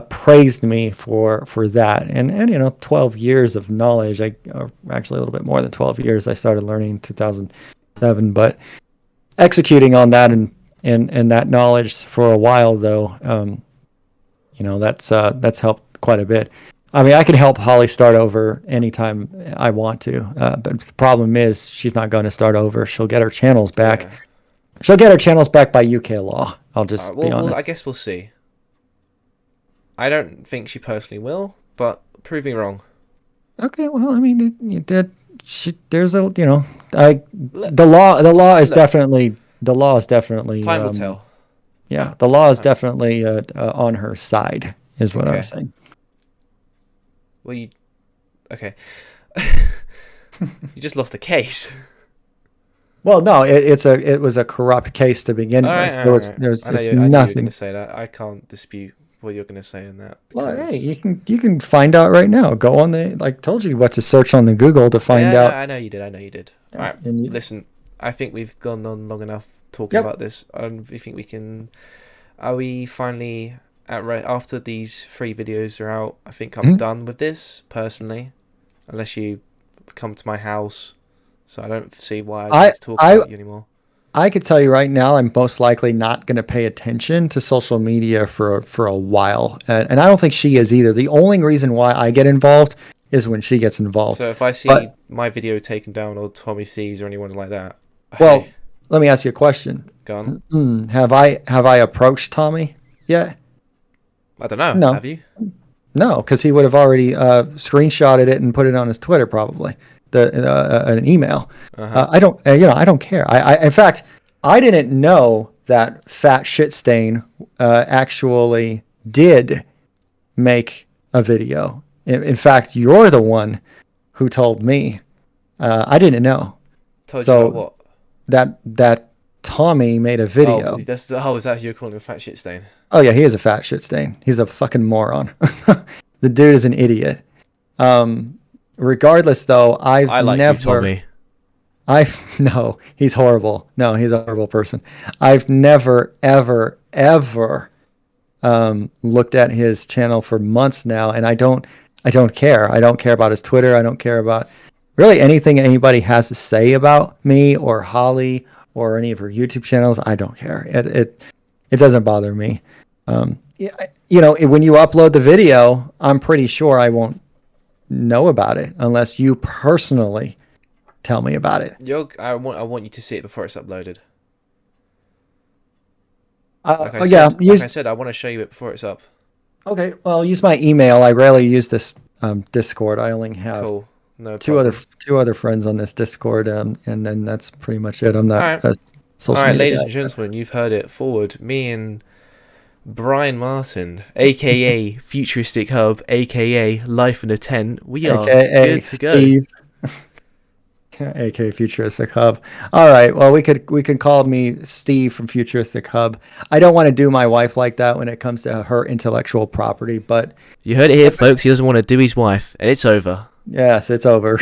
praised me for that. And 12 years of knowledge. Actually a little bit more than 12 years. I started learning in 2007, but executing on that and that knowledge for a while though. That's helped quite a bit. I mean, I can help Holly start over anytime I want to, but the problem is she's not going to start over. She'll get her channels back. Yeah. She'll get her channels back by UK law. I'll just be Well, I honest. guess we'll see. I don't think she personally will, but prove me wrong. Okay, well, I mean, you did. There's a, Let- the law is Look, definitely the law is definitely time will tell. yeah, the law is Time. definitely on her side, is what I was Okay. saying. Well, you. Okay. You just lost a case. Well, no, it was a corrupt case to begin All right, with. all There right, was all right. there's I know just you. I knew you were going nothing. to say that. I can't dispute what you're going to say in that Well, hey, because. you can find out right now. Go on the, like, told you what to search on the Google to find Yeah, out. I know you did. I know you did. All right. And Listen, I think we've gone on long enough talking yep. about this. I think we can. Are we finally at after these 3 videos are out? I think I'm Mhm. done with this personally, unless you come to my house. So I don't see why I I need to talk I about you anymore. I could tell you right now, I'm most likely not going to pay attention to social media for a while, and I don't think she is either. The only reason why I get involved is when she gets involved. So if I see But my video taken down or Tommy sees or anyone like that, well, hey, let me ask you a question. gone. Have I approached Tommy yet? I don't know. No. Have you? No, because he would have already screenshotted it and put it on his Twitter, probably an email. Uh huh. I don't care. In fact, I didn't know that Fat Shit Stain actually did make a video. In fact, you're the one who told me. I didn't know. Told you about So what? that Tommy made a Oh, video. that's is that you calling him a fat shit stain? Oh yeah, he is a fat shit stain. He's a fucking moron. The dude is an idiot. Regardless though, I like you, Tommy. no, he's horrible. No, he's a horrible person. I've never, ever, ever looked at his channel for months now, and I don't care. I don't care about his Twitter. I don't care about really anything anybody has to say about me or Holly or any of her YouTube channels, I don't care. It doesn't bother me. When you upload the video, I'm pretty sure I won't know about it unless you personally tell me about it. I want you to see it before it's uploaded. Like I said, I want to show you it before it's up. Okay, well, use my email. I rarely use this Discord. I only have Cool. No two problem. other friends on this Discord, and then that's pretty much it. I'm not All right. a social All right, media ladies guy. and gentlemen, you've heard it. Forward, me and Brian Martin, aka Futuristic Hub, aka LifeInATent, we are AKA good to go. Steve, aka Futuristic Hub. All right, well, we can call me Steve from Futuristic Hub. I don't want to do my wife like that when it comes to her intellectual property, but You heard it here, folks. He doesn't want to do his wife, and it's over. yes, it's over.